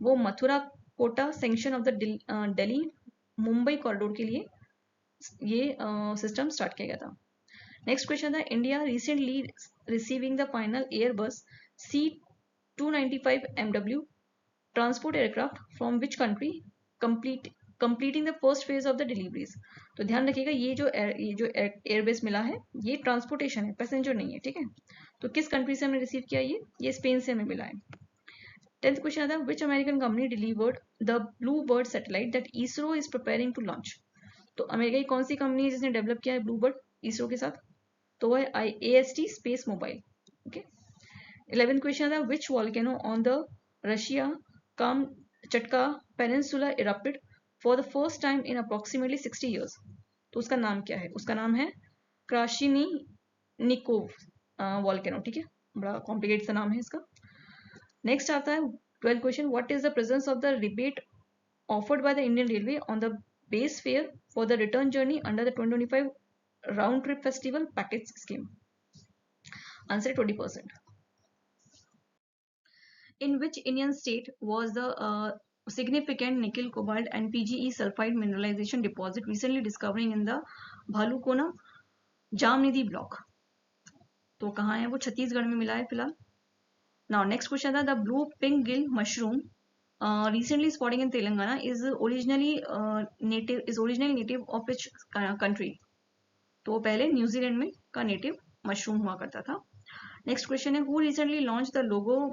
वो Mathura Kota section of the Delhi Mumbai corridor के लिए ये सिस्टम स्टार्ट किया गया था। नेक्स्ट क्वेश्चन था, India recently receiving the final Airbus C295 MW transport aircraft from which country completing the first phase of the deliveries. तो ध्यान रखिएगा ये जो एयरबेस मिला है ये ट्रांसपोर्टेशन है, पैसेंजर नहीं है, ठीक है। तो किस कंट्री से हमने रिसीव किया, ये स्पेन से हमें मिला है। 10th क्वेश्चन आता है, which American company delivered the blue bird satellite that ISRO is preparing to launch. तो अमेरिका की कौन सी कंपनी है जिसने डेवलप किया है ब्लू बर्ड इसरो के साथ, तो वो है AST space mobile, okay. 11th question आता है, विच वॉल्केनो ऑन द रशिया काम चटका peninsula erupted for the first time in approximately 60 years. तो उसका नाम क्या है, उसका नाम है क्राशिनी निकोव वॉल्केनो, ठीक है, बड़ा कॉम्प्लिकेट सा नाम है इसका। नेक्स्ट आता है 12th question, what is the presence of the rebate offered by the Indian railway on the base fare for the return journey under the 2025 round trip festival package scheme. Answer 20%। In which Indian state was the significant nickel, cobalt, and PGE sulfide mineralization deposit recently discovering in the Bhalukona Jamnidhi block? तो कहाँ है वो, छत्तीसगढ़ में मिला है फिलहाल। Now next question था, the blue pink gill mushroom recently spotting in Telangana is originally native of which country? तो पहले न्यूजीलैंड में का नेटिव मशरूम हुआ करता था। नेक्स्ट क्वेश्चन है, who recently launched the logo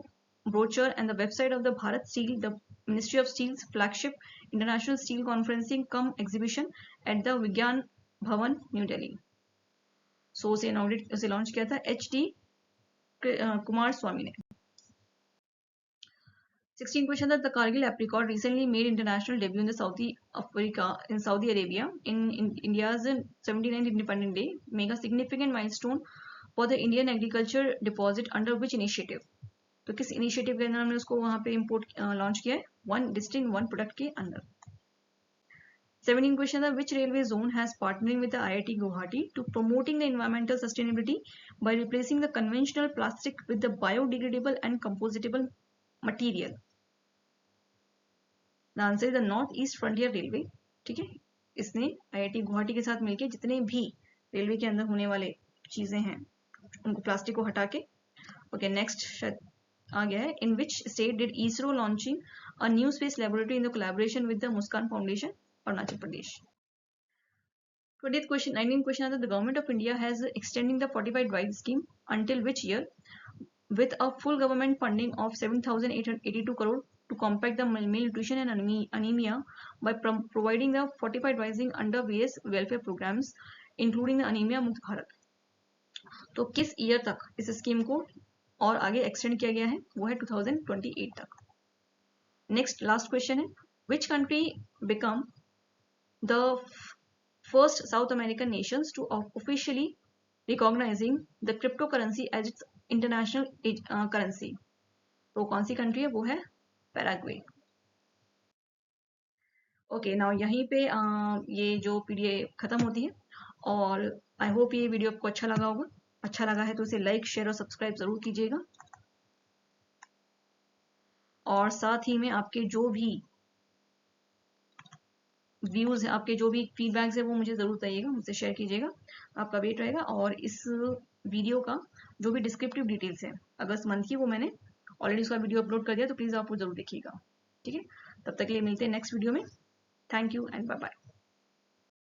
brochure and the website of the Bharat Steel, the Ministry of Steel's flagship international steel conferencing cum exhibition at the Vigyan Bhavan, New Delhi? So उसे लॉन्च किया था HD कुमार स्वामी ने। 16 question that the Kargil apricot recently made international debut in the Saudi Arabia in India's 79th Independence Day, make a significant milestone for the Indian agriculture deposit under which initiative? तो किस इनिशिएटिव के अंदर हमने उसको वहां पे इंपोर्ट लॉन्च किया है, वन डिस्टिंक्ट वन प्रोडक्ट के अंदर। 17 क्वेश्चन था, which railway zone has partnering with the IIT Guwahati to promoting the environmental sustainability by replacing the conventional plastic with the biodegradable and compostable material. The answer is the north east frontier railway, ठीक है। इसने IIT गुवाहाटी के साथ मिलकर जितने भी रेलवे के अंदर होने वाले चीजें हैं उनको प्लास्टिक को हटा के, ओके। नेक्स्ट आ गया है, in which state did ISRO launching a new space laboratory in the collaboration with the Muskan foundation, Arunachal Pradesh. 20th question 19th question आता है, the government of India has extending the fortified rice scheme until which year with a full government funding of 7,882 crore to combat the malnutrition and anemia by providing the fortified rising under various welfare programs including the anemia मुक्त भारत। तो किस ईयर तक इस स्कीम को और आगे एक्सटेंड किया गया है, वो है 2028 तक। नेक्स्ट लास्ट क्वेश्चन है, which country become the first south American nations to officially recognizing the crypto currency as its international currency. तो कौन सी कंट्री है, वो है पैराग्वे। ओके, नाउ यहीं पे ये जो पीडीएफ खत्म होती है और आई होप ये वीडियो आपको अच्छा लगा होगा। अच्छा लगा है तो इसे लाइक शेयर और सब्सक्राइब जरूर कीजिएगा और साथ ही में आपके जो भी व्यूज है, आपके जो भी फीडबैक्स है वो मुझे जरूर बताइएगा, मुझसे शेयर कीजिएगा, आपका वेट रहेगा। और इस वीडियो का जो भी डिस्क्रिप्टिव डिटेल्स है अगस्त मंथ की वो मैंने ऑलरेडी उसका वीडियो अपलोड कर दिया, तो प्लीज आप वो जरूर देखिएगा। ठीक है, तब तक के लिए मिलते हैं नेक्स्ट वीडियो में। Thank you and bye bye.